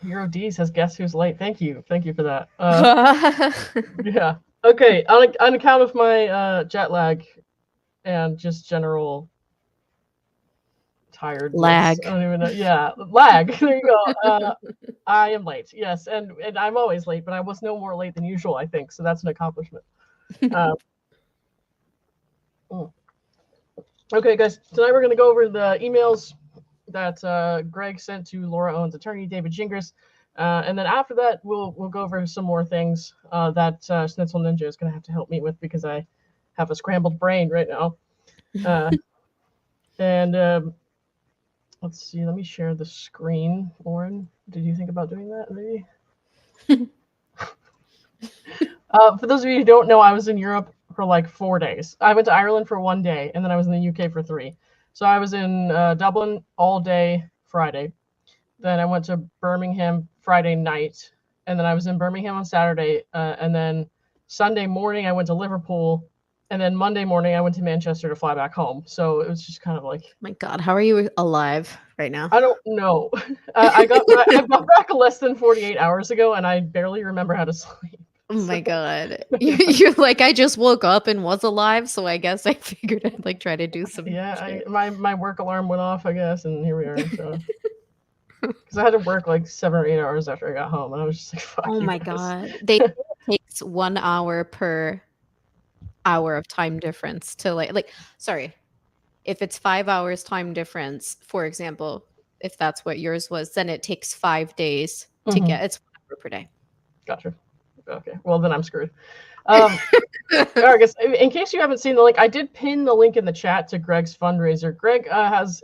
Hero D says, guess who's late? Thank you for that. Yeah. Okay. On account of my jet lag and just general tiredness. Lag. I don't even know. Yeah, lag. There you go. I am late. Yes, and I'm always late, but I was no more late than usual, I think. So that's an accomplishment. Okay, guys. Tonight we're going to go over the emails that Greg sent to Laura Owens' attorney, David Gingras. And then after that, we'll go over some more things that Schnitzel Ninja is going to have to help me with because I have a scrambled brain right now. And let's see. Let me share the screen. Lauren, did you think about doing that? Maybe. For those of you who don't know, I was in Europe for like 4 days. I went to Ireland for 1 day, and then I was in the UK for 3. So I was in Dublin all day Friday. Then I went to Birmingham Friday night, and then I was in Birmingham on Saturday. And then Sunday morning I went to Liverpool, and then Monday morning I went to Manchester to fly back home. So it was just kind of like, My God, how are you alive right now? I don't know. I got back less than 48 hours ago, and I barely remember how to sleep. Oh my God. You're like, I just woke up and was alive, so I guess I figured I'd like try to do some shit. My work alarm went off, I guess, and here we are. So because I had to work like 7 or 8 hours after I got home, and I was just like, fuck Oh you my guys. God. They takes 1 hour per hour of time difference to like sorry. If it's 5 hours time difference, for example, if that's what yours was, then it takes 5 days to get it's 1 hour per day. Gotcha. Okay. Well, then I'm screwed. All right, guys. In case you haven't seen the link, I did pin the link in the chat to Greg's fundraiser. Greg has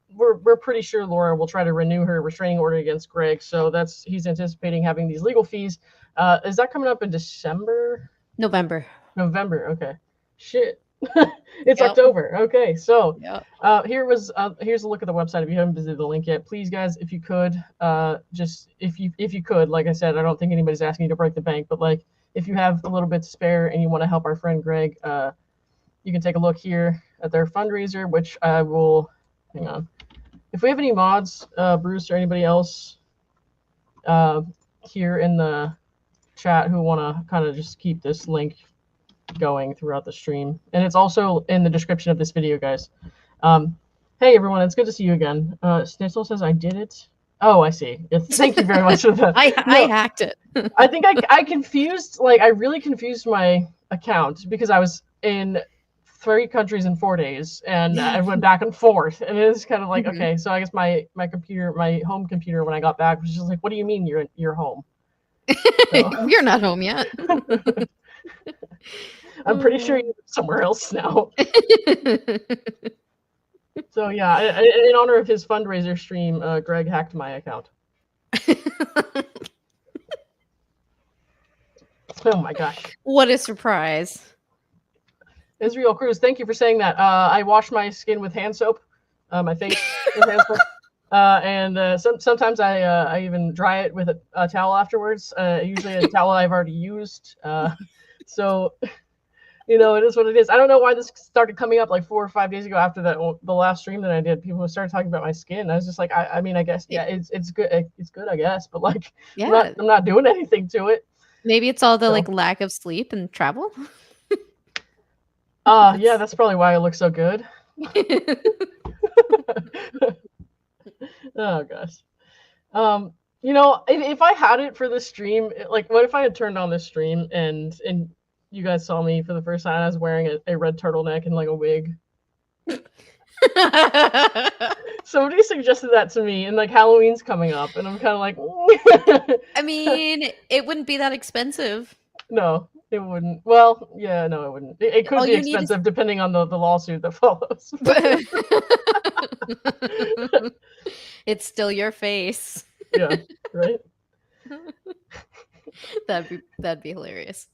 we're pretty sure Laura will try to renew her restraining order against Greg. So he's anticipating having these legal fees. Is that coming up in December? November. Okay. Shit. It's October. Okay. So here's a look at the website. If you haven't visited the link yet, please, guys, if you could, just if you could, like I said, I don't think anybody's asking you to break the bank, but like if you have a little bit to spare and you want to help our friend Greg, you can take a look here at their fundraiser, which I will hang on. If we have any mods, Bruce or anybody else here in the chat who want to kind of just keep this link going throughout the stream, and it's also in the description of this video, guys. Hey everyone, it's good to see you again. Snitzel says I did it. Oh, I see. Thank you very much for that. I hacked it. I think I confused, I really confused my account because I was in 3 countries in 4 days, and I went back and forth, and it was kind of like, okay, so I guess my computer, my home computer, when I got back was just like, what do you mean you're home? So. You're not home yet. I'm pretty sure you're somewhere else now. So yeah, in honor of his fundraiser stream, Greg hacked my account. Oh my gosh. What a surprise. Israel Cruz, thank you for saying that. I wash my skin with hand soap, my face with hand soap. And sometimes I even dry it with a towel afterwards, usually a towel I've already used. So, it is what it is. I don't know why this started coming up like 4 or 5 days ago after the last stream that I did. People started talking about my skin. I was just like, I mean, I guess, yeah, it's good. It's good, I guess. But like, yeah. I'm not doing anything to it. Maybe it's all the like lack of sleep and travel. Yeah, that's probably why I look so good. Oh gosh. If I had it for this stream, like, what if I had turned on this stream and you guys saw me for the first time? I was wearing a red turtleneck and like a wig. Somebody suggested that to me, and like Halloween's coming up, and I'm kind of like, I mean, it wouldn't be that expensive. No, it wouldn't. Well, yeah, no, it wouldn't. It could be expensive depending on the lawsuit that follows. It's still your face. Yeah, right. That'd be hilarious.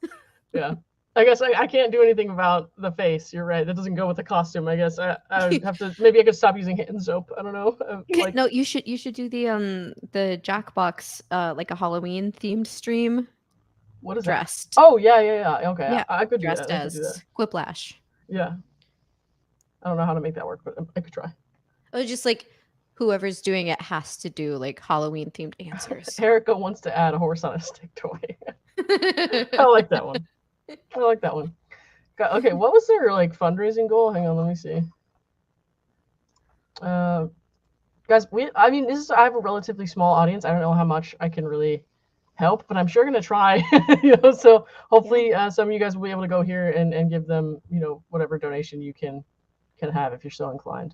Yeah, I guess I can't do anything about the face. You're right. That doesn't go with the costume. I guess I would have to. Maybe I could stop using hand soap. I don't know. No, you should do the Jackbox like a Halloween themed stream. What is dressed? That? Oh yeah. Okay, yeah, I could dressed do that. as Quiplash. Yeah, I don't know how to make that work, but I could try. Oh, just like whoever's doing it has to do like Halloween themed answers. Erica wants to add a horse on a stick toy. I like that one. I like that one. Okay, what was their like fundraising goal? Hang on, let me see. Guys, I have a relatively small audience. I don't know how much I can really help, but I'm sure gonna try. So hopefully some of you guys will be able to go here and give them, whatever donation you can have if you're so inclined.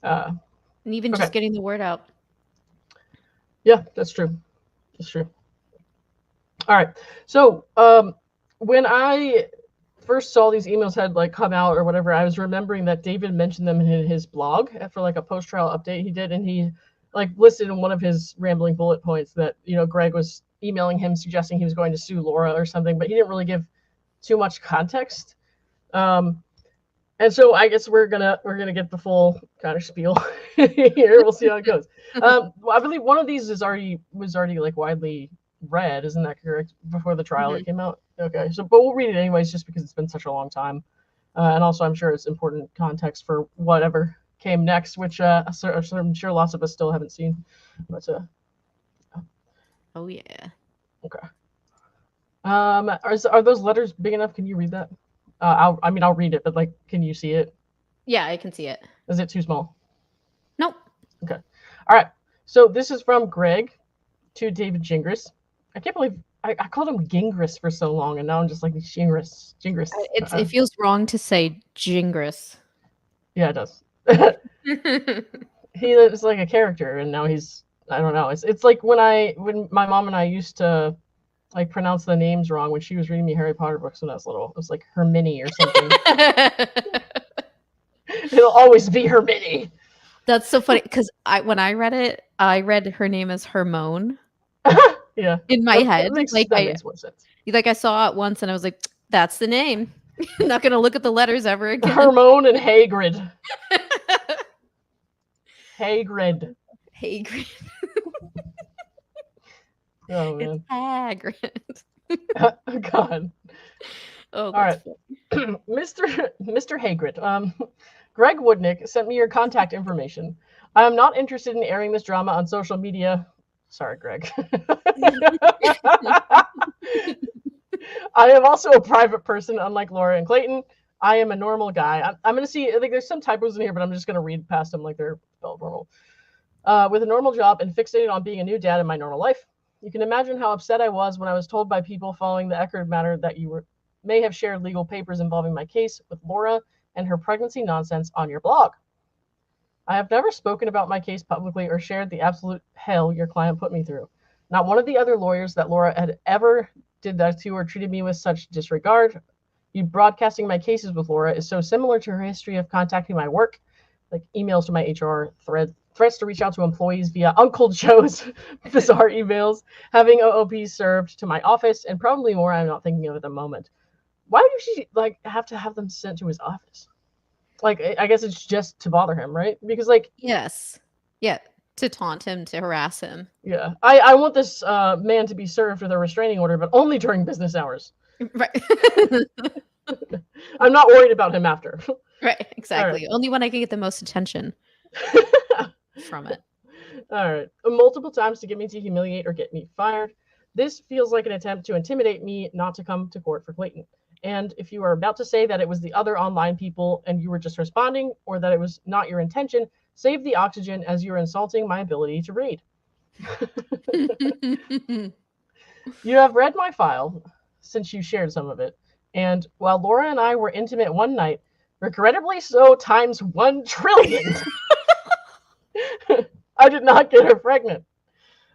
And even just getting the word out. Yeah, that's true. That's true. All right. So when I first saw these emails had like come out or whatever, I was remembering that David mentioned them in his blog for like a post-trial update he did, and he like listed in one of his rambling bullet points that Greg was emailing him suggesting he was going to sue Laura or something, but he didn't really give too much context. And so I guess we're gonna get the full kind of spiel here. We'll see how it goes. I believe one of these was already like widely read, isn't that correct? Before the trial it came out. Okay, so but we'll read it anyways, just because it's been such a long time, and also I'm sure it's important context for whatever came next, which I'm sure lots of us still haven't seen. But oh yeah. Okay. Are those letters big enough? Can you read that? I'll read it, but like, can you see it? Yeah, I can see it. Is it too small? Nope. Okay. All right. So this is from Greg to David Gingras. I can't believe I called him Gingras for so long, and now I'm just like Gingras. It feels wrong to say Gingras. Yeah, it does. He is like a character, and now he's, I don't know. It's like when my mom and I used to like pronounce the names wrong when she was reading me Harry Potter books when I was little. It was like Hermione or something. It'll always be Hermione. That's so funny because when I read it, I read her name as Hermione. Yeah. In my head. That makes more sense. Like I saw it once and I was like, that's the name. I'm not gonna look at the letters ever again. Hermione and Hagrid. Hagrid. Oh man. It's Hagrid. God. Oh, all right. Mr. Hagrid. Greg Woodnick sent me your contact information. I am not interested in airing this drama on social media. Sorry, Greg. I am also a private person, unlike Laura and Clayton. I am a normal guy. I'm going to see, I think there's some typos in here, but I'm just going to read past them like they're spelled normal. With a normal job and fixated on being a new dad in my normal life. You can imagine how upset I was when I was told by people following the Echard matter that you may have shared legal papers involving my case with Laura and her pregnancy nonsense on your blog. I have never spoken about my case publicly or shared the absolute hell your client put me through. Not one of the other lawyers that Laura had ever did that to or treated me with such disregard. You broadcasting my cases with Laura is so similar to her history of contacting my work, like emails to my HR, threats to reach out to employees via Uncle Joe's bizarre emails, having OOPs served to my office, and probably more I'm not thinking of at the moment. Why do she have to have them sent to his office? Like, I guess it's just to bother him, right? Because yes. Yeah. To taunt him, to harass him. Yeah. I want this man to be served with a restraining order, but only during business hours. Right. I'm not worried about him after. Right. Exactly. Right. Only when I can get the most attention from it. All right. Multiple times to get me to humiliate or get me fired. This feels like an attempt to intimidate me not to come to court for Clayton. And if you are about to say that it was the other online people and you were just responding, or that it was not your intention, save the oxygen as you're insulting my ability to read. You have read my file since you shared some of it. And while Laura and I were intimate one night, regrettably so times 1 trillion, I did not get her pregnant.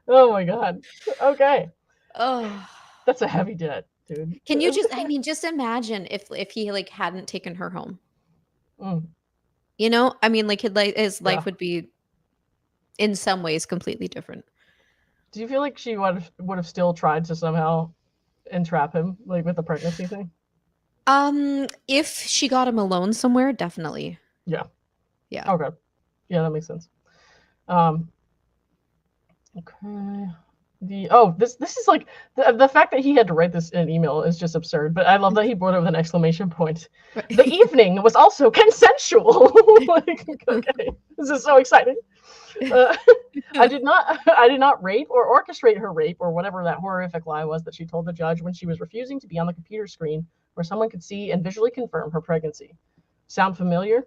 Oh my God. Okay. Oh, that's a heavy debt, dude. Can you just imagine if he hadn't taken her home? You know, I mean, his life would be in some ways completely different. Do you feel like she would have still tried to somehow entrap him, with the pregnancy thing? If she got him alone somewhere, definitely. Yeah. Okay. Yeah, that makes sense. Okay. This is like the fact that he had to write this in an email is just absurd. But I love that he brought it with an exclamation point. The evening was also consensual. Like, okay, this is so exciting. I did not rape or orchestrate her rape or whatever that horrific lie was that she told the judge when she was refusing to be on the computer screen where someone could see and visually confirm her pregnancy. Sound familiar?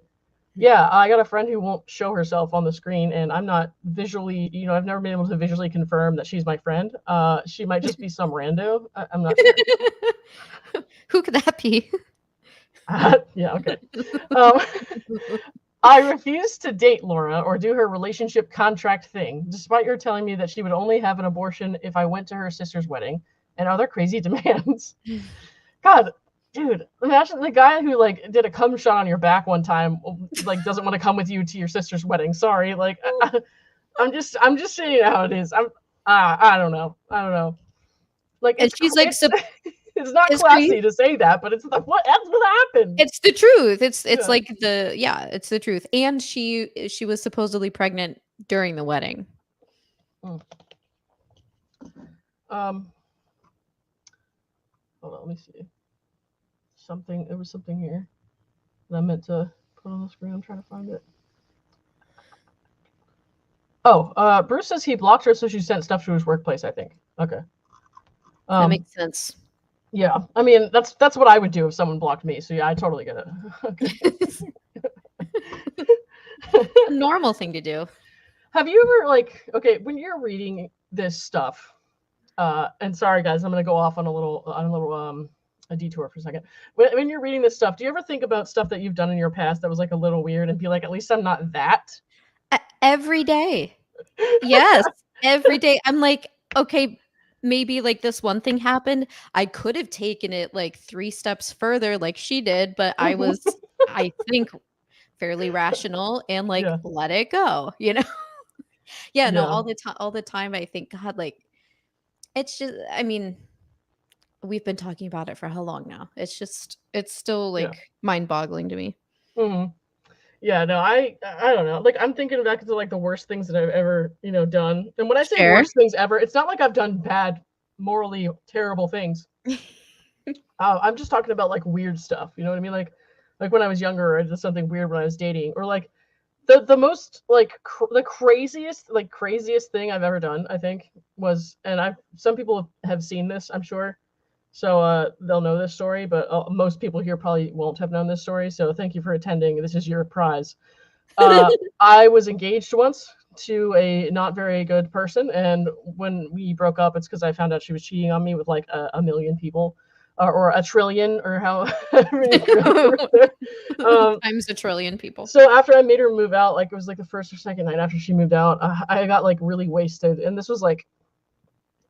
Yeah, I got a friend who won't show herself on the screen, and I'm not visually, I've never been able to visually confirm that she's my friend. She might just be some rando. I'm not sure. Who could that be? Yeah, okay. I refused to date Laura or do her relationship contract thing, despite her telling me that she would only have an abortion if I went to her sister's wedding and other crazy demands. God, dude, imagine the guy who like did a cum shot on your back one time, like doesn't want to come with you to your sister's wedding. Sorry, like I'm just saying how it is. I don't know. Like, and she's like, it's not classy to say that, but that's what happened. It's the truth. It's like it's the truth. And she was supposedly pregnant during the wedding. Hold on, let me see. There was something here that I meant to put on the screen. I'm trying to find it. Oh, Bruce says he blocked her so she sent stuff to his workplace, I think. Okay. That makes sense. Yeah, I mean that's what I would do if someone blocked me. So yeah, I totally get it. Okay. A normal thing to do. Have you ever when you're reading this stuff? And sorry guys, I'm gonna go off on a detour for a second. When you're reading this stuff, do you ever think about stuff that you've done in your past that was like a little weird and be like, at least I'm not that? Every day. Yes, every day. I'm like, okay, maybe like this one thing happened. I could have taken it like 3 steps further like she did, but I was, I think, fairly rational and like let it go, No, all the time I think, God, like it's just, I mean, we've been talking about it for how long now? It's still like mind-boggling to me. Mm-hmm. Yeah, no, I don't know. Like, I'm thinking back to like the worst things that I've ever, done. And when I say worst things ever, it's not like I've done bad, morally terrible things. I'm just talking about like weird stuff. You know what I mean? Like when I was younger, I did something weird when I was dating, or like the most like the craziest thing I've ever done, I think, was, and some people have seen this, I'm sure. So they'll know this story, but most people here probably won't have known this story. So thank you for attending. This is your prize. I was engaged once to a not very good person, and when we broke up, it's because I found out she was cheating on me with like a million people, or a trillion, or how times a trillion people. So after I made her move out, like it was like the first or second night after she moved out, I got like really wasted, and this was like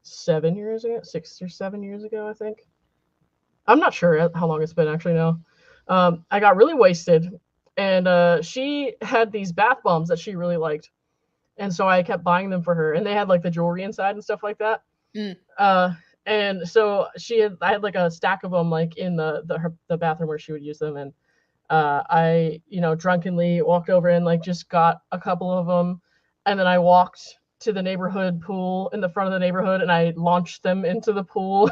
6 or 7 years ago, I think. I'm not sure how long it's been actually now. I got really wasted, and she had these bath bombs that she really liked, and so I kept buying them for her, and they had like the jewelry inside and stuff like that. And so I had like a stack of them like in the bathroom where she would use them, and I drunkenly walked over and like just got a couple of them, and then I walked to the neighborhood pool in the front of the neighborhood, and I launched them into the pool.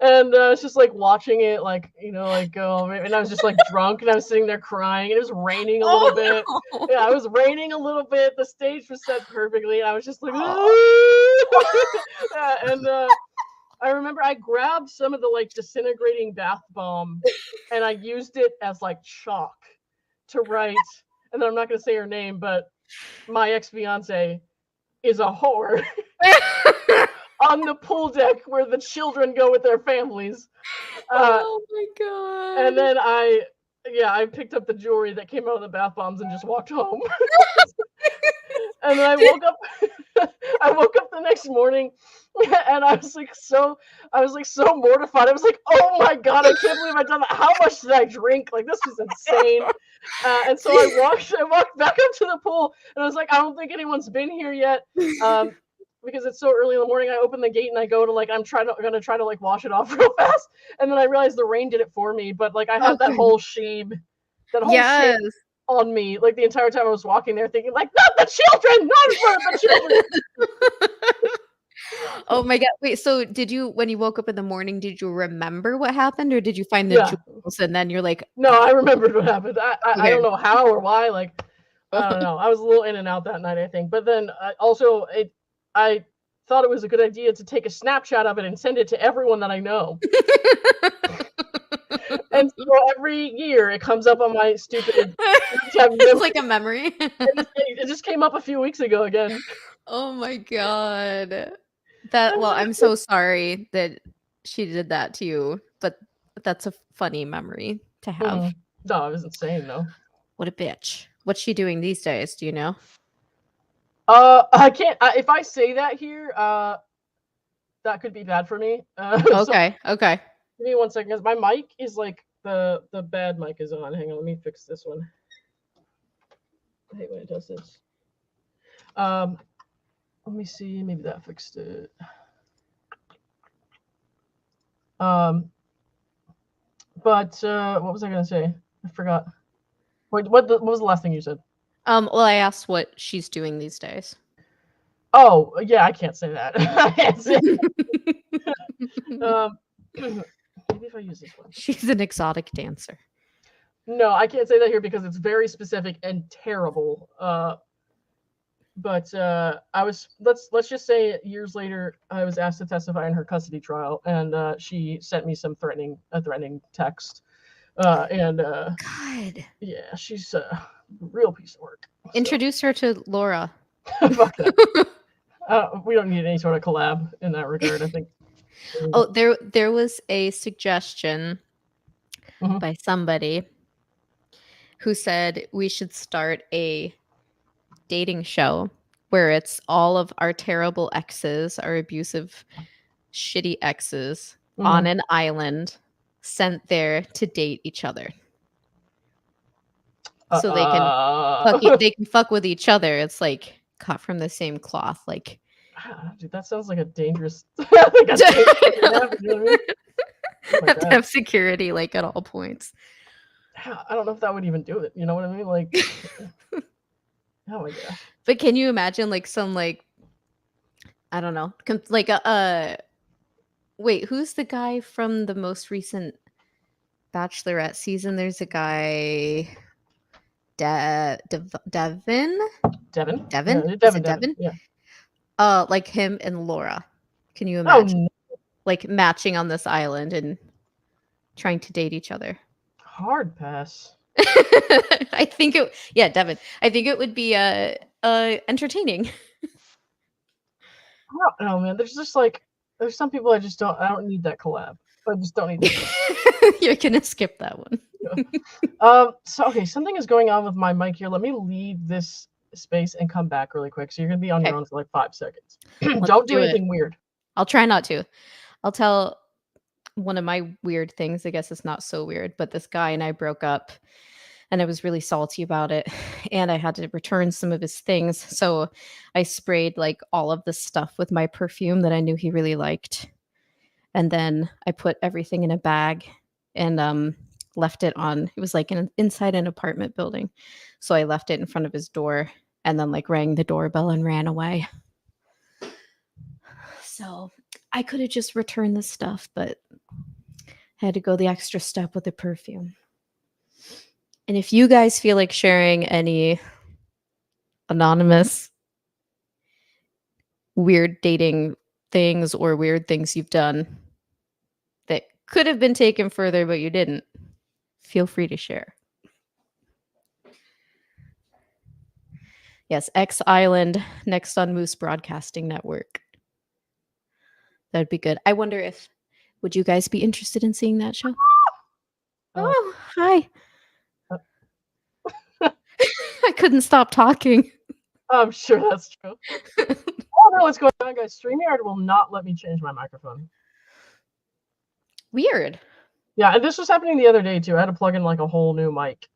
And I was just like watching it, like go, and I was just like drunk, and I was sitting there crying, and it was raining a little bit. No. Yeah, it was raining a little bit. The stage was set perfectly, and I was just like, I remember I grabbed some of the like disintegrating bath bomb, and I used it as like chalk to write. And then I'm not going to say her name, but my ex-fiance is a whore on the pool deck where the children go with their families. Oh my God. And then I picked up the jewelry that came out of the bath bombs and just walked home. And then I woke up the next morning, and I was like so mortified. I was like, oh my God, I can't believe I've done that. How much did I drink? Like, this was insane. And so I walked back up to the pool, and I was like, I don't think anyone's been here yet. Because it's so early in the morning. I open the gate and I go to like, I'm gonna try to like wash it off real fast. And then I realized the rain did it for me. But like I had that whole shame. on me like the entire time I was walking there, thinking like, not the children, not in front of the children. Oh my god! Wait, so did you, when you woke up in the morning, did you remember what happened, or did you find the Yeah. jewels and then you're like, No, I remembered what happened. I Okay. don't know how or why. Like, I don't know. I was a little in and out that night, I think. But then I thought it was a good idea to take a snapshot of it and send it to everyone that I know. And so every year it comes up on my stupid. It's like a memory. It just came up a few weeks ago again. Oh my god. Well, I'm so sorry that she did that to you, but that's a funny memory to have. No, it was insane though. What a bitch. What's she doing these days? Do you know? I can't. If I say that here, that could be bad for me. Okay. Okay. Give me 1 second, 'cause my mic is like the bad mic is on. Hang on, let me fix this one. I hate when it does this. Let me see. Maybe that fixed it. But what was I gonna say? I forgot. Wait, what was the last thing you said? Well, I asked what she's doing these days. Oh, yeah, I can't say that. I can't say that. Maybe if I use this one. She's an exotic dancer. No, I can't say that here because it's very specific and terrible. But let's just say years later, I was asked to testify in her custody trial, and she sent me some threatening text. God. Yeah, she's a real piece of work. Introduce her to Laura. Fuck that. We don't need any sort of collab in that regard, I think. Oh, there was a suggestion by somebody who said we should start a dating show where it's all of our terrible exes, our abusive, shitty exes on an island sent there to date each other. So they can fuck with each other. It's like cut from the same cloth. Like, dude, that sounds like a dangerous. Have to have security like at all points. I don't know if that would even do it. You know what I mean? Like, oh my god. But can you imagine like some like, I don't know, like wait, who's the guy from the most recent Bachelorette season? There's a guy, Devin. Yeah. Like him and Laura. Can you imagine? Oh, no. Like matching on this island and trying to date each other? Hard pass. I think Devin. I think it would be entertaining. I don't know, man. There's some people I don't need that collab. I just don't need that. You're gonna skip that one. So okay, something is going on with my mic here. Let me leave this space and come back really quick. So you're gonna be on your own for like 5 seconds. Don't do anything weird. I'll try not to. I'll tell one of my weird things. I guess it's not so weird, but this guy and I broke up and I was really salty about it. And I had to return some of his things. So I sprayed like all of the stuff with my perfume that I knew he really liked. And then I put everything in a bag and left it on. It was like inside an apartment building. So I left it in front of his door and then like rang the doorbell and ran away. So I could have just returned the stuff, but I had to go the extra step with the perfume. And if you guys feel like sharing any anonymous weird dating things or weird things you've done that could have been taken further, but you didn't, feel free to share. Yes, X Island, next on Moose Broadcasting Network. That'd be good. I wonder would you guys be interested in seeing that show? Oh, hi. I couldn't stop talking. I'm sure that's true. I don't know what's going on, guys. StreamYard will not let me change my microphone. Weird. Yeah, and this was happening the other day too. I had to plug in like a whole new mic.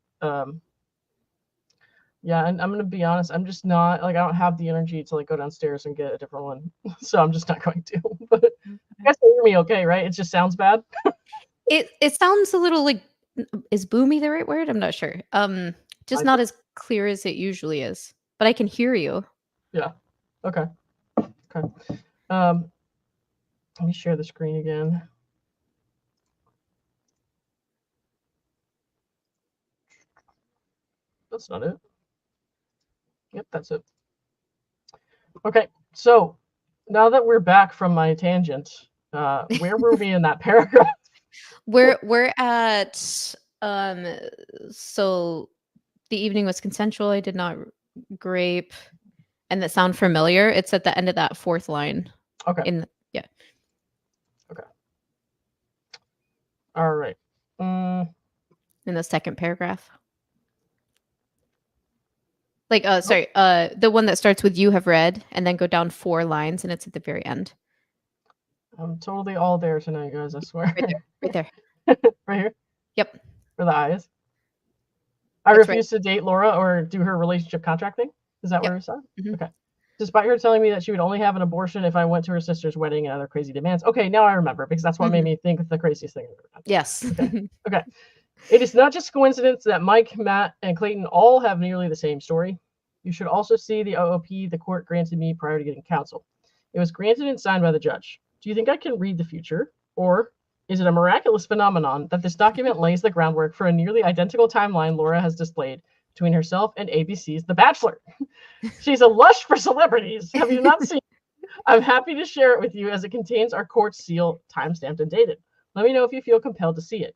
Yeah, and I'm gonna be honest, I'm just not like, I don't have the energy to like go downstairs and get a different one. So I'm just not going to. But I guess you hear me okay, right? It just sounds bad. It sounds a little like, is boomy the right word? I'm not sure. Just not as clear as it usually is. But I can hear you. Yeah. Okay. Okay. Let me share the screen again. That's not it. Yep, that's it. Okay, so now that we're back from my tangent, where were we in that paragraph? We're at so the evening was consensual. I did not grape, and that sound familiar. It's at the end of that fourth line. Okay. Yeah. Okay. All right. In the second paragraph. Like, sorry, the one that starts with "you have read" and then go down 4 lines, and it's at the very end. I'm totally all there tonight, guys. I swear. Right there. Right here. Yep. For the eyes. I That's refuse to date Laura or do her relationship contract thing. Is that where we saw? Mhm. Okay. Despite her telling me that she would only have an abortion if I went to her sister's wedding and other crazy demands. Okay, now I remember because that's what made me think of the craziest thing I've ever done. Yes. Okay. It is not just coincidence that Mike, Matt, and Clayton all have nearly the same story. You should also see the OOP the court granted me prior to getting counsel. It was granted and signed by the judge. Do you think I can read the future? Or is it a miraculous phenomenon that this document lays the groundwork for a nearly identical timeline Laura has displayed between herself and ABC's The Bachelor? She's a lush for celebrities. Have you not seen it? I'm happy to share it with you as it contains our court seal, timestamped and dated. Let me know if you feel compelled to see it.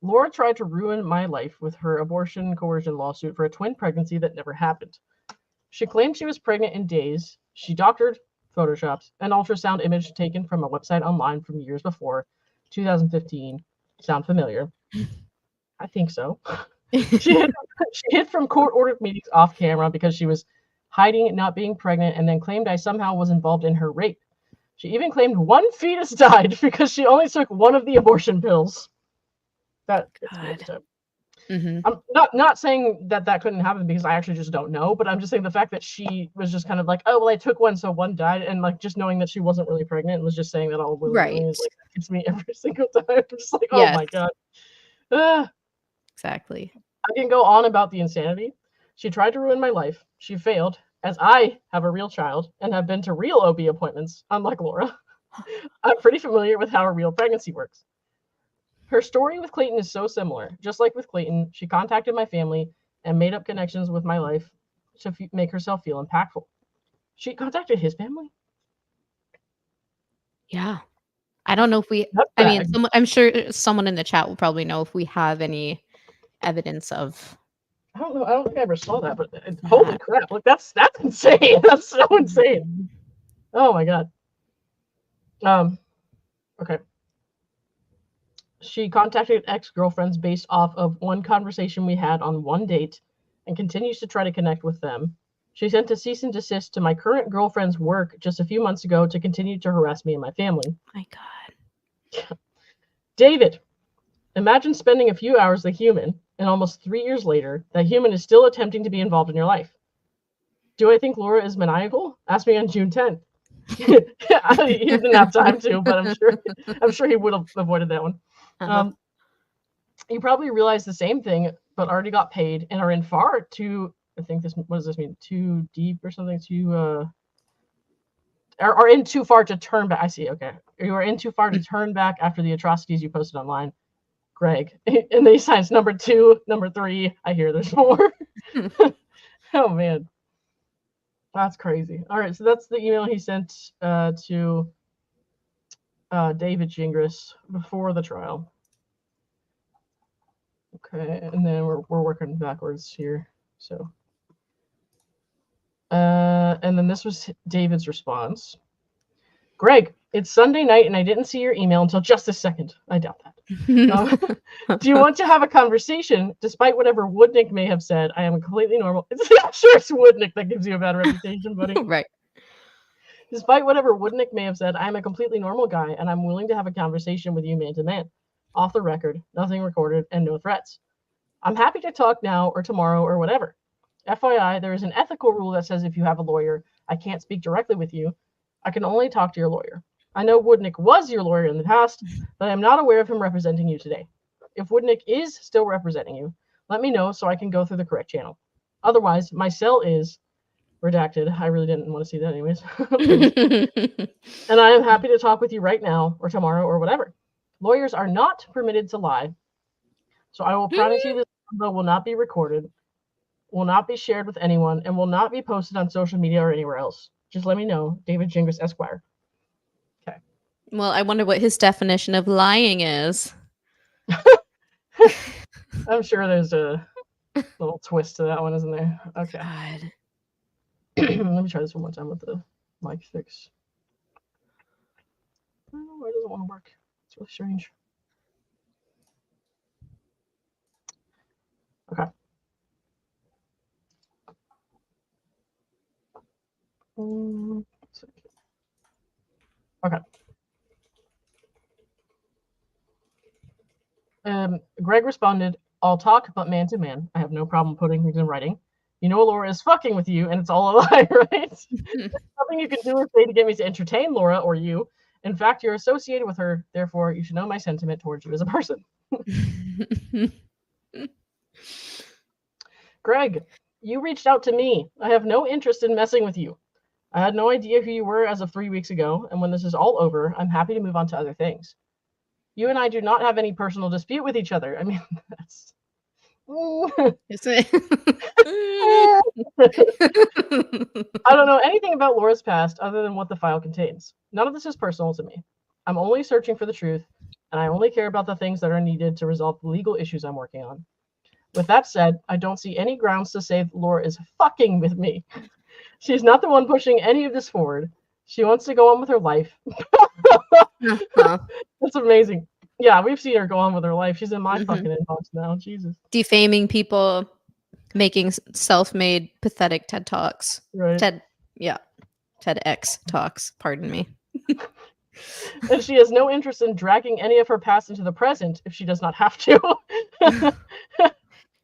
Laura tried to ruin my life with her abortion coercion lawsuit for a twin pregnancy that never happened. She claimed she was pregnant in days. She doctored, photoshopped, an ultrasound image taken from a website online from years before, 2015. Sound familiar? I think so. She hid from court-ordered meetings off camera because she was hiding not being pregnant and then claimed I somehow was involved in her rape. She even claimed one fetus died because she only took one of the abortion pills. That I'm not saying that couldn't happen because I actually just don't know, but I'm just saying the fact that she was just kind of like, oh well, I took one, so one died, and like just knowing that she wasn't really pregnant and was just saying that all willy-nilly is like that gets me every single time. I'm just like, oh my god. Exactly. I can go on about the insanity. She tried to ruin my life. She failed, as I have a real child and have been to real OB appointments, unlike Laura. I'm pretty familiar with how a real pregnancy works. Her story with Clayton is so similar. Just like with Clayton, she contacted my family and made up connections with my life to make herself feel impactful. She contacted his family? Yeah. I don't know if we, I'm sure someone in the chat will probably know if we have any evidence of. I don't know. I don't think I ever saw that, but holy crap. Look, that's insane. That's so insane. Oh my god. Okay. She contacted ex-girlfriends based off of one conversation we had on one date and continues to try to connect with them. She sent a cease and desist to my current girlfriend's work just a few months ago to continue to harass me and my family. My god. David, imagine spending a few hours with a human, and almost 3 years later, that human is still attempting to be involved in your life. Do I think Laura is maniacal? Ask me on June 10th. He didn't have time to, but I'm sure he would have avoided that one. You probably realize the same thing, but already got paid and are in far too. I think this. What does this mean? Too deep or something? Are in too far to turn back. I see. Okay, you are in too far to turn back after the atrocities you posted online, Greg. And then he signs number 2, number 3. I hear there's more. Oh man, that's crazy. All right, so that's the email he sent to David Gingras before the trial. Okay, and then we're working backwards here. So, and then this was David's response. Greg, it's Sunday night and I didn't see your email until just a second. I doubt that. Do you want to have a conversation? Despite whatever Woodnick may have said, I am completely normal. I'm sure it's Woodnick that gives you a bad reputation, buddy. Right. Despite whatever Woodnick may have said, I am a completely normal guy and I'm willing to have a conversation with you man to man. Off the record, nothing recorded, and no threats. I'm happy to talk now or tomorrow or whatever. FYI, there is an ethical rule that says if you have a lawyer, I can't speak directly with you. I can only talk to your lawyer. I know Woodnick was your lawyer in the past, but I am not aware of him representing you today. If Woodnick is still representing you, Let me know so I can go through the correct channel. Otherwise, my cell is redacted. I really didn't want to see that anyways. And I am happy to talk with you right now or tomorrow or whatever. Lawyers are not permitted to lie. So I will promise you this info will not be recorded, will not be shared with anyone, and will not be posted on social media or anywhere else. Just let me know. David Jingris, Esquire. Okay. Well, I wonder what his definition of lying is. I'm sure there's a little twist to that one, isn't there? Okay. God. Let me try this one more time with the mic fix. I don't know why it doesn't want to work. It's really strange. Okay. Okay. Greg responded, I'll talk, but man to man. I have no problem putting things in writing. You know Laura is fucking with you, and it's all a lie, right? There's nothing you can do or say to get me to entertain Laura or you. In fact, you're associated with her. Therefore, you should know my sentiment towards you as a person. Greg, you reached out to me. I have no interest in messing with you. I had no idea who you were as of 3 weeks ago, and when this is all over, I'm happy to move on to other things. You and I do not have any personal dispute with each other. I mean, that's... I don't know anything about Laura's past other than what the file contains. None of this is personal to me. I'm only searching for the truth, and I only care about the things that are needed to resolve the legal issues I'm working on. With that said, I don't see any grounds to say Laura is fucking with me. She's not the one pushing any of this forward. She wants to go on with her life. That's amazing. Yeah, we've seen her go on with her life. She's in my fucking inbox now. Jesus. Defaming people, making self-made, pathetic TED Talks. Right. TEDx talks, pardon me. And she has no interest in dragging any of her past into the present if she does not have to.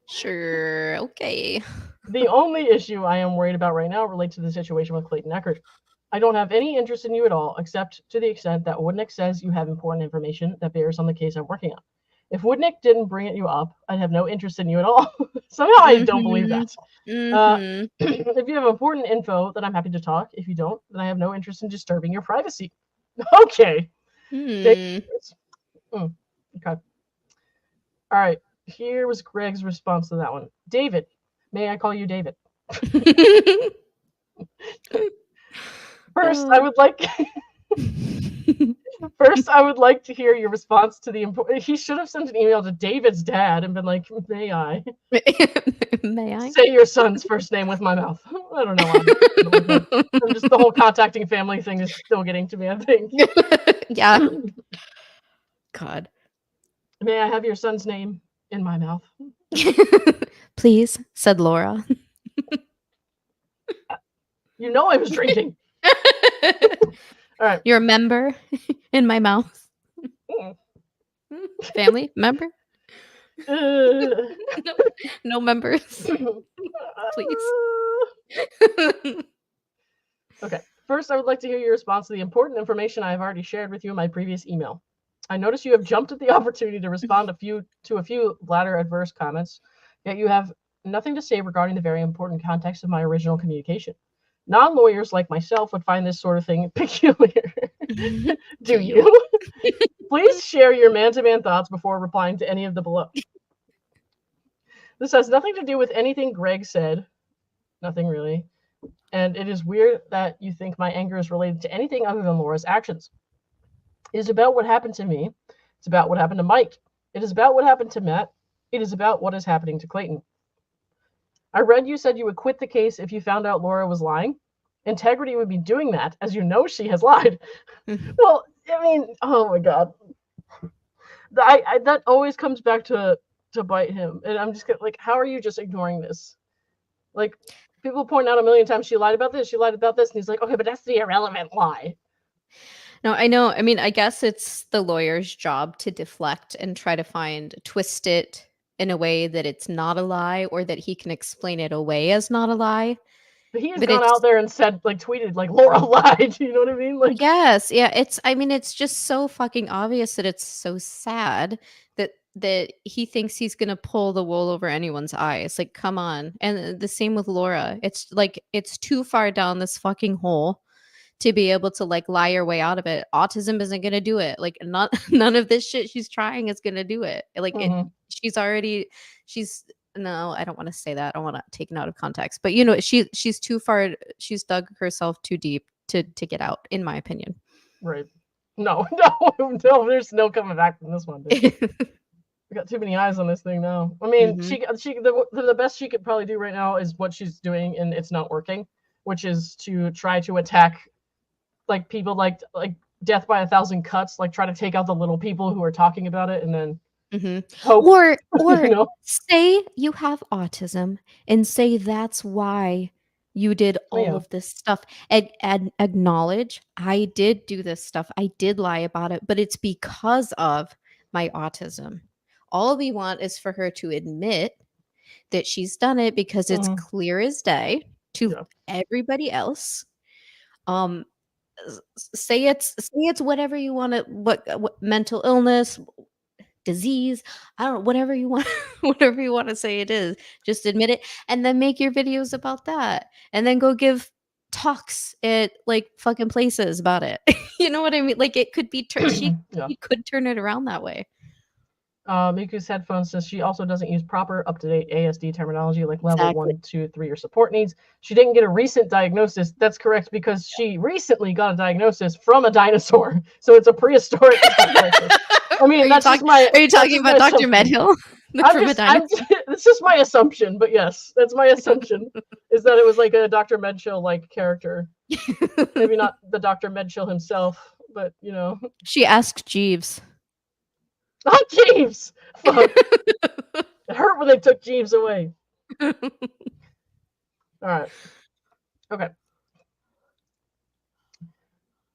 Sure, okay. The only issue I am worried about right now relates to the situation with Clayton Echard. I don't have any interest in you at all, except to the extent that Woodnick says you have important information that bears on the case I'm working on. If Woodnick didn't bring you up, I'd have no interest in you at all. Somehow I don't believe that. If you have important info, then I'm happy to talk. If you don't, then I have no interest in disturbing your privacy. Okay. Okay. All right. Here was Greg's response to that one. David, may I call you David? First, I would like to hear your response to the important. He should have sent an email to David's dad and been like, "May I? May I say your son's first name with my mouth?" I don't know. I'm just the whole contacting family thing is still getting to me, I think. Yeah. God. May I have your son's name in my mouth? Please, said Laura. You know I was drinking. All right. You're a member in my mouth. Family member? No members. Please. Okay. First, I would like to hear your response to the important information I have already shared with you in my previous email. I notice you have jumped at the opportunity to respond to a few latter adverse comments, yet you have nothing to say regarding the very important context of my original communication. Non-lawyers like myself would find this sort of thing peculiar. Do you? Please share your man-to-man thoughts before replying to any of the below. This has nothing to do with anything Greg said. Nothing really. And it is weird that you think my anger is related to anything other than Laura's actions. It is about what happened to me. It's about what happened to Mike. It is about what happened to Matt. It is about what is happening to Clayton. I read you said you would quit the case if you found out Laura was lying. Integrity would be doing that, as you know she has lied. Well, I mean, oh my God. That always comes back to bite him. And I'm just like, how are you just ignoring this? Like, people point out a million times she lied about this, she lied about this. And he's like, okay, but that's the irrelevant lie. No, I know. I mean, I guess it's the lawyer's job to deflect and try to twist it in a way that it's not a lie, or that he can explain it away as not a lie. But he has gone out there and said, like, tweeted, like, Laura lied. You know what I mean? Like, yes, yeah. It's just so fucking obvious that it's so sad that that he thinks he's gonna pull the wool over anyone's eyes. Like, come on. And the same with Laura. It's like it's too far down this fucking hole to be able to like lie your way out of it. Autism isn't gonna do it. Like, not none of this shit she's trying is gonna do it. Like, she's no, I don't want to say that. I don't want to take it out of context. But you know, she's too far. She's dug herself too deep to get out, in my opinion. Right. No, no, there's no coming back from this one, dude. We got too many eyes on this thing now. I mean, the best she could probably do right now is what she's doing, and it's not working, which is to try to attack like people like death by 1,000 cuts, like try to take out the little people who are talking about it, and then hope, or you know? Say you have autism and say that's why you did all of this stuff. Acknowledge I did do this stuff. I did lie about it, but it's because of my autism. All we want is for her to admit that she's done it because it's clear as day to everybody else. Say it's whatever you want to, what mental illness, disease, I don't know, whatever you want to say it is. Just admit it, and then make your videos about that, and then go give talks at like fucking places about it. You know what I mean? Like, it could be she could turn it around that way. Miku's headphones says she also doesn't use proper up-to-date ASD terminology like level 1, 2, 3 or support needs. She didn't get a recent diagnosis. That's correct, because she recently got a diagnosis from a dinosaur. So it's a prehistoric diagnosis. I mean, that's just my... Are you talking about Dr. Medhill? It's just my assumption, but yes, that's my assumption, is that it was like a Dr. Medchill-like character. Maybe not the Dr. Medchill himself, but, you know. She asked Jeeves. Not Jeeves! Fuck. It hurt when they took Jeeves away. Alright. Okay.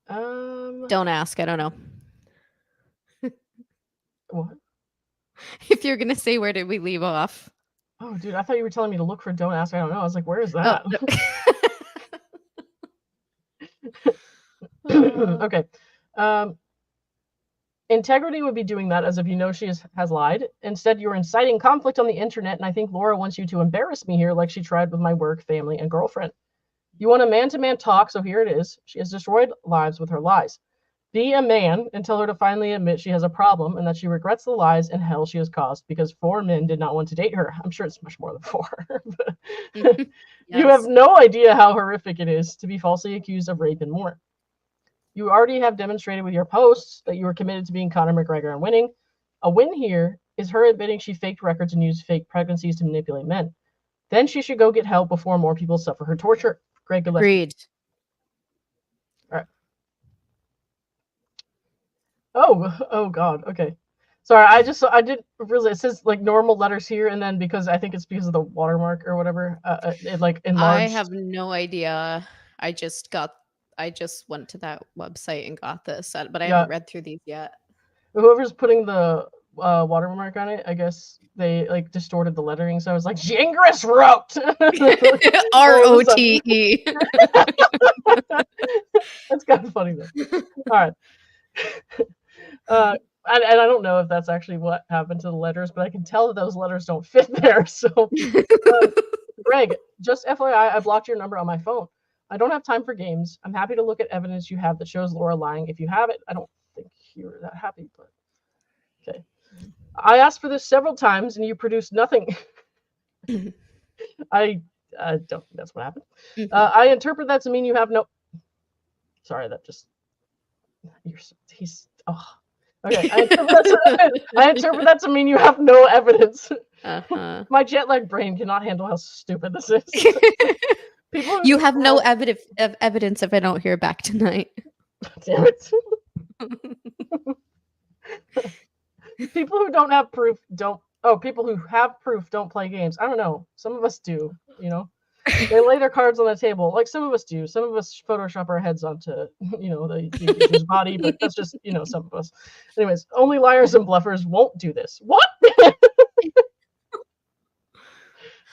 Don't ask, I don't know. What? If you're gonna say, where did we leave off? Oh, dude, I thought you were telling me to look for don't ask, I don't know. I was like, where is that? Okay. Integrity would be doing that, as if you know she has lied. Instead, you're inciting conflict on the internet, and I think Laura wants you to embarrass me here like she tried with my work, family, and girlfriend. You want a man-to-man talk, so here it is. She has destroyed lives with her lies. Be a man and tell her to finally admit she has a problem and that she regrets the lies and hell she has caused, because 4 men did not want to date her. I'm sure it's much more than 4. Yes. You have no idea how horrific it is to be falsely accused of rape and more. You already have demonstrated with your posts that you are committed to being Conor McGregor and winning. A win here is her admitting she faked records and used fake pregnancies to manipulate men. Then she should go get help before more people suffer her torture. Greg Gillespie. Agreed. All right. Oh God. Okay. Sorry, I didn't realize it says like normal letters here, and then because I think it's because of the watermark or whatever, it like enlarged. I have no idea. I just went to that website and got this, but I haven't read through these yet. Whoever's putting the watermark on it, I guess they like distorted the lettering, so I was like, Gingras wrote ROTE. That's kind of funny though. All right. And I don't know if that's actually what happened to the letters, but I can tell that those letters don't fit there. So, Greg, just FYI, I blocked your number on my phone. I don't have time for games. I'm happy to look at evidence you have that shows Laura lying. If you have it, I don't think you're that happy, but okay. I asked for this several times, and you produced nothing. I don't think that's what happened. I interpret that to mean you have no... Sorry, that just... Okay, I interpret that to mean you have no evidence. My jet lag brain cannot handle how stupid this is. You have no evidence if I don't hear back tonight. Damn it. People who don't have proof don't... Oh, people who have proof don't play games. I don't know. Some of us do, you know? They lay their cards on the table, like some of us do. Some of us Photoshop our heads onto, you know, the accuser's body, but that's just, you know, some of us. Anyways, only liars and bluffers won't do this. What?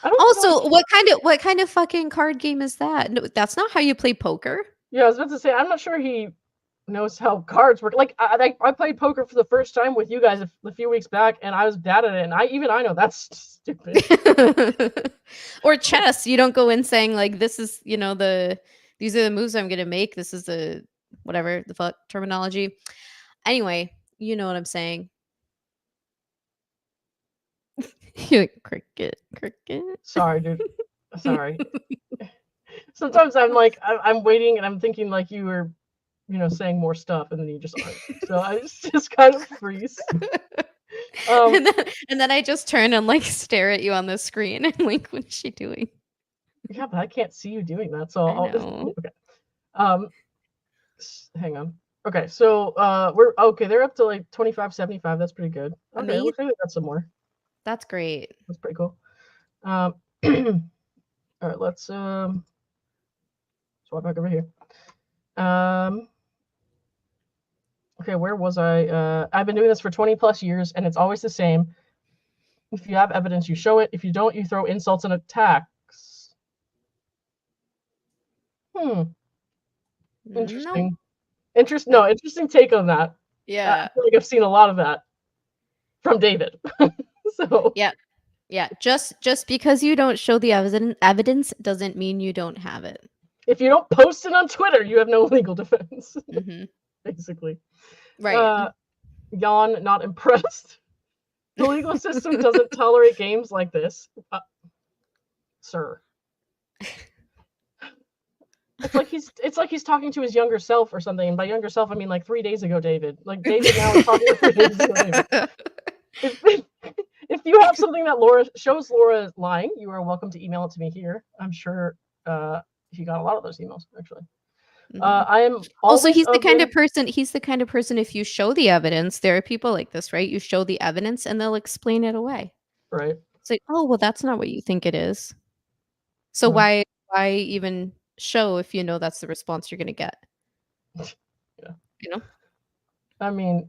Also, what kind of fucking card game is that? No, that's not how you play poker. Yeah, I was about to say, I'm not sure he knows how cards work. Like I played poker for the first time with you guys a few weeks back, and I was bad at it, and I know that's stupid. Or chess, you don't go in saying like, this is, these are the moves I'm gonna make. This is the whatever the fuck terminology. Anyway, you know what I'm saying. You're like, cricket. Sorry, dude. Sorry. Sometimes I'm like I'm waiting and I'm thinking like you were, saying more stuff, and then you just aren't. So I just kind of freeze. And then I just turn and like stare at you on the screen and like, what's she doing? Yeah, but I can't see you doing that, so I know. okay. Hang on. Okay, so we're okay. They're up to like 25.75. That's pretty good. Okay, looks like we got some more. That's great. That's pretty cool. All right, let's swap back over here. Okay, where was I? I've been doing this for 20 plus years, and it's always the same. If you have evidence, you show it. If you don't, you throw insults and attacks. Interesting. No. Interesting take on that. Yeah. I feel like I've seen a lot of that from David. So yeah. Just because you don't show the evidence doesn't mean you don't have it. If you don't post it on Twitter, you have no legal defense. Basically. Right. Yawn, not impressed. The legal system doesn't tolerate games like this. Sir. It's like he's talking to his younger self or something. And by younger self, I mean like 3 days ago, David. Like David now is talking to 3 days ago, David. If you have something that shows Laura lying, you are welcome to email it to me here. I'm sure he got a lot of those emails, actually. I am also he's the kind of person, if you show the evidence, there are people like this, right? You show the evidence and they'll explain it away. Right. It's like, oh, well, that's not what you think it is. So why even show if you know that's the response you're gonna get? Yeah. I mean,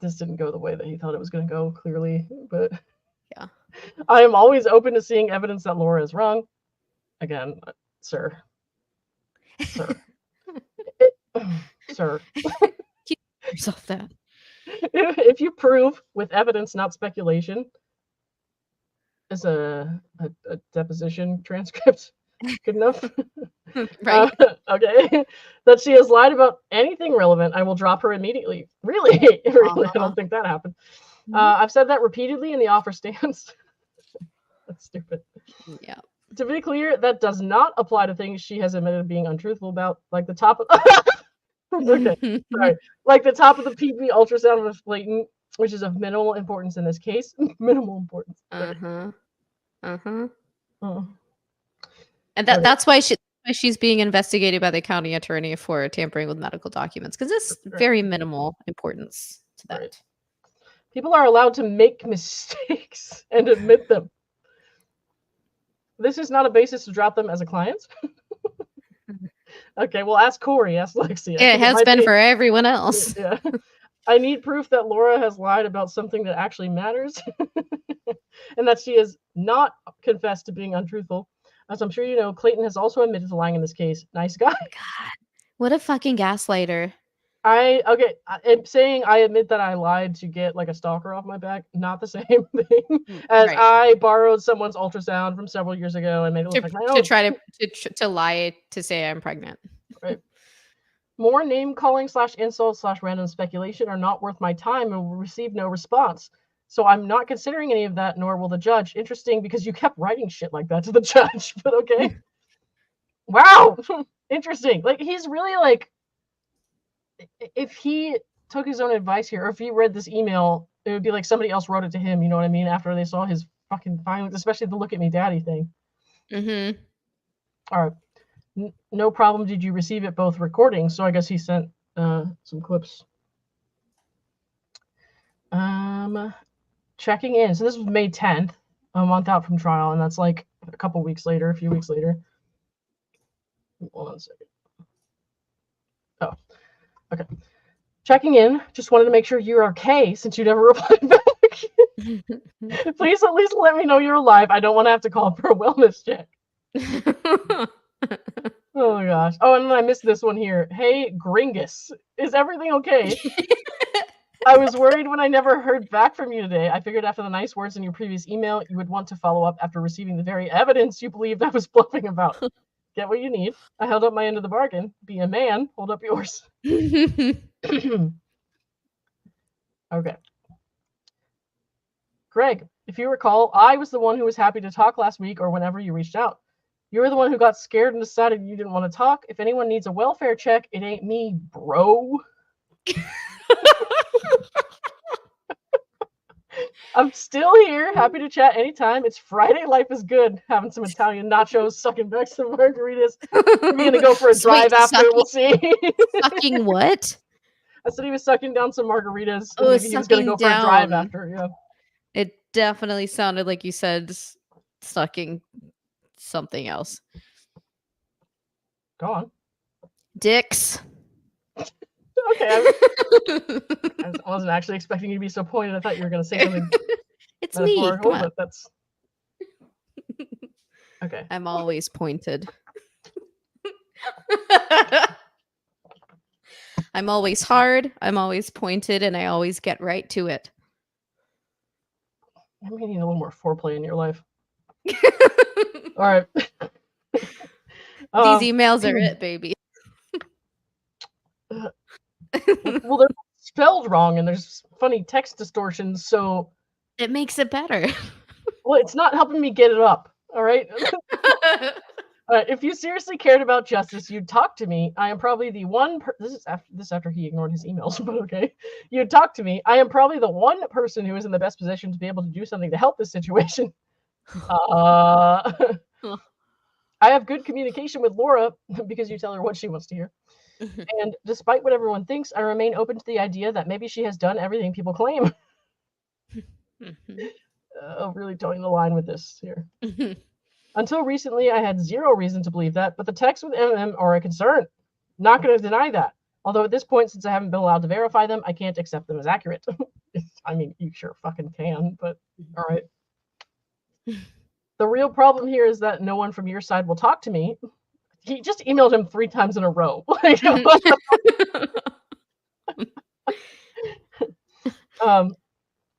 this didn't go the way that he thought it was going to go, clearly, but yeah, I am always open to seeing evidence that Laura is wrong. Again, sir. Sir. Keep yourself that. If you prove with evidence, not speculation, is a deposition transcript good enough? Right. Okay. That she has lied about anything relevant, I will drop her immediately. Really? Really? I don't think that happened. I've said that repeatedly and the offer stands. That's stupid. Yeah. To be clear, that does not apply to things she has admitted being untruthful about, like the top of okay, sorry. Like the top of the PP ultrasound was blatant, which is of minimal importance in this case. Minimal importance. And that's why she's being investigated by the county attorney for tampering with medical documents, because it's very minimal importance to that. Right. People are allowed to make mistakes and admit them. This is not a basis to drop them as a client. Okay, well, ask Corey, ask Lexi. It has been for everyone else. Yeah. I need proof that Laura has lied about something that actually matters and that she has not confessed to being untruthful. As I'm sure you know, Clayton has also admitted to lying in this case. Nice guy. God, what a fucking gaslighter. I'm saying I admit that I lied to get like a stalker off my back. Not the same thing as I borrowed someone's ultrasound from several years ago and made it look like my own. To try to lie to say I'm pregnant. Right. More name calling / insult / random speculation are not worth my time and will receive no response. So I'm not considering any of that, nor will the judge. Interesting, because you kept writing shit like that to the judge, but okay. Wow. Interesting. Like, he's really like, if he took his own advice here, or if he read this email, it would be like somebody else wrote it to him, you know what I mean? After they saw his fucking filings, especially the look at me daddy thing. All right. No problem. Did you receive it both recordings? So I guess he sent some clips. Checking in. So this was May 10th, a month out from trial, and that's like a few weeks later. Hold on a second. Oh, okay. Checking in. Just wanted to make sure you're okay since you never replied back. Please at least let me know you're alive. I don't want to have to call for a wellness check. Oh my gosh. Oh, and then I missed this one here. Hey, Gringus, is everything okay? I was worried when I never heard back from you today. I figured after the nice words in your previous email, you would want to follow up after receiving the very evidence you believed I was bluffing about. Get what you need. I held up my end of the bargain. Be a man. Hold up yours. Okay. Greg, if you recall, I was the one who was happy to talk last week or whenever you reached out. You were the one who got scared and decided you didn't want to talk. If anyone needs a welfare check, it ain't me, bro. I'm still here, happy to chat anytime. It's Friday, life is good. Having some Italian nachos, sucking back some margaritas. We're gonna go for a drive after. We'll see. Sucking what? I said he was sucking down some margaritas. Oh, maybe he was gonna go for a drive after. Yeah. It definitely sounded like you said sucking something else. Go on. Dicks. Okay. I wasn't actually expecting you to be so pointed. I thought you were going to say something. It's me. Come on. But that's okay. I'm always pointed. I'm always hard. I'm always pointed, and I always get right to it. I'm needing a little more foreplay in your life. All right. These emails are it, baby. Well, they're spelled wrong and there's funny text distortions, so it makes it better. Well, it's not helping me get it up. All right. If you seriously cared about justice, you'd talk to me. I am probably the one. This is after he ignored his emails, but okay. You'd talk to me. I am probably the one person who is in the best position to be able to do something to help this situation. I have good communication with Laura because you tell her what she wants to hear. And despite what everyone thinks, I remain open to the idea that maybe she has done everything people claim. Really towing the line with this here. Until recently, I had zero reason to believe that, but the texts with MM are a concern. Not going to deny that. Although at this point, since I haven't been allowed to verify them, I can't accept them as accurate. I mean, you sure fucking can, but all right. The real problem here is that no one from your side will talk to me. He just emailed him 3 times in a row.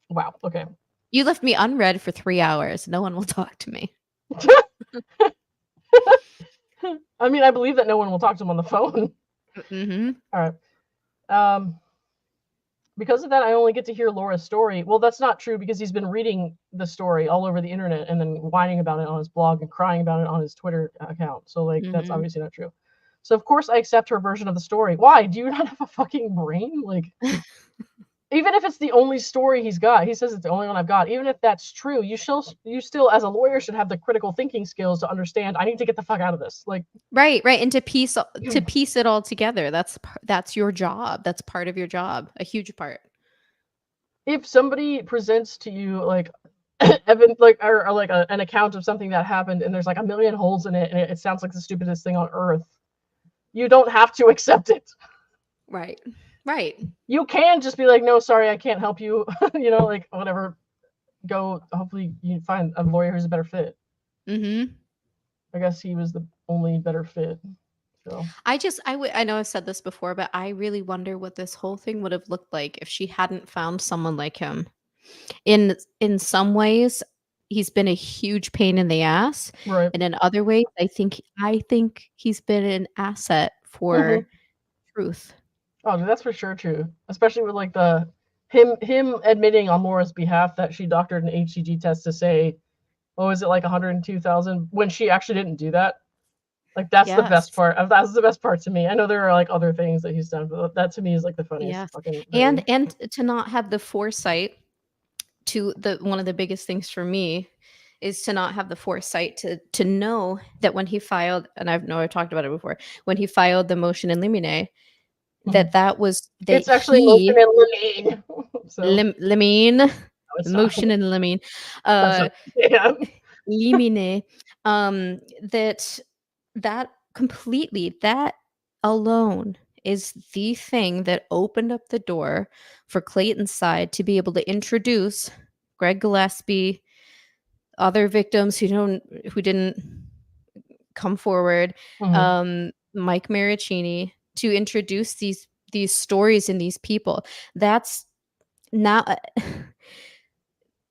Wow. Okay. You left me unread for 3 hours. No one will talk to me. I mean, I believe that no one will talk to him on the phone. All right. Because of that, I only get to hear Laura's story. Well, that's not true because he's been reading the story all over the internet and then whining about it on his blog and crying about it on his Twitter account. So, like, that's obviously not true. So, of course, I accept her version of the story. Why? Do you not have a fucking brain? Like, even if it's the only story he's got, he says it's the only one I've got. Even if that's true, you still, as a lawyer, should have the critical thinking skills to understand. I need to get the fuck out of this. Like, right, and to piece it all together. That's your job. That's part of your job, a huge part. If somebody presents to you like Evan, like or like an account of something that happened, and there's like a million holes in it, and it sounds like the stupidest thing on earth, you don't have to accept it. Right. You can just be like, no, sorry, I can't help you. Like whatever. Go. Hopefully, you find a lawyer who's a better fit. I guess he was the only better fit. So I know I've said this before, but I really wonder what this whole thing would have looked like if she hadn't found someone like him. In some ways, he's been a huge pain in the ass, right? And in other ways, I think he's been an asset for truth. Oh, that's for sure true. Especially with like him admitting on Laura's behalf that she doctored an HCG test to say, oh, is it like 102,000 when she actually didn't do that? Like that's the best part. That's the best part to me. I know there are like other things that he's done, but that to me is like the funniest fucking thing. And to not have the foresight one of the biggest things for me is to not have the foresight to know that when he filed, and I've talked about it before, when he filed the motion in limine, that was that it's actually motion in limine. Limine. Motion in limine. Limine. That completely, that alone is the thing that opened up the door for Clayton's side to be able to introduce Greg Gillespie, other victims who didn't come forward, Mike Marraccini to introduce these stories and these people. That's not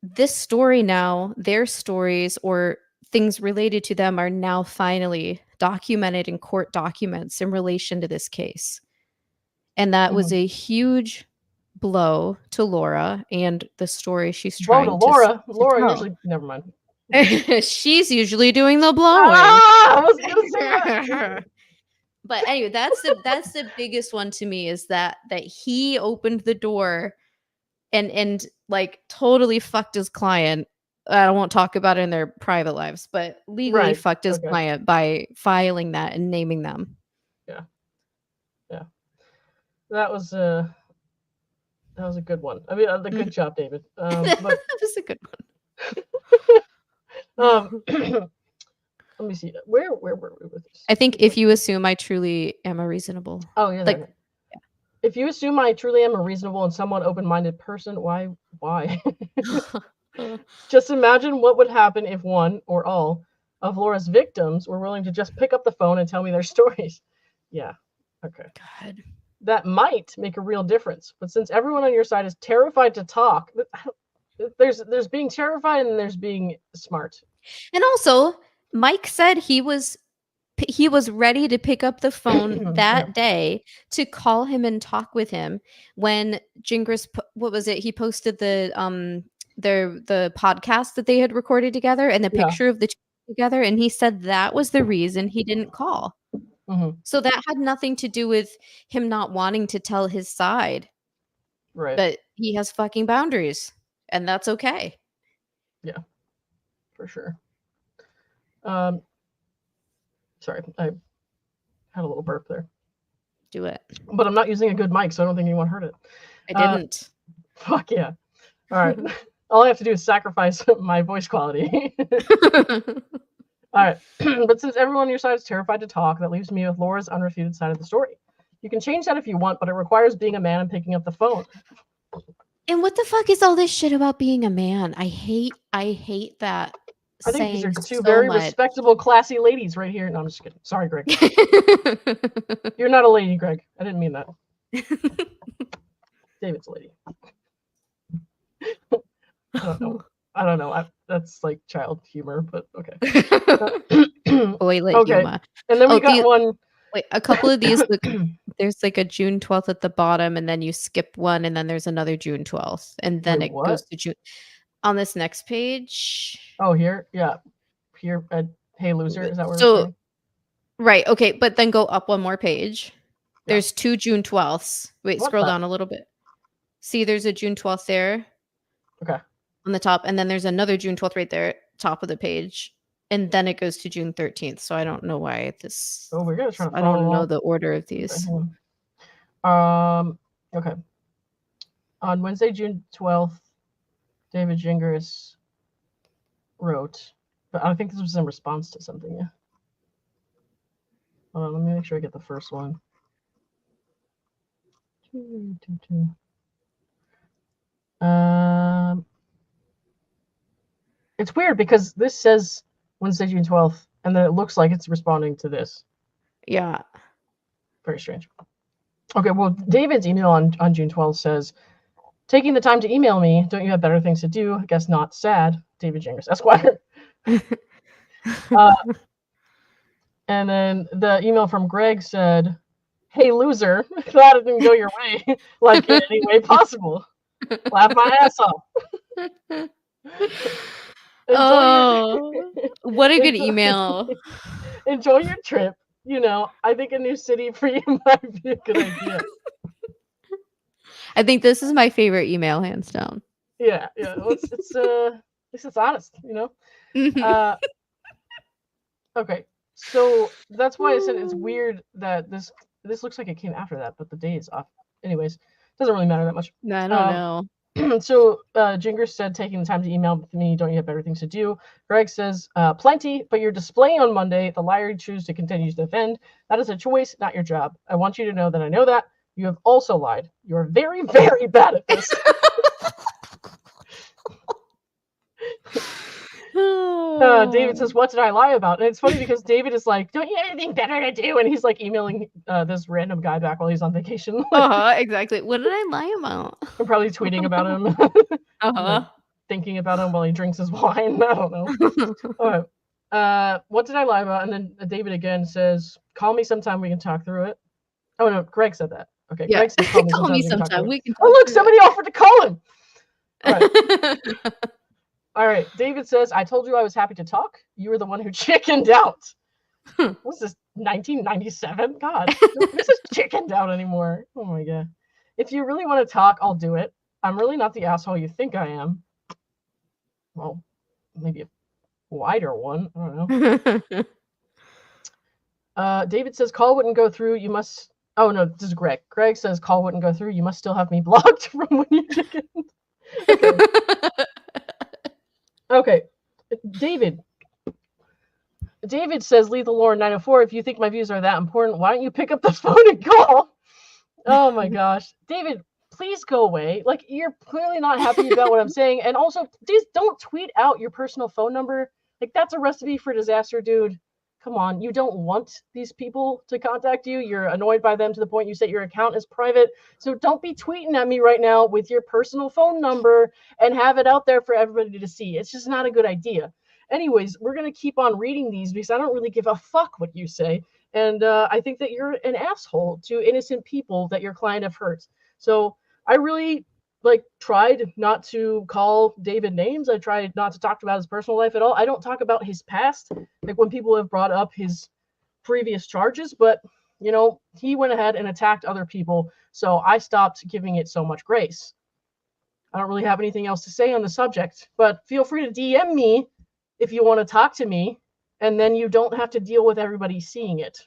this story now, their stories or things related to them are now finally documented in court documents in relation to this case. And that was a huge blow to Laura and the story she's trying to Laura. to Laura tell. usually, never mind. She's usually doing the blowing. I was gonna say that. But anyway, that's the biggest one to me, is that he opened the door and like totally fucked his client. I won't talk about it in their private lives, but legally fucked his client by filing that and naming them. Yeah. That was a good one. I mean, the good job, David. But that was a good one. Let me see. Where were we with this? I think if you assume I truly am a reasonable. Oh yeah. Like, if you assume I truly am a reasonable and somewhat open-minded person, why? Just imagine what would happen if one or all of Laura's victims were willing to just pick up the phone and tell me their stories. Yeah. Okay. God. That might make a real difference. But since everyone on your side is terrified to talk, there's being terrified and there's being smart. And also, Mike said he was ready to pick up the phone that day to call him and talk with him when Gingras, what was it? He posted the podcast that they had recorded together and the picture of the two together, and he said that was the reason he didn't call. So that had nothing to do with him not wanting to tell his side. Right. But he has fucking boundaries, and that's okay. Yeah, for sure. Sorry, I had a little burp there. Do it. But I'm not using a good mic, so I don't think anyone heard it. I didn't. Fuck yeah. All right. All I have to do is sacrifice my voice quality. All right. But since everyone on your side is terrified to talk, that leaves me with Laura's unrefuted side of the story. You can change that if you want, but it requires being a man and picking up the phone. And what the fuck is all this shit about being a man? I hate that. I think these are two very respectable, classy ladies right here. No, I'm just kidding. Sorry, Greg. You're not a lady, Greg. I didn't mean that. David's a lady. I don't know. That's like child humor, but okay. Boy, like okay. Yuma. And then we got one. Wait, a couple of these. There's like a June 12th at the bottom, and then you skip one, and then there's another June 12th, and then it goes to June. On this next page. Oh, here? Yeah. Here, hey, loser. Is that where we're saying? Right. Okay. But then go up one more page. Yeah. There's two June 12ths. Wait, scroll down a little bit. See, there's a June 12th there. Okay. On the top. And then there's another June 12th right there, top of the page. And then it goes to June 13th. So I don't know why this. Oh, we're going to try to I don't know the order of these. Okay. On Wednesday, June 12th, David Gingras wrote, but I think this was in response to something. Yeah. Hold on, let me make sure I get the first one. It's weird because this says Wednesday, June 12th, and then it looks like it's responding to this. Yeah. Very strange. Okay, well, David's email on June 12th says, taking the time to email me, don't you have better things to do? I guess not. Sad. David Gingras, Esquire. And then the email from Greg said, hey, loser, glad it didn't go your way, like in any way possible. Laugh my ass off. What a good email. Enjoy your trip. You know, I think a new city for you might be a good idea. I think this is my favorite email, hands down. Yeah. Well, it's at least it's honest, you know. Okay, so that's why I said it's weird that this looks like it came after that, but the day is off. Anyways, doesn't really matter that much. No, I don't know. So Gingras said, taking the time to email me, don't you have better things to do? Greg says, plenty, but you're displaying on Monday the liar you choose to continue to defend. That is a choice, not your job. I want you to know that I know that. You have also lied. You are very, very bad at this. David says, "What did I lie about?" And it's funny because David is like, "Don't you have anything better to do?" And he's like emailing this random guy back while he's on vacation. Exactly. What did I lie about? I'm probably tweeting about him, like, thinking about him while he drinks his wine. I don't know. All right. What did I lie about? And then David again says, "Call me sometime. We can talk through it." Oh no, Greg said that. Okay, Yeah. Greg said, "Call me Call me sometime. sometime. We can Oh talk look, through somebody offered to call him. All right. it. All right. David says, "I told you I was happy to talk. You were the one who chickened out." What's this? 1997? God, this is chickened out anymore. Oh my god. "If you really want to talk, I'll do it. I'm really not the asshole you think I am." Well, maybe a wider one. I don't know. David says, "Call wouldn't go through. You must." Oh no, this is Greg. Greg says, "Call wouldn't go through. You must still have me blocked from when you chickened." Okay. Okay. David says, "Lethal Lore 904, if you think my views are that important, why don't you pick up the phone and call?" Oh my gosh. David, please go away. Like, you're clearly not happy about what I'm saying. And also, please don't tweet out your personal phone number. Like, that's a recipe for disaster, dude. Come on. You don't want these people to contact you. You're annoyed by them to the point you say your account is private. So don't be tweeting at me right now with your personal phone number and have it out there for everybody to see. It's just not a good idea. Anyways, we're going to keep on reading these because I don't really give a fuck what you say. And I think that you're an asshole to innocent people that your client have hurt. So I really tried not to call David names. I tried not to talk about his personal life at all. I don't talk about his past, like when people have brought up his previous charges, but he went ahead and attacked other people. So I stopped giving it so much grace. I don't really have anything else to say on the subject, but feel free to DM me if you want to talk to me, and then you don't have to deal with everybody seeing it.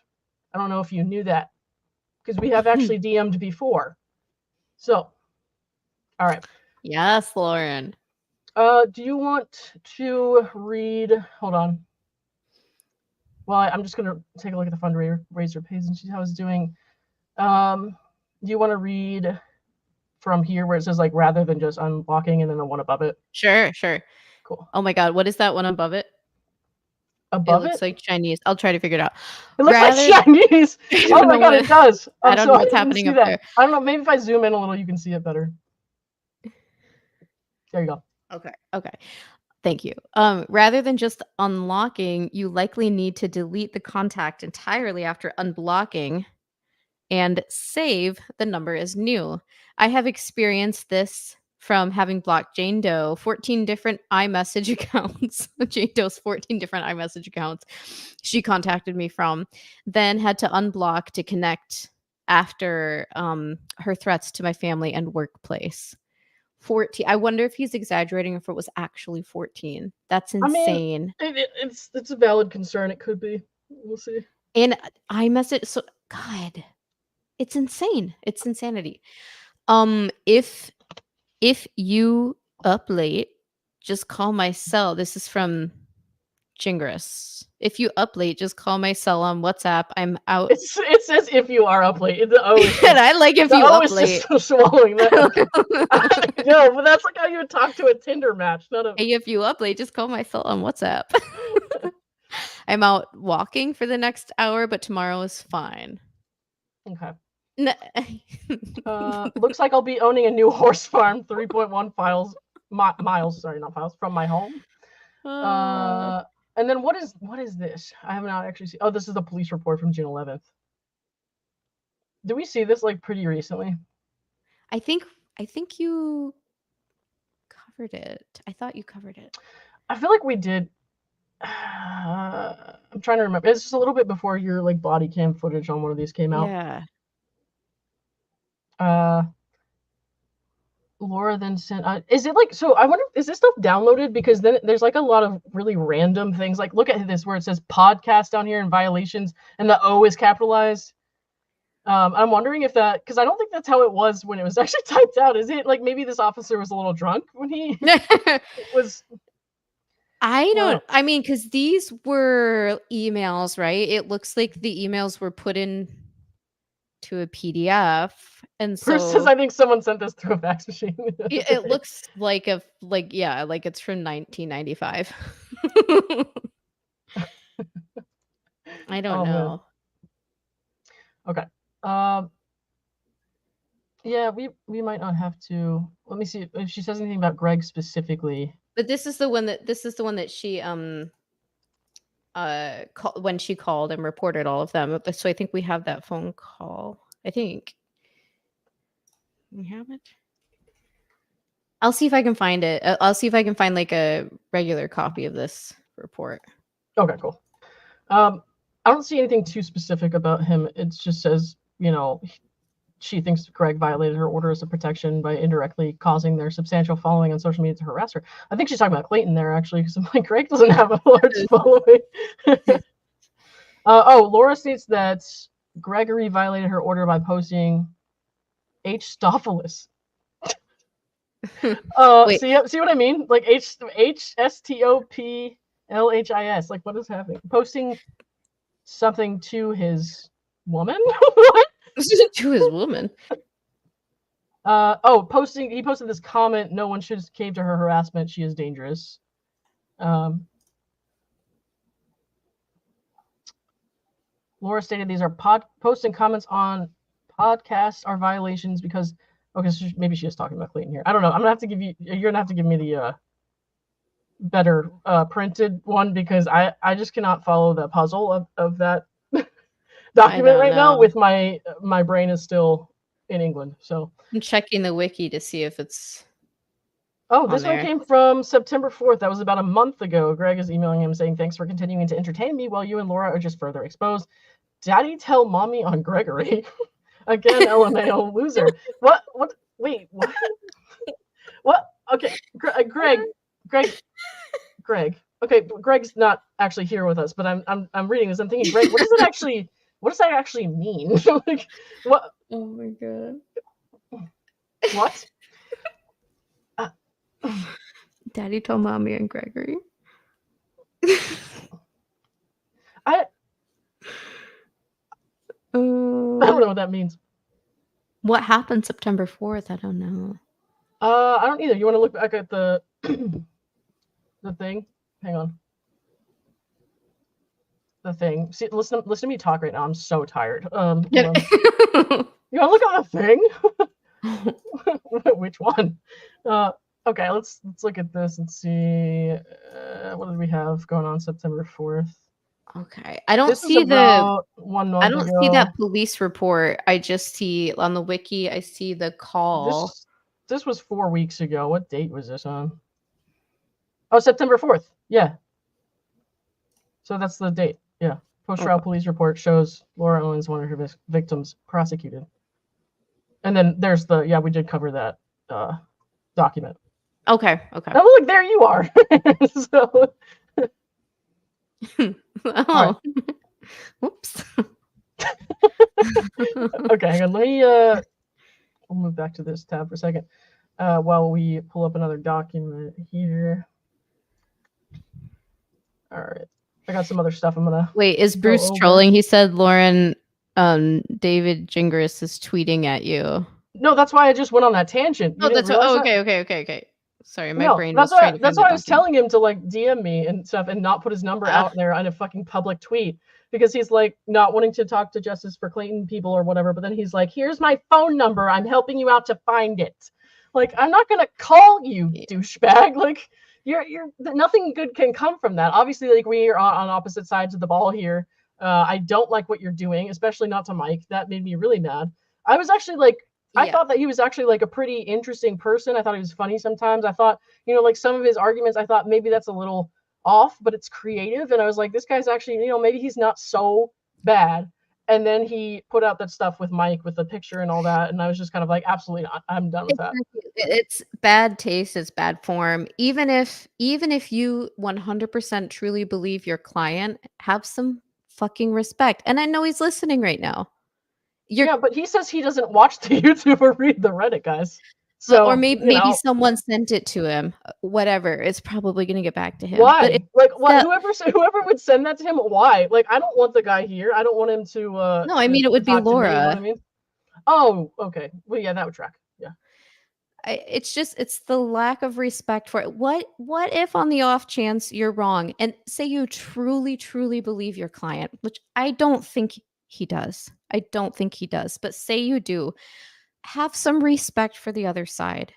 I don't know if you knew that, because we have actually DM'd before. So, all right. Yes, Lauren. Do you want to read? Hold on. Well, I'm just going to take a look at the fundraiser page and see how it's doing. Do you want to read from here where it says rather than just unblocking and then the one above it? Sure. Cool. Oh my god, what is that one above it? Above it looks like Chinese. I'll try to figure it out. It looks like Chinese. Oh my god, it does. I don't know what's happening up there. I don't know. Maybe if I zoom in a little, you can see it better. There you go. Okay. Thank you. Rather than just unlocking, you likely need to delete the contact entirely after unblocking and save the number as new. I have experienced this from having blocked Jane Doe, 14 different iMessage accounts. Jane Doe's 14 different iMessage accounts she contacted me from, then had to unblock to connect after her threats to my family and workplace. 14. I wonder if he's exaggerating or if it was actually 14. That's insane. I mean, it's a valid concern. It could be. We'll see. And iMessage, so God, it's insane. It's insanity. If you up late, just call my cell. This is from Chingris. If you up late, just call my cell on WhatsApp. I'm out. It says if you are up late. The O is and I like if you up late. Just swallowing that. Okay. No, but that's like how you would talk to a Tinder match. Hey, if you up late, just call my cell on WhatsApp. I'm out walking for the next hour, but tomorrow is fine. Okay. Looks like I'll be owning a new horse farm. 3.1 miles. Sorry, not files from my home. And then what is this? I have not actually seen. Oh, this is the police report from June 11th. Did we see this pretty recently? I think you covered it. I thought you covered it. I feel like we did. I'm trying to remember. It's just a little bit before your body cam footage on one of these came out. Yeah. Laura then sent. Is it so? I wonder, is this stuff downloaded? Because then there's a lot of really random things. Look at this where it says podcast down here in violations, and the O is capitalized. I'm wondering if that, because I don't think that's how it was when it was actually typed out. Is it maybe this officer was a little drunk when he was? I don't. I mean, because these were emails, right? It looks like the emails were put in to a PDF And Bruce says, so I think someone sent this through a fax machine. it looks like like it's from 1995. I don't Oh, man. know. Okay. Yeah, we might not have to. Let me see if she says anything about Greg specifically. But this is the one that she when she called and reported all of them. So I think we have that phone call. I think we have it. I'll see if I can find it. I'll see if I can find like a regular copy of this report. Okay, cool. I don't see anything too specific about him. It just says, she thinks Greg violated her orders of protection by indirectly causing their substantial following on social media to harass her. I think she's talking about Clayton there, actually, because I'm like, Greg doesn't have a large following. Laura states that Gregory violated her order by posting H. Stophilis. See what I mean? Like HSTOPLHIS. Like, what is happening? Posting something to his woman? What? To his woman. He posted this comment, no one should cave to her harassment, she is dangerous. Laura stated these are posting comments on podcasts are violations because so maybe she is talking about Clayton here. I don't know. You're gonna have to give me the better printed one, because I just cannot follow the puzzle of that document right now. With my brain is still in England, so I'm checking the wiki to see if it's this one came from September 4th. That was about a month ago. Greg is emailing him saying, thanks for continuing to entertain me while you and Laura are just further exposed. Daddy tell mommy on Gregory. Again, LMAO loser. What wait, what? What? Okay, Greg. Okay, Greg's not actually here with us, but I'm reading this. I'm thinking, Greg, what does that actually mean? Like, what? Oh my god. What? Daddy told mommy and Gregory. I don't know what that means. What happened September 4th? I don't know. I don't either. You want to look back at the the thing? Hang on. The thing. See, listen to me talk right now. I'm so tired. You want to look at the thing? Which one? Okay, let's look at this and see what did we have going on September 4th. Okay, I don't see that police report. I just see on the wiki. I see the call. This was 4 weeks ago. What date was this on? Oh, September 4th. Yeah. So that's the date. Yeah. Post-trial police report shows Laura Owens, one of her victims, prosecuted. And then there's we did cover that document. Okay. Oh, look, there you are. So. Oh. Right. Whoops. Okay, hang on. We'll move back to this tab for a second while we pull up another document here. All right. I got some other stuff I'm gonna wait. Is Bruce trolling? He said Lauren David Gingras is tweeting at you. No, that's why I just went on that tangent. Okay. Sorry, my brain was trying to. That's why I was telling him to like DM me and stuff and not put his number out there on a fucking public tweet, because he's like not wanting to talk to Justice for Clayton people or whatever. But then he's like, "Here's my phone number. I'm helping you out to find it." Like, I'm not gonna call you, douchebag. Like, you're nothing good can come from that. Obviously, like, we are on opposite sides of the ball here. I don't like what you're doing, especially not to Mike. That made me really mad. I was actually like. I thought that he was actually like a pretty interesting person. I thought he was funny sometimes. I thought, like some of his arguments, I thought maybe that's a little off, but it's creative. And I was like, this guy's actually, maybe he's not so bad. And then he put out that stuff with Mike with the picture and all that. And I was just kind of like, absolutely not. I'm done with that. It's bad taste. It's bad form. Even if you 100% truly believe your client, have some fucking respect. And I know he's listening right now. Yeah, but he says he doesn't watch the YouTube or read the Reddit, guys. So, or maybe someone sent it to him. Whatever, it's probably gonna get back to him. Why? Whoever would send that to him? Why? Like, I don't want the guy here. I don't want him to. No, I mean it would be Laura. Me, you know what I mean? Oh, okay. Well, yeah, that would track. Yeah. It's the lack of respect for it. What if on the off chance you're wrong and say you truly believe your client, which I don't think he does. I don't think he does, but say you do, have some respect for the other side.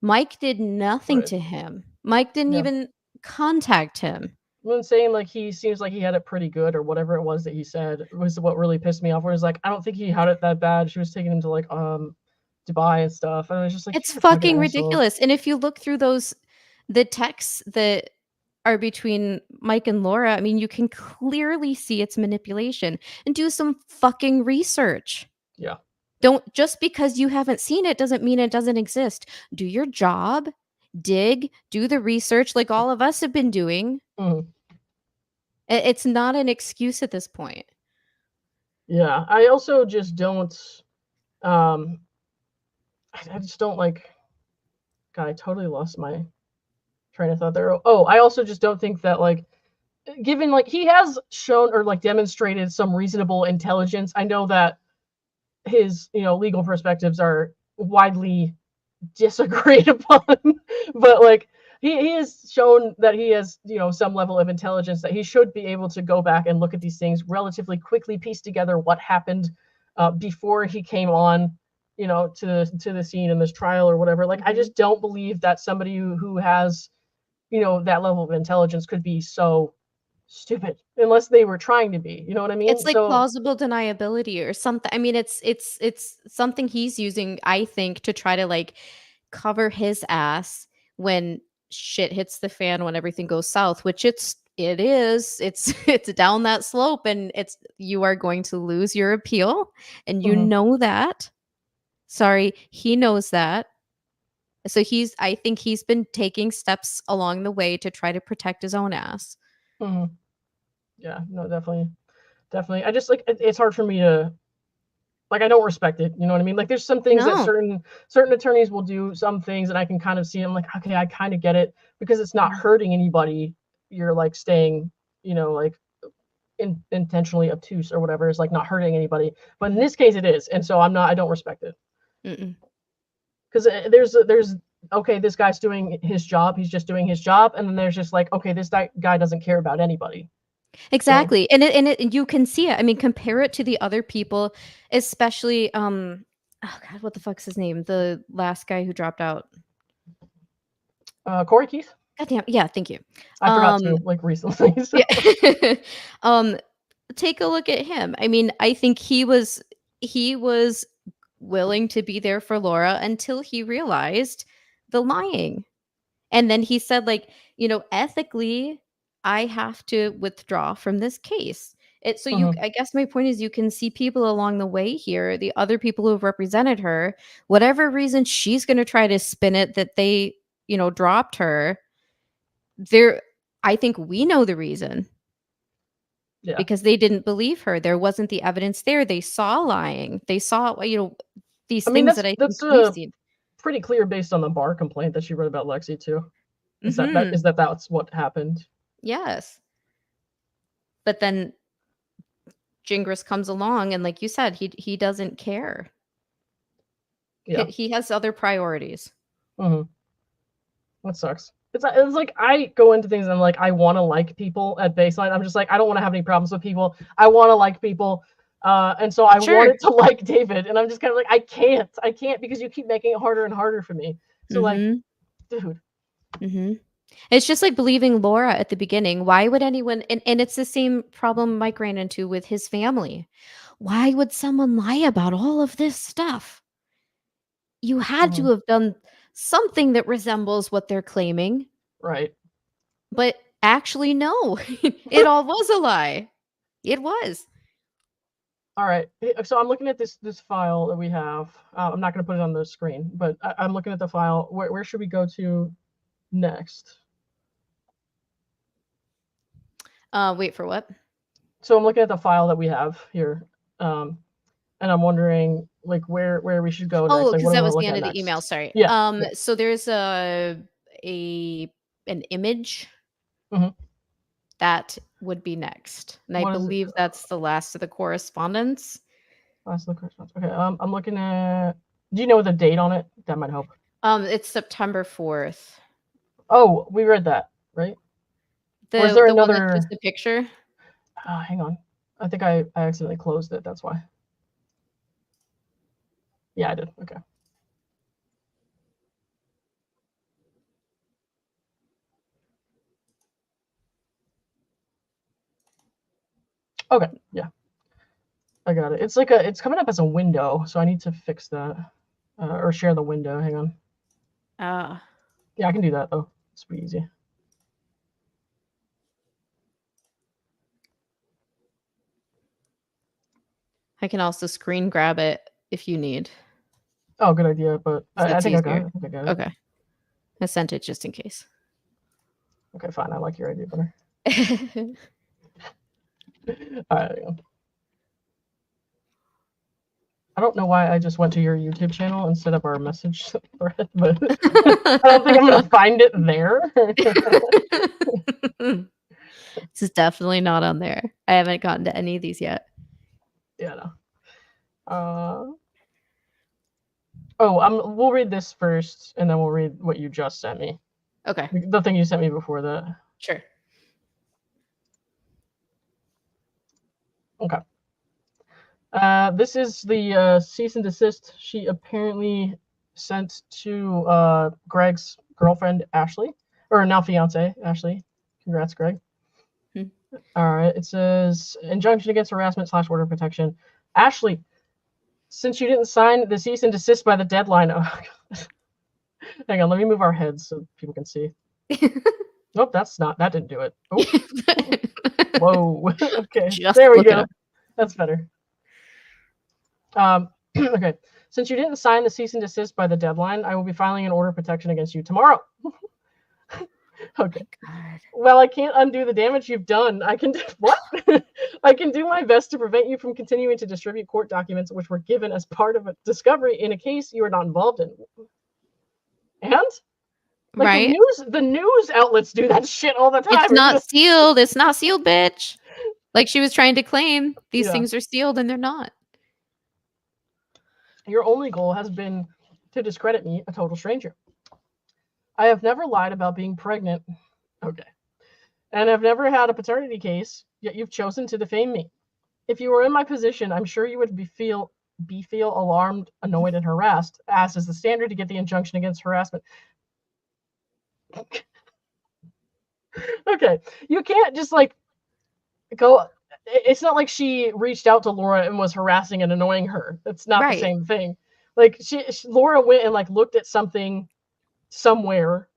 Mike did nothing Right. to him. Mike didn't Yeah. even contact him. When saying like he seems like he had it pretty good or whatever it was that he said was what really pissed me off. Where it's like, I don't think he had it that bad. She was taking him to like Dubai and stuff, and I was just like, It's you're a fucking fucking asshole. ridiculous. And if you look through the texts that are between Mike and Laura, I mean, you can clearly see it's manipulation. And do some fucking research. Yeah. Don't, just because you haven't seen it doesn't mean it doesn't exist. Do your job, dig, do the research like all of us have been doing. Mhm. It's not an excuse at this point. Yeah. I also just don't. I just don't like. God, I totally lost my train of thought there. Oh, I also just don't think that like, given like he has shown or like demonstrated some reasonable intelligence. I know that his legal perspectives are widely disagreed upon, but like he has shown that he has some level of intelligence, that he should be able to go back and look at these things relatively quickly, piece together what happened before he came on to the scene in this trial or whatever. Like, I just don't believe that somebody who has that level of intelligence could be so stupid unless they were trying to be, you know what I mean? It's like So plausible deniability or something. I mean, it's something he's using, I think, to try to like cover his ass when shit hits the fan, when everything goes south, which it is. It's it's down that slope, and you are going to lose your appeal, and you know that. Sorry, he knows that. So I think he's been taking steps along the way to try to protect his own ass. yeah, no, definitely. I just like it's hard for me to like, I don't respect it. You know what I mean? Like, there's some things that No. certain attorneys will do, some things, and I can kind of see. I'm like, okay, I kind of get it because it's not hurting anybody. You're like staying, like intentionally obtuse or whatever. Is like not hurting anybody. But in this case, it is, and so I don't respect it. Because there's okay, this guy's doing his job. He's just doing his job, and then there's just like, okay, this guy doesn't care about anybody. Exactly. So, and you can see it. I mean, compare it to the other people, especially oh god, what the fuck's his name? The last guy who dropped out. Corey Keith. Goddamn. Yeah, thank you. I forgot to like recently. So. Yeah. Take a look at him. I mean, I think he was willing to be there for Laura until he realized the lying. And then he said, like, ethically, I have to withdraw from this case. I guess my point is, you can see people along the way here, the other people who have represented her, whatever reason she's going to try to spin it that they, dropped her. I think we know the reason. Yeah. Because they didn't believe her. There wasn't the evidence there. They saw lying. They saw, these things that I think we've seen. Pretty clear based on the bar complaint that she wrote about Lexi too. Is that's what happened? Yes. But then Gingras comes along, and like you said, he doesn't care. Yeah. He has other priorities. That sucks. It's like I go into things and I'm like, I want to like people at baseline. I'm just like, I don't want to have any problems with people. I want to like people. And so I wanted to like David, and I'm just kind of like, I can't because you keep making it harder and harder for me. So like, dude. It's just like believing Laura at the beginning. Why would anyone, and it's the same problem Mike ran into with his family. Why would someone lie about all of this stuff? You had to have done something that resembles what they're claiming. Right. But actually, no, it all was a lie. It was. All right. So I'm looking at this file that we have. I'm not going to put it on the screen, but I'm looking at the file. Where should we go to next? Wait for what? So I'm looking at the file that we have here, and I'm wondering like where we should go next. Oh, because like, that was the end of the email. Sorry. Yeah. So there's an image. That would be next, and I believe that's the last of the correspondence. Last look response. Okay, I'm looking at. Do you know the date on it? That might help. It's September 4th. Oh, we read that, right? Or is there The one another? that's just the picture? Hang on. I think I accidentally closed it. That's why. Yeah, I did. Okay. Okay. Yeah. I got it. It's like it's coming up as a window, so I need to fix that. Or share the window. Hang on. Yeah, I can do that though. It's pretty easy. I can also screen grab it if you need. Oh, good idea. But I think easier. I got it. Okay. I sent it just in case. Okay, fine. I like your idea better. All right. I don't know why I just went to your YouTube channel instead of our message thread, but I don't think I'm going to find it there. This is definitely not on there. I haven't gotten to any of these yet. Yeah, no. We'll read this first, and then we'll read what you just sent me. Okay. The thing you sent me before that. Sure. Okay. This is the cease and desist she apparently sent to Greg's girlfriend, Ashley, or now fiance, Ashley. Congrats, Greg. All right. It says injunction against harassment / order of protection. Ashley, since you didn't sign the cease and desist by the deadline. Oh, hang on. Let me move our heads so people can see. Nope, that didn't do it. Oh. Whoa. Okay. Just there we go. That's better. Okay. Since you didn't sign the cease and desist by the deadline, I will be filing an order of protection against you tomorrow. Okay. Well, I can't undo the damage you've done. I can what? I can do my best to prevent you from continuing to distribute court documents which were given as part of a discovery in a case you are not involved in. And like right? The news outlets do that shit all the time. It's not sealed. It's not sealed, bitch. Like she was trying to claim these things are sealed and they're not. Your only goal has been to discredit me, a total stranger. I have never lied about being pregnant. Okay. And I've never had a paternity case, yet you've chosen to defame me. If you were in my position, I'm sure you would feel alarmed, annoyed, and harassed, as is the standard to get the injunction against harassment. Okay. You can't just like go. It's not like she reached out to Laura and was harassing and annoying her. It's not the same thing. Like Laura went and like looked at something somewhere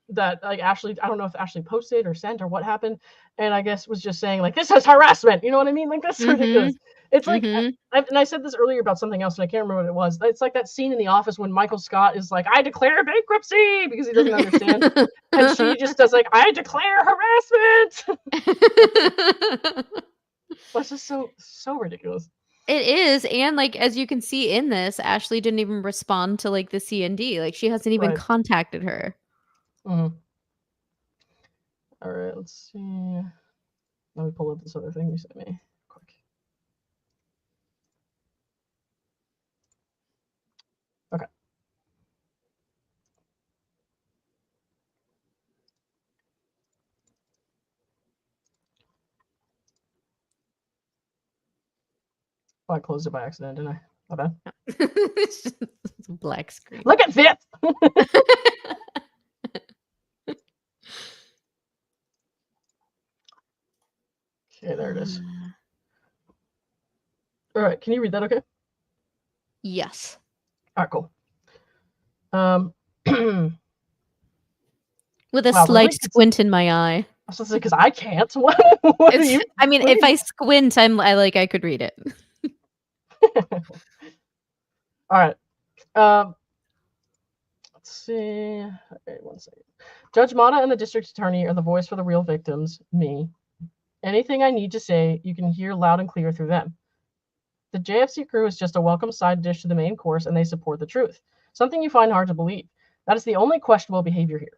that like Ashley, I don't know if Ashley posted or sent or what happened, and I guess was just saying like, this is harassment. You know what I mean? Like that's ridiculous. It's like, and I said this earlier about something else, and I can't remember what it was. It's like that scene in The Office when Michael Scott is like, I declare bankruptcy, because he doesn't understand. And she just does like, I declare harassment. That's just so ridiculous. It is. And like, as you can see in this, Ashley didn't even respond to like the C&D. Like she hasn't even contacted her. All right, let's see. Let me pull up this other thing you sent me quick. Okay. Oh, I closed it by accident, didn't I? My bad. It's just a black screen. Look at this! Okay, there it is. All right, can you read that okay? Yes. All right, cool. With a slight squint in my eye. I was supposed to say, because I can't. I mean, if I squint, I could read it. All right. Let's see. Okay, 1 second. Judge Mata and the district attorney are the voice for the real victims, me. Anything I need to say, you can hear loud and clear through them. The JFC crew is just a welcome side dish to the main course, and they support the truth. Something you find hard to believe. That is the only questionable behavior here.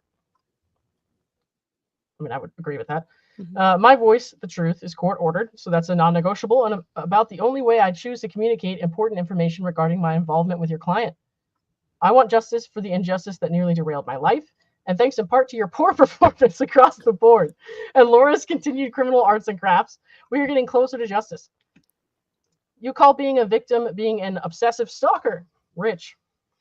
I mean, I would agree with that. My voice, the truth, is court ordered, so that's a non-negotiable and about the only way I choose to communicate important information regarding my involvement with your client. I want justice for the injustice that nearly derailed my life, and thanks in part to your poor performance across the board and Laura's continued criminal arts and crafts, we are getting closer to justice. You call being a victim being an obsessive stalker. Rich.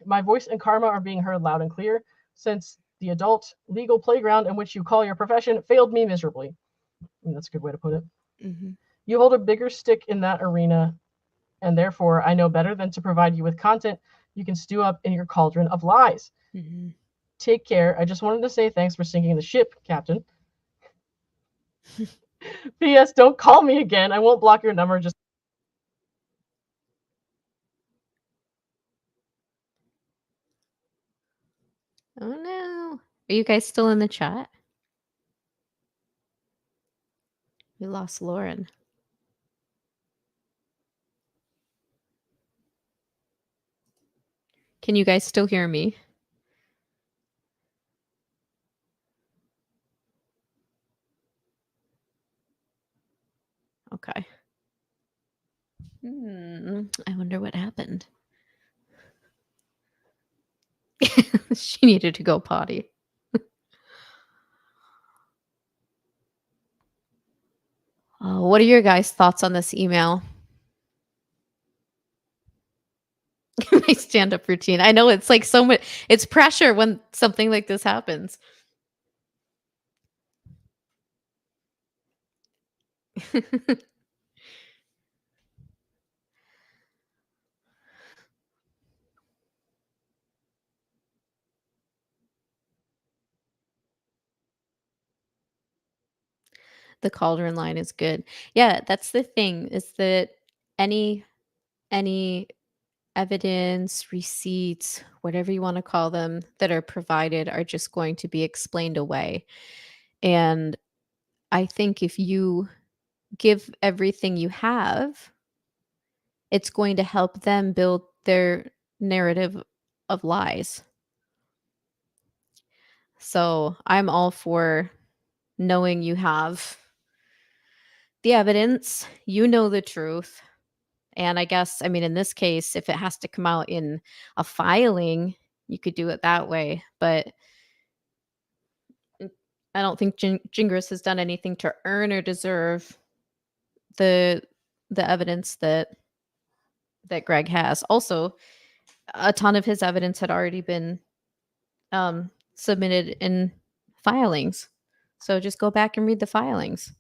My voice and karma are being heard loud and clear since the adult legal playground in which you call your profession failed me miserably. I mean, that's a good way to put it. You hold a bigger stick in that arena, and therefore I know better than to provide you with content you can stew up in your cauldron of lies. Take care. I just wanted to say thanks for sinking the ship, Captain. P.S. Don't call me again. I won't block your number. Just Oh no. Are you guys still in the chat? We lost Lauren. Can you guys still hear me? Okay. I wonder what happened. She needed to go potty. What are your guys' thoughts on this email? My stand-up routine. I know it's like so much. It's pressure when something like this happens. The cauldron line is good. Yeah, that's the thing, is that any evidence, receipts, whatever you want to call them, that are provided are just going to be explained away. And I think if you give everything you have, it's going to help them build their narrative of lies. So I'm all for knowing you have the evidence, you know the truth. And I guess, I mean, in this case, if it has to come out in a filing, you could do it that way. But I don't think Gingras has done anything to earn or deserve the evidence that Greg has. Also, a ton of his evidence had already been submitted in filings. So just go back and read the filings.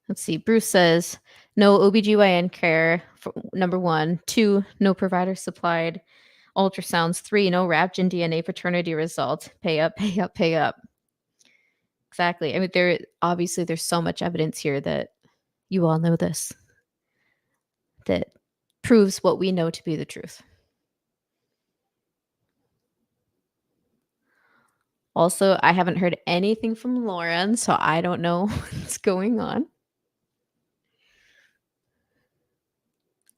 Let's see. Bruce says, no OBGYN care, for number 1. 2, no provider supplied ultrasounds. 3, no Ravgen DNA paternity results. Pay up, pay up, pay up. Exactly. I mean, there's so much evidence here that you all know this, that proves what we know to be the truth. Also, I haven't heard anything from Lauren, so I don't know what's going on.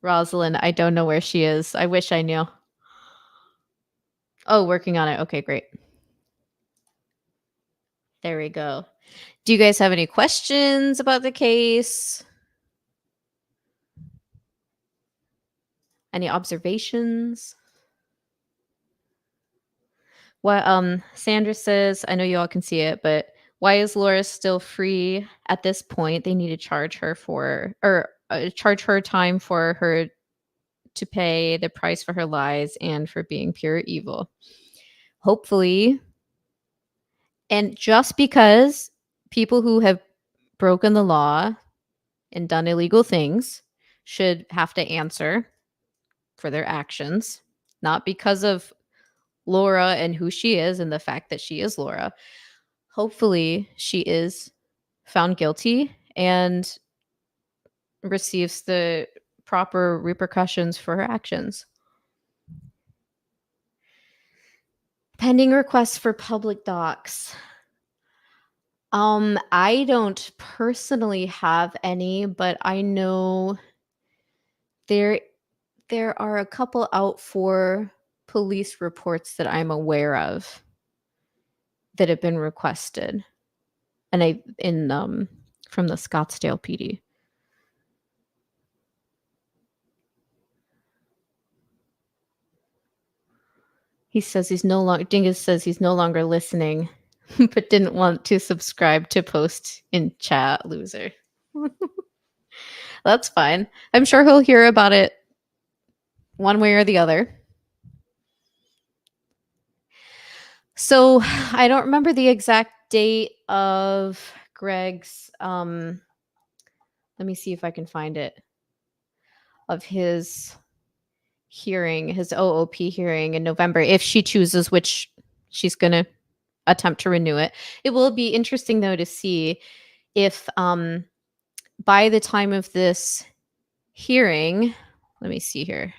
Rosalind, I don't know where she is. I wish I knew. Oh, working on it. Okay, great. There we go. Do you guys have any questions about the case? Any observations? Well, Sandra says, I know you all can see it, but why is Laura still free at this point? They need to charge her charge her time for her to pay the price for her lies and for being pure evil. Hopefully. And just because people who have broken the law and done illegal things should have to answer for their actions, not because of Laura and who she is and the fact that she is Laura. Hopefully she is found guilty and receives the proper repercussions for her actions. Pending requests for public docs. I don't personally have any, but I know there are a couple out for police reports that I'm aware of. that had been requested, and from the Scottsdale PD. He says he's no longer. Dingus says he's no longer listening, but didn't want to subscribe to post in chat. Loser. That's fine. I'm sure he'll hear about it one way or the other. So I don't remember the exact date of Greg's. Let me see if I can find it. Of his hearing, his OOP hearing in November, if she chooses, which she's going to attempt to renew it. It will be interesting, though, to see if by the time of this hearing, let me see here,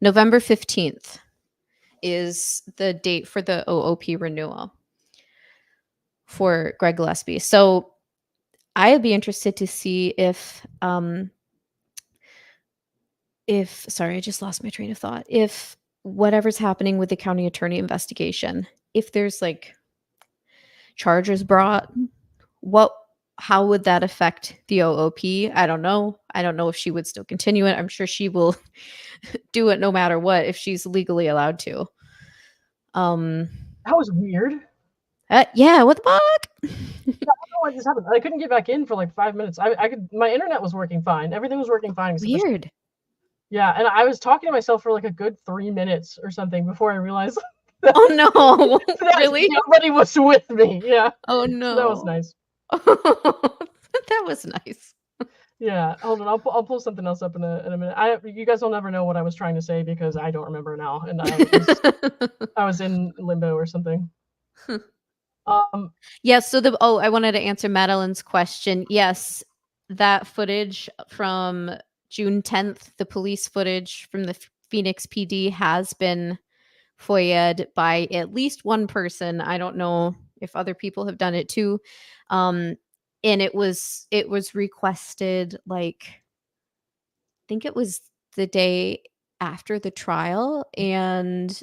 November 15th is the date for the OOP renewal for Greg Gillespie. So I'd be interested to see if sorry, I just lost my train of thought. If whatever's happening with the county attorney investigation, if there's like charges brought, how would that affect the OOP? I don't know. I don't know if she would still continue it. I'm sure she will do it no matter what if she's legally allowed to. That was weird. Yeah, what the fuck? I don't know what just happened. I couldn't get back in for like 5 minutes. I could. My internet was working fine. Everything was working fine. Weird. Yeah, and I was talking to myself for like a good 3 minutes or something before I realized. Oh no! Really? Nobody was with me. Yeah. Oh no! So that was nice. That was nice. Yeah. Hold on. I'll pull something else up in a minute. You guys will never know what I was trying to say because I don't remember now, and I was in limbo or something. Yes. So I wanted to answer Madeline's question. Yes, that footage from June 10th, the police footage from the Phoenix PD has been FOIA'd by at least one person. I don't know if other people have done it too. And it was requested, like, I think it was the day after the trial, and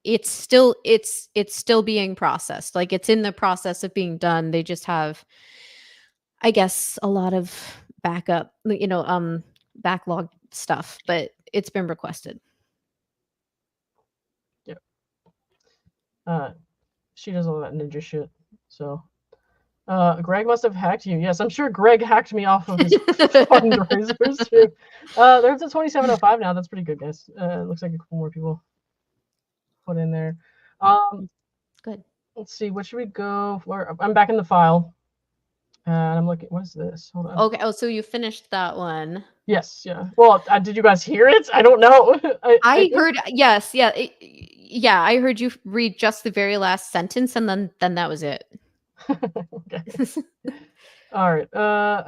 it's still being processed. Like, it's in the process of being done. They just have, I guess, a lot of backup, backlog stuff, but it's been requested. Yeah. She does all that ninja shit. So Greg must have hacked you. Yes, I'm sure Greg hacked me off of his fundraisers too. There's a 2705 now. That's pretty good, guys. It looks like a couple more people put in there. Good. Let's see. What should we go for? I'm back in the file. And I'm looking. What is this? Hold on. Okay. Oh, so you finished that one. Yes. Yeah. Well, did you guys hear it? I don't know. I heard. Yes. Yeah. Yeah. I heard you read just the very last sentence, and then that was it. Okay. All right.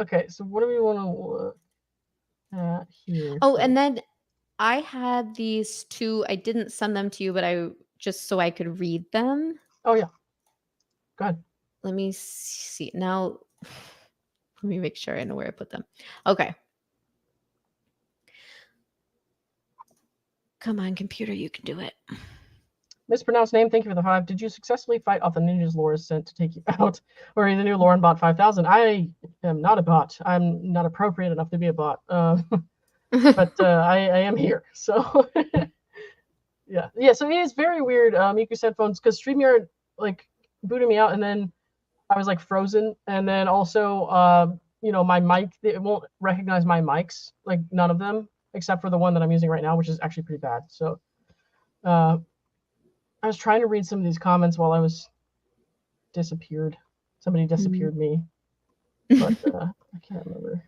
Okay. So what do we want to look at here? Oh, and then I had these two. I didn't send them to you, but I just so I could read them. Oh yeah. Go ahead. Let me see now. Let me make sure I know where I put them. Okay. Come on, computer, you can do it. Mispronounced name. Thank you for the 5. Did you successfully fight off the ninjas Laura sent to take you out, or are you the new Lauren bot 5000? I am not a bot. I'm not appropriate enough to be a bot. But I am here. So yeah. So it is very weird. Miku headphones, because StreamYard like booted me out, and then I was like frozen, and then also my mic, it won't recognize my mics, like none of them except for the one that I'm using right now, which is actually pretty bad. So I was trying to read some of these comments while I was disappeared. Somebody disappeared me, but I can't remember.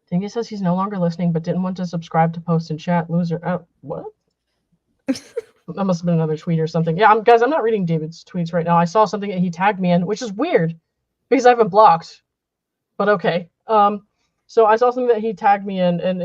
Dingy says he's no longer listening, but didn't want to subscribe to post in chat. Loser. What? That must have been another tweet or something. Yeah, guys, I'm not reading David's tweets right now. I saw something that he tagged me in, which is weird because I haven't blocked. But okay. So I saw something that he tagged me in, and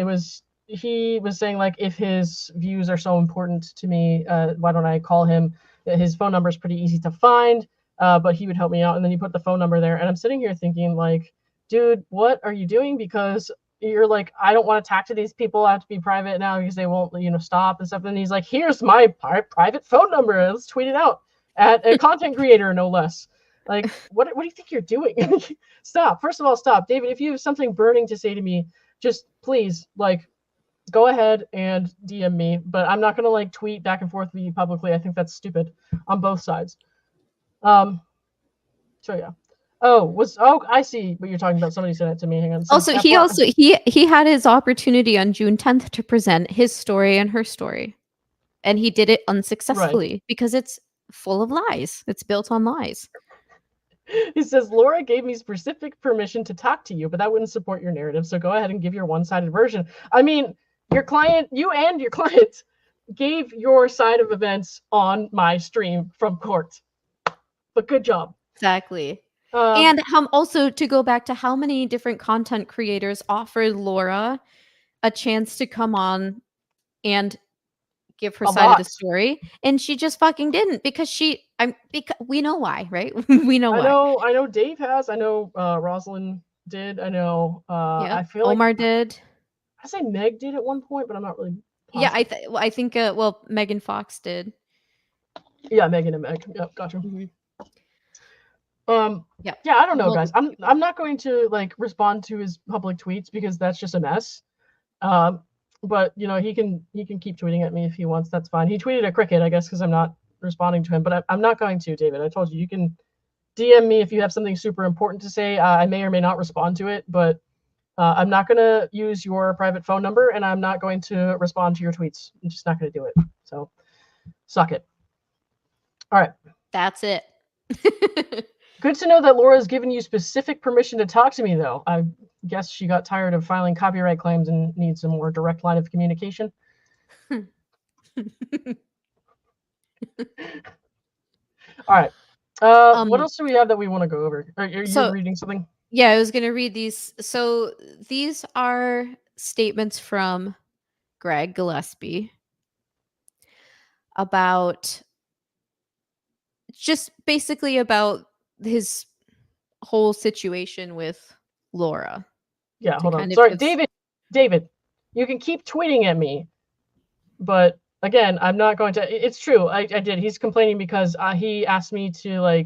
he was saying, like, if his views are so important to me, why don't I call him? His phone number is pretty easy to find, but he would help me out. And then he put the phone number there. And I'm sitting here thinking, like, dude, what are you doing? Because you're like, I don't want to talk to these people. I have to be private now because they won't, stop and stuff. And he's like, here's my private phone number. Let's tweet it out at a content creator, no less. Like, what do you think you're doing? Stop. First of all, stop. David, if you have something burning to say to me, just please, like, go ahead and DM me. But I'm not going to, like, tweet back and forth with you publicly. I think that's stupid on both sides. So, yeah. I see what you're talking about. Somebody said it to me. Hang on. Also, he had his opportunity on June 10th to present his story and her story. And he did it unsuccessfully because it's full of lies. It's built on lies. He says, Laura gave me specific permission to talk to you, but that wouldn't support your narrative. So go ahead and give your one-sided version. I mean, you and your client gave your side of events on my stream from court. But good job. Exactly. And also to go back to how many different content creators offered Laura a chance to come on and give her side of the story, and she just fucking didn't because we know why, right? We know why. I know Dave has. I know Rosalind did. I know. I feel Omar like did. I say Meg did at one point, but I'm not really positive. Yeah, I think Megan Fox did. Yeah, Megan and Meg. Yep, gotcha. Mm-hmm. Yeah, I don't know, guys. I'm not going to like respond to his public tweets because that's just a mess. But he can keep tweeting at me if he wants. That's fine. He tweeted a cricket, I guess, because I'm not responding to him. But I'm not going to, David. I told you can DM me if you have something super important to say. I may or may not respond to it, but I'm not going to use your private phone number, and I'm not going to respond to your tweets. I'm just not going to do it. So, suck it. All right. That's it. Good to know that Laura's given you specific permission to talk to me, though. I guess she got tired of filing copyright claims and needs a more direct line of communication. All right. What else do we have that we want to go over? Are you reading something? Yeah, I was going to read these. So these are statements from Greg Gillespie about just basically about his whole situation with Laura. Yeah, hold on. Sorry, David, you can keep tweeting at me, but again, I'm not going to. It's true. I did. He's complaining because he asked me to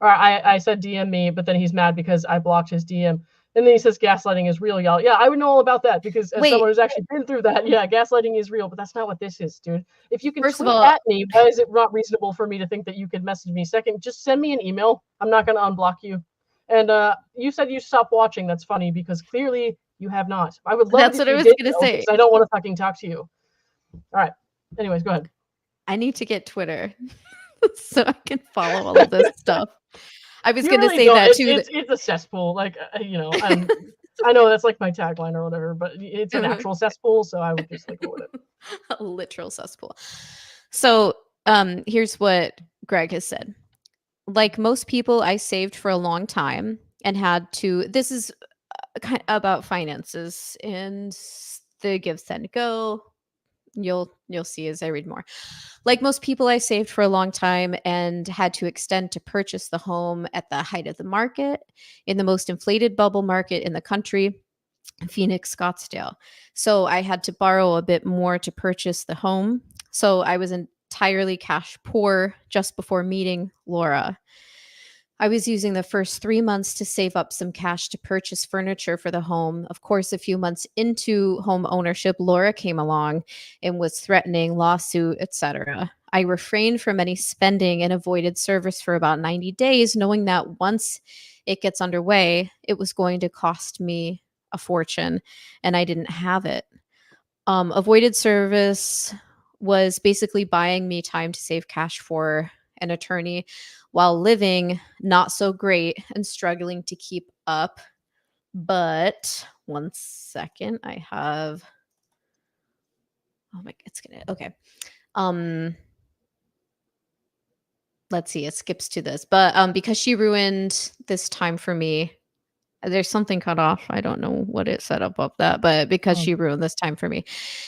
or I said DM me, but then he's mad because I blocked his DM. And then he says gaslighting is real, y'all. Yeah, I would know all about that because as someone who's actually been through that, yeah, gaslighting is real, but that's not what this is, dude. If you can tweet at me, why is it not reasonable for me to think that you could message me? Second, just send me an email. I'm not going to unblock you. And you said you stopped watching. That's funny because clearly you have not. I would love That's what I was going to say. I don't want to fucking talk to you. All right. Anyways, go ahead. I need to get Twitter so I can follow all of this stuff. I was going to say that too. It's a cesspool. Like, I know that's like my tagline or whatever, but it's an actual cesspool. So I would just go with it. A literal cesspool. So here's what Greg has said. Like most people, I saved for a long time and had to. This is kind of about finances and the give, send, go. You'll see as I read more. Like most people, I saved for a long time and had to extend to purchase the home at the height of the market in the most inflated bubble market in the country, Phoenix, Scottsdale. So I had to borrow a bit more to purchase the home. So I was entirely cash poor just before meeting Laura. I was using the first 3 months to save up some cash to purchase furniture for the home. Of course, a few months into home ownership, Laura came along and was threatening lawsuit, etc. I refrained from any spending and avoided service for about 90 days, knowing that once it gets underway, it was going to cost me a fortune, and I didn't have it. Avoided service was basically buying me time to save cash for an attorney while living not so great and struggling to keep up. But 1 second, I have, oh my, it's gonna, okay. Let's see, it skips to this, but because she ruined this time for me, there's something cut off. I don't know what it set up that, but because she ruined this time for me,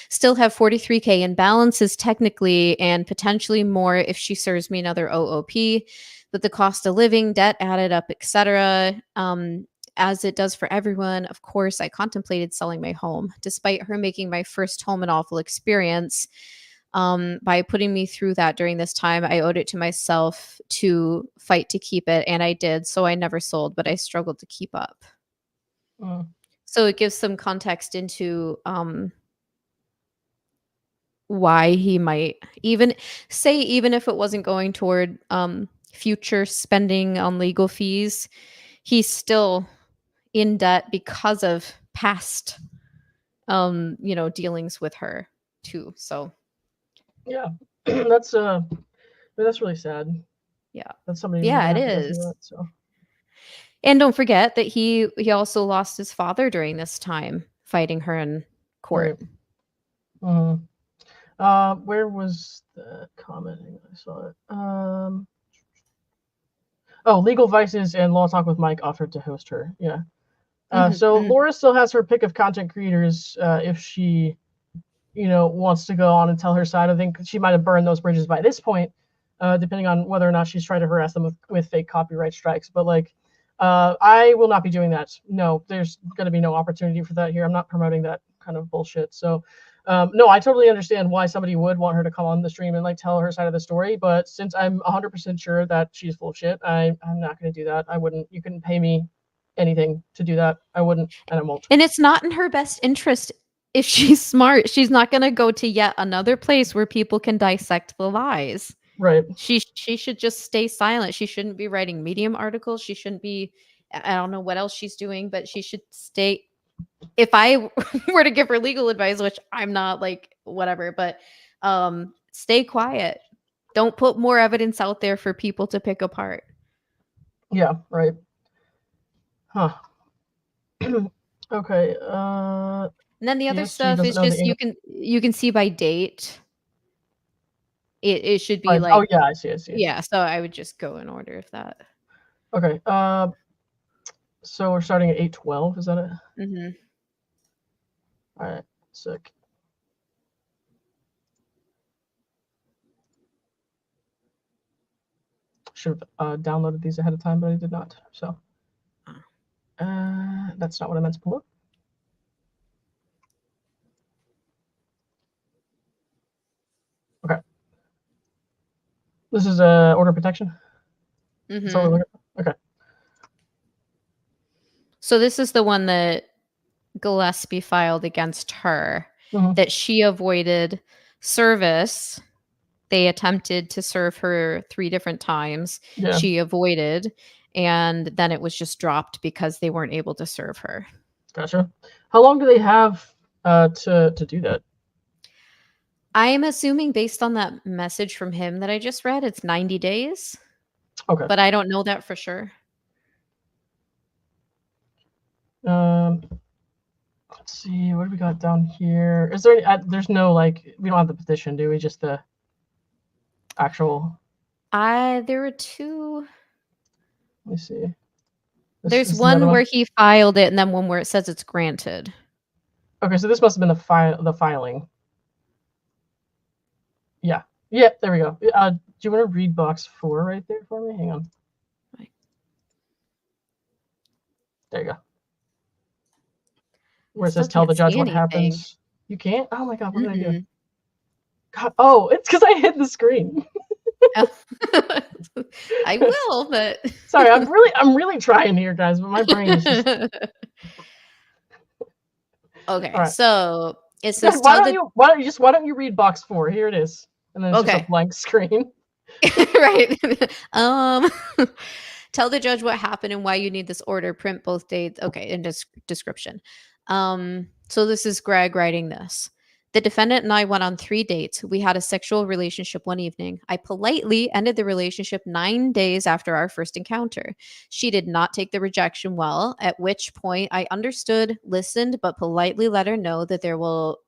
still have $43K in balances technically, and potentially more if she serves me another OOP. But the cost of living, debt added up, etc. as it does for everyone, of course, I contemplated selling my home. Despite her making my first home an awful experience, by putting me through that during this time, I owed it to myself to fight to keep it, and I did. So I never sold, but I struggled to keep up. Mm. So it gives some context into why he might even if it wasn't going toward future spending on legal fees, he's still in debt because of past dealings with her too. So yeah, that's really sad. Yeah. That's somebody. Yeah, it have to go through is. that, so. And don't forget that he also lost his father during this time fighting her in court. Right. Where was the commenting? I saw it. Legal vices and law talk with Mike offered to host her. Yeah. So Laura still has her pick of content creators if she, wants to go on and tell her side. I think she might have burned those bridges by this point, depending on whether or not she's trying to harass them with fake copyright strikes. But I will not be doing that. No, there's going to be no opportunity for that here. I'm not promoting that kind of bullshit. So, no, I totally understand why somebody would want her to come on the stream and tell her side of the story. But since I'm 100% sure that she's full of shit, I'm not going to do that. I wouldn't. You couldn't pay me anything to do that. I wouldn't, and I won't. And it's not in her best interest. If she's smart, she's not going to go to yet another place where people can dissect the lies. Right. She should just stay silent. She shouldn't be writing Medium articles. She shouldn't be, I don't know what else she's doing, but she should stay. If I were to give her legal advice, which I'm not, whatever, but stay quiet. Don't put more evidence out there for people to pick apart. Yeah, right. Huh. Okay. And then the other stuff is just you can see by date. It should be oh yeah, I see. Yeah, so I would just go in order of that. Okay. So we're starting at 8:12. Is that it? Mm-hmm. All right. Sick. Should have downloaded these ahead of time, but I did not. So that's not what I meant to pull up. Okay. This is order protection. Mm-hmm. That's all we're looking for? Okay. So this is the one that Gillespie filed against her, that she avoided service. They attempted to serve her 3 different times. Yeah. She avoided, and then it was just dropped because they weren't able to serve her. Gotcha. How long do they have to do that? I'm assuming based on that message from him that I just read, it's 90 days. Okay. But I don't know that for sure. Let's see. What do we got down here? Is there any, there's no, we don't have the petition, do we? Just the actual. There were 2. Let me see. There's one where he filed it, and then one where it says it's granted. Okay, so this must have been the filing. Yeah. Yeah, there we go. Do you want to read box 4 right there for me? Hang on. Right. There you go. Where it says tell the judge what happens. You can't? Oh my god, what did I do? God, oh, it's because I hid the screen. I will, but sorry, I'm really trying here, guys, but my brain is just okay. Right. So it says why don't you read box 4? Here it is. And then it's just a blank screen. Right. Tell the judge what happened and why you need this order. Print both dates. Okay, and description. So this is Greg writing this. The defendant and I went on 3 dates. We had a sexual relationship one evening. I politely ended the relationship 9 days after our first encounter. She did not take the rejection well, at which point I understood, listened, but politely let her know that there will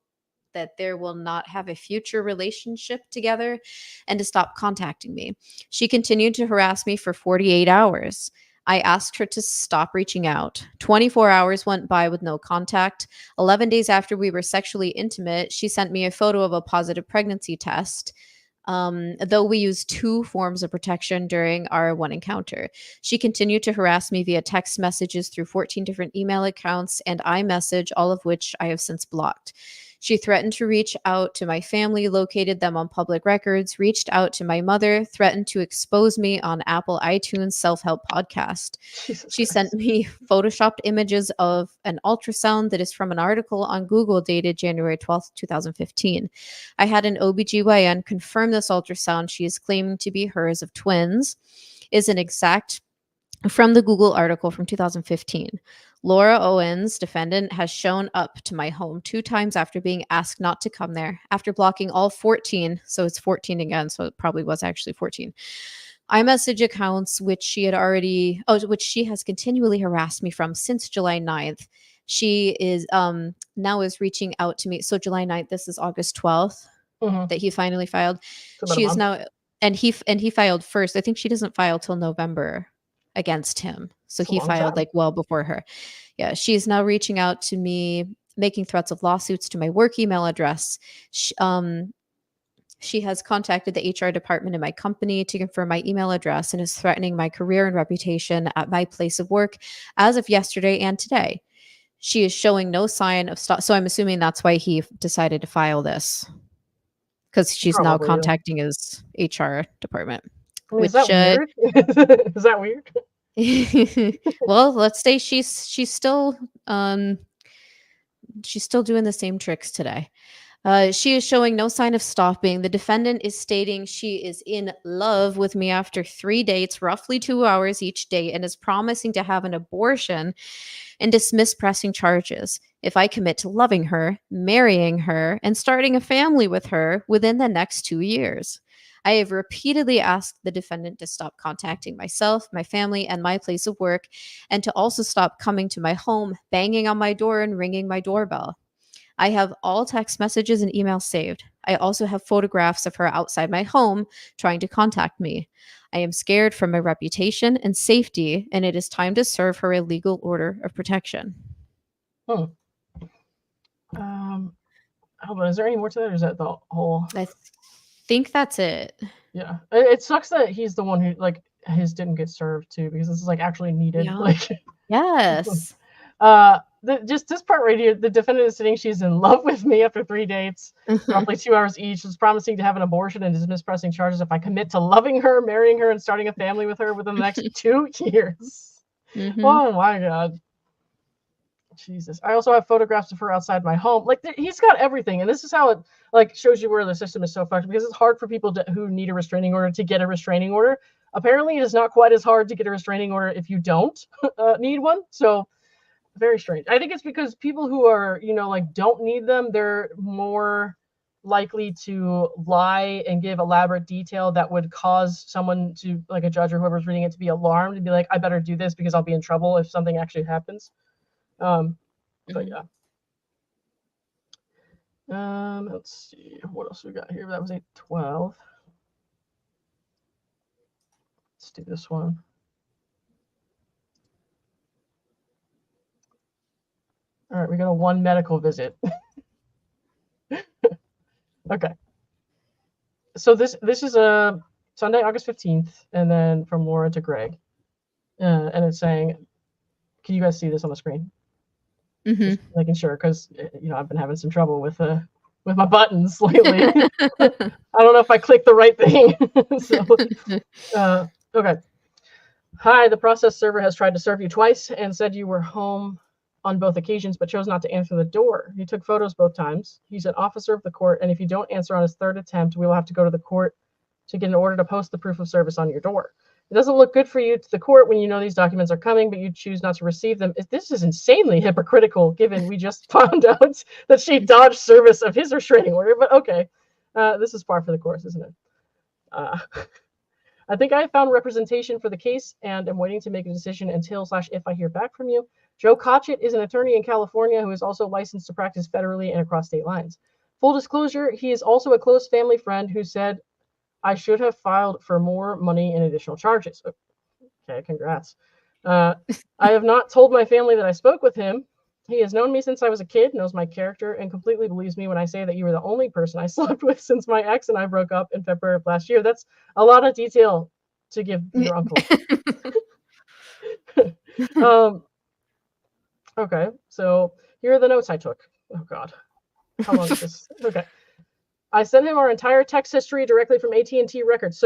not have a future relationship together and to stop contacting me. She continued to harass me for 48 hours. I asked her to stop reaching out. 24 hours went by with no contact. 11 days after we were sexually intimate, she sent me a photo of a positive pregnancy test. though we used 2 forms of protection during our one encounter. She continued to harass me via text messages through 14 different email accounts and iMessage, all of which I have since blocked. She threatened to reach out to my family, located them on public records, reached out to my mother, threatened to expose me on Apple iTunes self-help podcast. She sent me photoshopped images of an ultrasound that is from an article on Google dated January 12th, 2015. I had an OBGYN confirm this ultrasound she is claiming to be hers of twins is an exact from the Google article from 2015. Laura Owens, defendant, has shown up to my home 2 times after being asked not to come there, after blocking all 14, so it's 14 again, so it probably was actually 14, iMessage accounts, which she has continually harassed me from since July 9th. She is now is reaching out to me. So July 9th, this is August 12th that he finally filed. She is now, and he filed first. I think she doesn't file till November against him. So he filed like well before her. Yeah, she's now reaching out to me, making threats of lawsuits to my work email address. She has contacted the HR department in my company to confirm my email address and is threatening my career and reputation at my place of work as of yesterday and today. She is showing no sign of stop. So I'm assuming that's why he decided to file this, because she's now contacting his HR department. I mean, is that weird? Is that weird? Well, let's say she's still doing the same tricks today. She is showing no sign of stopping. The defendant is stating she is in love with me after 3 dates, roughly 2 hours each date, and is promising to have an abortion and dismiss pressing charges if I commit to loving her, marrying her, and starting a family with her within the next 2 years. I have repeatedly asked the defendant to stop contacting myself, my family, and my place of work, and to also stop coming to my home, banging on my door, and ringing my doorbell. I have all text messages and emails saved. I also have photographs of her outside my home trying to contact me. I am scared for my reputation and safety, and it is time to serve her a legal order of protection. Hold on, is there any more to that, or is that the whole? I think that's it. Yeah, it sucks that he's the one who his didn't get served too, because this is actually needed. Yeah. Yes. Just this part right here, the defendant is saying she's in love with me after 3 dates, roughly 2 hours each, is promising to have an abortion and dismiss pressing charges if I commit to loving her, marrying her, and starting a family with her within the next 2 years. Oh my God. Jesus. I also have photographs of her outside my home. He's got everything. And this is how it shows you where the system is so fucked, because it's hard for people who need a restraining order to get a restraining order. Apparently, it is not quite as hard to get a restraining order if you don't need one. So very strange. I think it's because people who are, don't need them, they're more likely to lie and give elaborate detail that would cause someone to, a judge or whoever's reading it, to be alarmed and be like, I better do this because I'll be in trouble if something actually happens. But yeah. Let's see what else we got here. That was 8/12. Let's do this one. All right, we got a 1 medical visit. Okay. So this is a Sunday, August 15th, and then from Laura to Greg. And it's saying, can you guys see this on the screen? Just making sure, because I've been having some trouble with my buttons lately. I don't know if I clicked the right thing. Okay. Hi, the process server has tried to serve you twice and said you were home on both occasions, but chose not to answer the door. He took photos both times. He's an officer of the court, and if you don't answer on his 3rd attempt, we will have to go to the court to get an order to post the proof of service on your door. It doesn't look good for you to the court when you know these documents are coming, but you choose not to receive them. This is insanely hypocritical, given we just found out that she dodged service of his restraining order. But okay, this is par for the course, isn't it? I think I have found representation for the case and am waiting to make a decision until/if I hear back from you. Joe Cotchett is an attorney in California who is also licensed to practice federally and across state lines. Full disclosure, he is also a close family friend who said I should have filed for more money and additional charges. Okay, congrats. I have not told my family that I spoke with him. He has known me since I was a kid, knows my character, and completely believes me when I say that you were the only person I slept with since my ex and I broke up in February of last year. That's a lot of detail to give your uncle. Okay, so here are the notes I took. Oh God, how long is this? Okay, I sent him our entire text history directly from AT&T records.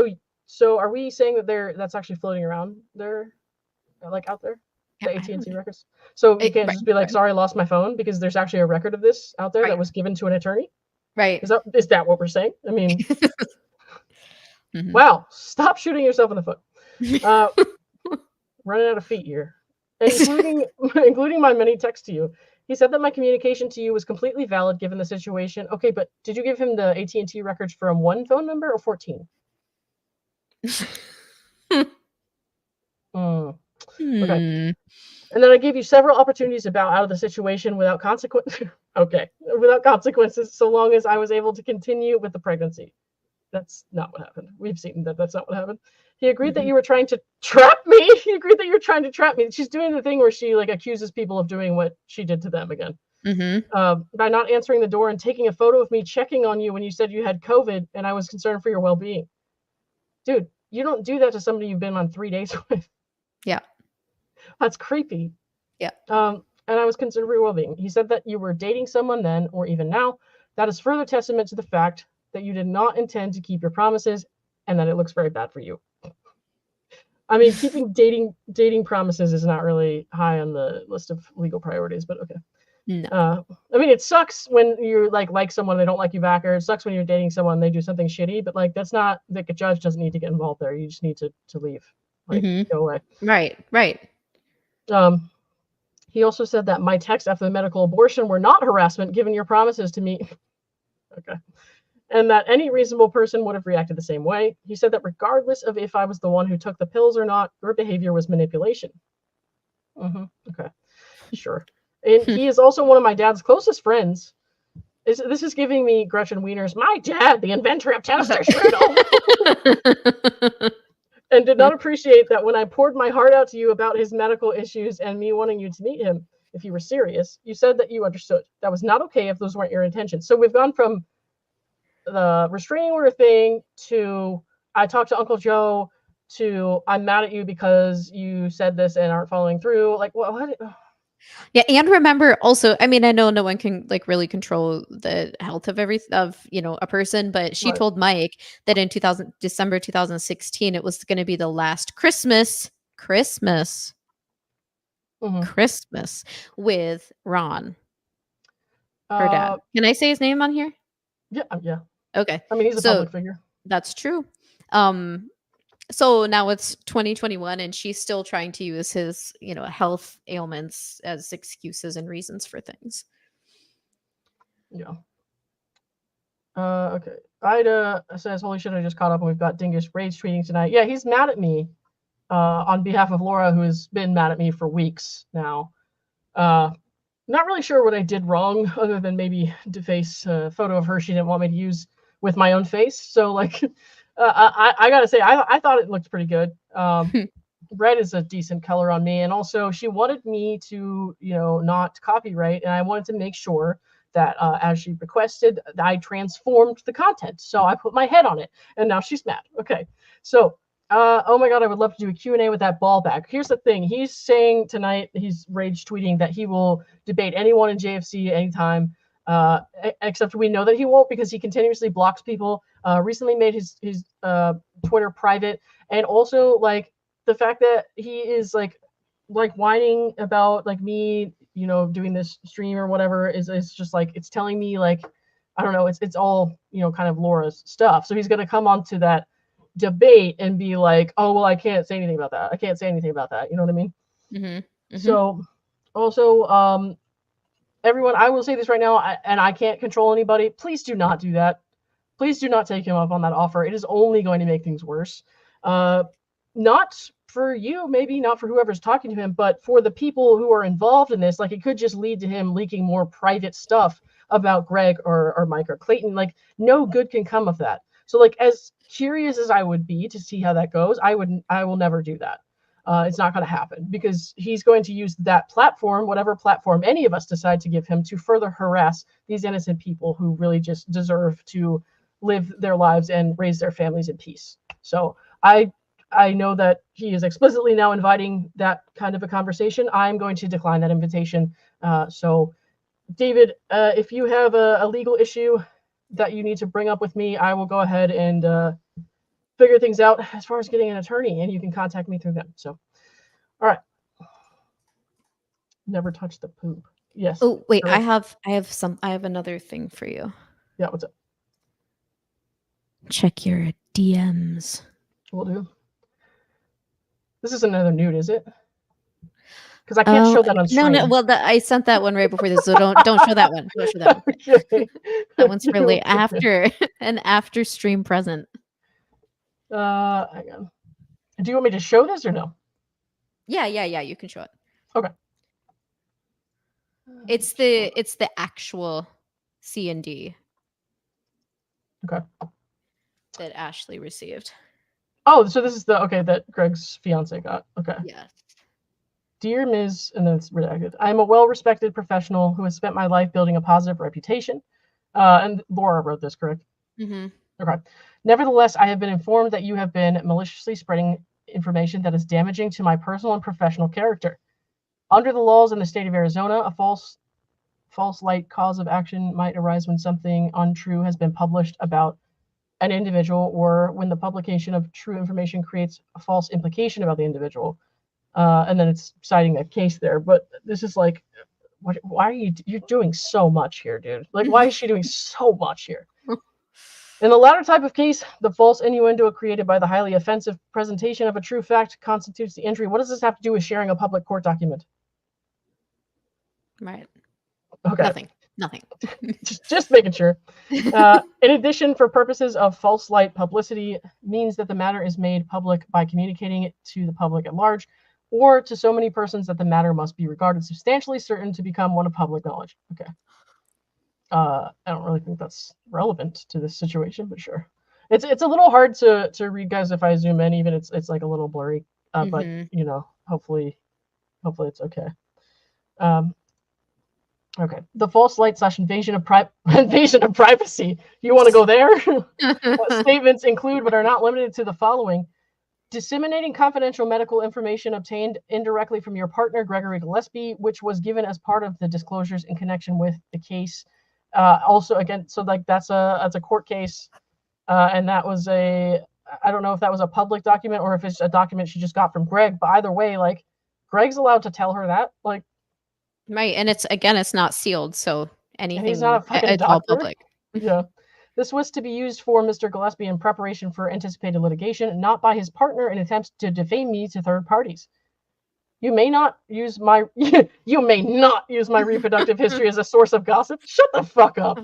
So are we saying that that's actually floating around there, like out there, the AT&T records? So you can't just be like, sorry, I lost my phone, because there's actually a record of this out there that was given to an attorney. Right. Is that what we're saying? I mean, wow, stop shooting yourself in the foot. Running out of feet here. Including my many texts to you. He said that my communication to you was completely valid given the situation. Okay, but did you give him the AT&T records from one phone number or 14? Okay. And then I gave you several opportunities to bow out of the situation without consequences. Okay, without consequences, so long as I was able to continue with the pregnancy. That's not what happened. We've seen that that's not what happened. He agreed that you were trying to trap me. He agreed that you're trying to trap me. She's doing the thing where she like accuses people of doing what she did to them again. By not answering the door and taking a photo of me checking on you when you said you had COVID and I was concerned for your well-being. Dude, you don't do that to somebody you've been on 3 days with. Yeah. That's creepy. Yeah. And I was concerned for your well-being. He said that you were dating someone then or even now. That is further testament to the fact that you did not intend to keep your promises and that it looks very bad for you. I mean, keeping dating promises is not really high on the list of legal priorities, but okay. No. I mean, it sucks when you're like someone, they don't like you back, or it sucks when you're dating someone, they do something shitty, but like, that's not, like, a judge doesn't need to get involved there. You just need to leave, like, go away. Right. He also said that my texts after the medical abortion were not harassment, given your promises to me. Okay. And that any reasonable person would have reacted the same way. He said that regardless of if I was the one who took the pills or not, your behavior was manipulation. Okay, sure. And he is also one of my dad's closest friends. This is giving me Gretchen Wiener's, my dad, the inventor of toaster strudel. And did not appreciate that when I poured my heart out to you about his medical issues and me wanting you to meet him, if you were serious, you said that you understood. That was not okay if those weren't your intentions. So we've gone from the restraining order thing to I talked to Uncle Joe to I'm mad at you because you said this and aren't following through. Like, what? Yeah, and remember also, I mean, I know no one can like really control the health of a person, but she told Mike that in December 2016 it was going to be the last Christmas with Ron, her dad. Can I say his name on here? Yeah. Okay. I mean, he's a public figure. That's true. So now it's 2021 and she's still trying to use his, health ailments as excuses and reasons for things. Yeah. Okay. Ida says, holy shit, I just caught up and we've got Dingus rage tweeting tonight. Yeah, he's mad at me on behalf of Laura, who has been mad at me for weeks now. Not really sure what I did wrong other than maybe deface a photo of her she didn't want me to use with my own face. So like, I gotta say, I thought it looked pretty good. Red is a decent color on me. And also she wanted me to, not copyright. And I wanted to make sure that as she requested, I transformed the content. So I put my head on it and now she's mad. Okay. So, oh my God, I would love to do a Q&A with that ball back. Here's the thing. He's saying tonight, he's rage tweeting that he will debate anyone in JFC anytime. Except we know that he won't because he continuously blocks people. Recently made his Twitter private, and also like the fact that he is like whining about like me, doing this stream or whatever is just like it's telling me like I don't know, it's all kind of Laura's stuff. So he's gonna come onto that debate and be like, oh well, I can't say anything about that. I can't say anything about that. You know what I mean? So also everyone, I will say this right now, and I can't control anybody. Please do not do that. Please do not take him up on that offer. It is only going to make things worse. Not for you, maybe not for whoever's talking to him, but for the people who are involved in this. Like it could just lead to him leaking more private stuff about Greg or Mike or Clayton. Like no good can come of that. So like as curious as I would be to see how that goes, I will never do that. It's not going to happen because he's going to use that platform, whatever platform any of us decide to give him, to further harass these innocent people who really just deserve to live their lives and raise their families in peace. So I know that he is explicitly now inviting that kind of a conversation. I'm going to decline that invitation. So, David, if you have a legal issue that you need to bring up with me, I will go ahead and figure things out as far as getting an attorney, and you can contact me through them. So, all right. Never touch the poop. Yes. Oh wait, correct. I have another thing for you. Yeah, what's up? Check your DMs. We'll do. This is another nude, is it? Because I can't show that on stream. No. Well, I sent that one right before this, so don't show that one. Don't show that one. Okay. That one's for late after an after stream present. Hang on. Do you want me to show this or no? Yeah. You can show it. Okay. It's the actual C&D. Okay. That Ashley received. Oh, so this is that Greg's fiance got. Okay. Yes. Dear Ms., and then it's redacted. I am a well-respected professional who has spent my life building a positive reputation. And Laura wrote this, correct? Mm-hmm. Okay. Nevertheless, I have been informed that you have been maliciously spreading information that is damaging to my personal and professional character. Under the laws in the state of Arizona, a false light cause of action might arise when something untrue has been published about an individual, or when the publication of true information creates a false implication about the individual. And then it's citing a case there. But this is like, why are you're doing so much here, dude? Like, why is she doing so much here? In the latter type of case, the false innuendo created by the highly offensive presentation of a true fact constitutes the injury. What does this have to do with sharing a public court document? Right. Okay. Nothing. just making sure. In addition, for purposes of false light, publicity means that the matter is made public by communicating it to the public at large, or to so many persons that the matter must be regarded substantially certain to become one of public knowledge. Okay. I don't really think that's relevant to this situation, but sure. It's a little hard to read, guys, if I zoom in. Even it's like a little blurry. But hopefully it's okay. Okay. The false light / invasion of privacy. You want to go there? Statements include, but are not limited to, the following: disseminating confidential medical information obtained indirectly from your partner, Gregory Gillespie, which was given as part of the disclosures in connection with the case. Also, again, so like that's a court case, and that was I don't know if that was a public document or if it's a document she just got from Greg. But either way, like, Greg's allowed to tell her that, like. Right, and it's not sealed, so anything. And he's not a fucking it's doctor. all public. Yeah. This was to be used for Mr. Gillespie in preparation for anticipated litigation, not by his partner in attempts to defame me to third parties. You may not use my reproductive history as a source of gossip. Shut the fuck up.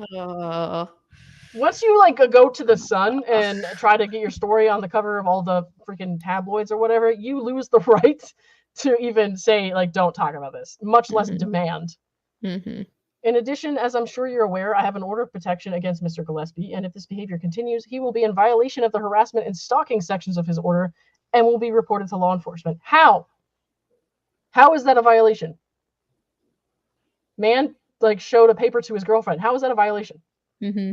Once you like go to the Sun and try to get your story on the cover of all the freaking tabloids or whatever, you lose the right to even say, like, don't talk about this, much less demand. Mm-hmm. In addition, as I'm sure you're aware, I have an order of protection against Mr. Gillespie, and if this behavior continues, he will be in violation of the harassment and stalking sections of his order and will be reported to law enforcement. How? How is that a violation? Man, like, showed a paper to his girlfriend. How is that a violation? Mm-hmm.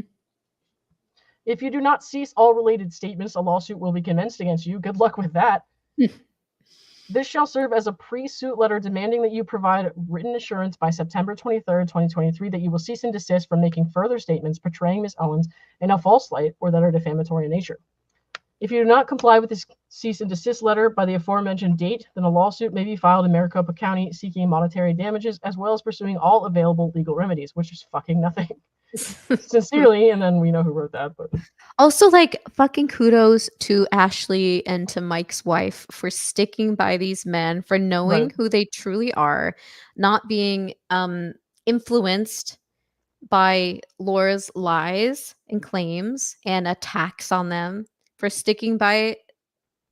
If you do not cease all related statements, a lawsuit will be commenced against you. Good luck with that. This shall serve as a pre-suit letter demanding that you provide written assurance by September 23rd, 2023, that you will cease and desist from making further statements portraying Ms. Owens in a false light or that are defamatory in nature. If you do not comply with this cease and desist letter by the aforementioned date, then a lawsuit may be filed in Maricopa County seeking monetary damages, as well as pursuing all available legal remedies, which is fucking nothing. Sincerely, and then we know who wrote that. But also, like, fucking kudos to Ashley and to Mike's wife for sticking by these men, for knowing who they truly are, not being influenced by Laura's lies and claims and attacks on them, for sticking by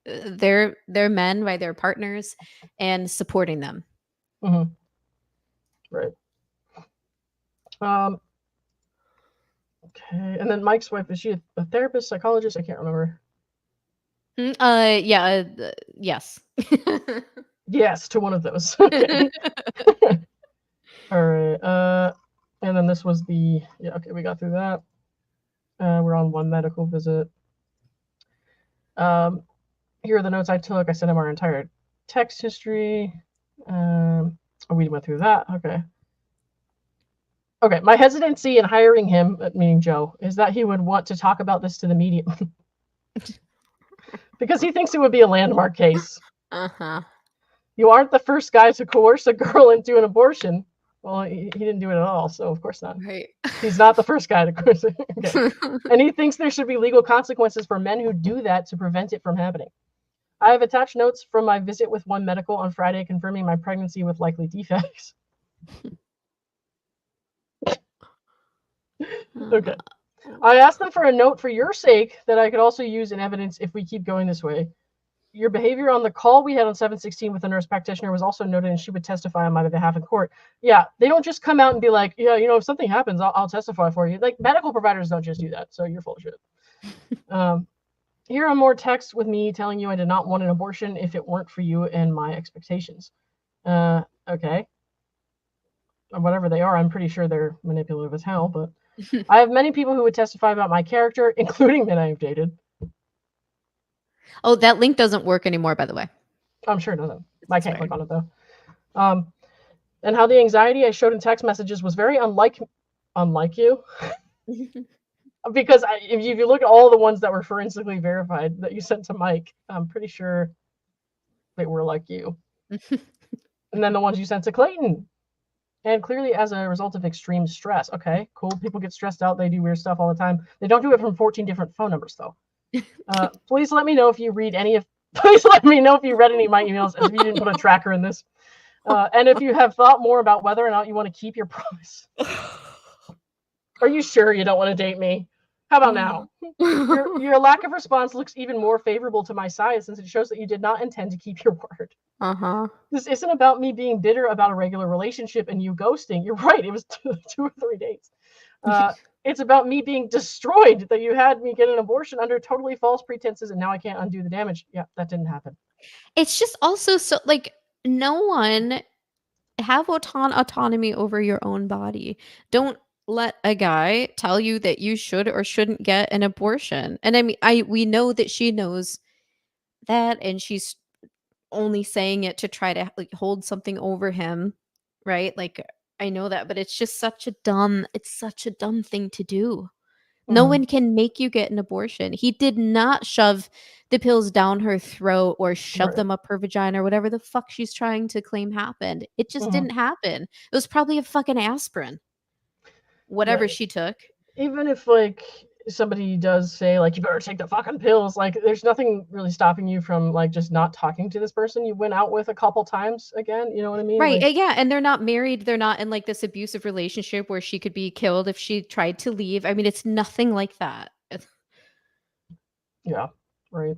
their men, by their partners, and supporting them. Mm-hmm. Right. Okay, and then Mike's wife, is she a therapist, psychologist? I can't remember. Yes. Yes, to one of those. Okay. All right. And then this was the okay. We got through that. We're on one medical visit. Here are the notes I took. I sent him our entire text history. We went through that. Okay. Okay. My hesitancy in hiring him, meaning Joe, is that he would want to talk about this to the media because he thinks it would be a landmark case. Uh-huh. You aren't the first guy to coerce a girl into an abortion. Well, he didn't do it at all, so of course not. Right. He's not the first guy to coerce it. Okay. And he thinks there should be legal consequences for men who do that to prevent it from happening. I have attached notes from my visit with One Medical on Friday confirming my pregnancy with likely defects. Okay. I asked them for a note for your sake that I could also use in evidence if we keep going this way. Your behavior on the call we had on 7/16 with the nurse practitioner was also noted, and she would testify on my behalf in court. Yeah, they don't just come out and be like, yeah, if something happens, I'll testify for you. Like, medical providers don't just do that, so you're full of shit. Here are more texts with me telling you I did not want an abortion if it weren't for you and my expectations. Okay. Whatever they are, I'm pretty sure they're manipulative as hell, but I have many people who would testify about my character, including men I have dated. Oh, that link doesn't work anymore, by the way. I'm sure it doesn't. I can't click on it, though. And how the anxiety I showed in text messages was very unlike you. Because if you look at all the ones that were forensically verified that you sent to Mike, I'm pretty sure they were like you. And then the ones you sent to Clayton. And clearly as a result of extreme stress. Okay, cool. People get stressed out. They do weird stuff all the time. They don't do it from 14 different phone numbers, though. Please let me know if you read please let me know if you read any of my emails, as if you didn't put a tracker in this. And if you have thought more about whether or not you want to keep your promise. Are you sure you don't want to date me? How about now? Your lack of response looks even more favorable to my side, since it shows that you did not intend to keep your word. Uh-huh. This isn't about me being bitter about a regular relationship and you ghosting. You're right. It was 2 or 3 days. It's about me being destroyed, that you had me get an abortion under totally false pretenses, and now I can't undo the damage. Yeah, that didn't happen. It's just also so, like, no one have autonomy over your own body. Don't let a guy tell you that you should or shouldn't get an abortion. And I mean, we know that she knows that, and she's only saying it to try to, like, hold something over him, right? Like, I know that, but it's such a dumb thing to do. No one can make you get an abortion. He did not shove the pills down her throat or shove them up her vagina or whatever the fuck she's trying to claim happened. It just didn't happen. It was probably a fucking aspirin. Whatever she took. Even if, like, somebody does say, like, you better take the fucking pills, like, there's nothing really stopping you from, like, just not talking to this person you went out with a couple times again. You know what I mean? Right. Like, Yeah. And they're not married. They're not in, like, this abusive relationship where she could be killed if she tried to leave. I mean, it's nothing like that. Yeah. Right.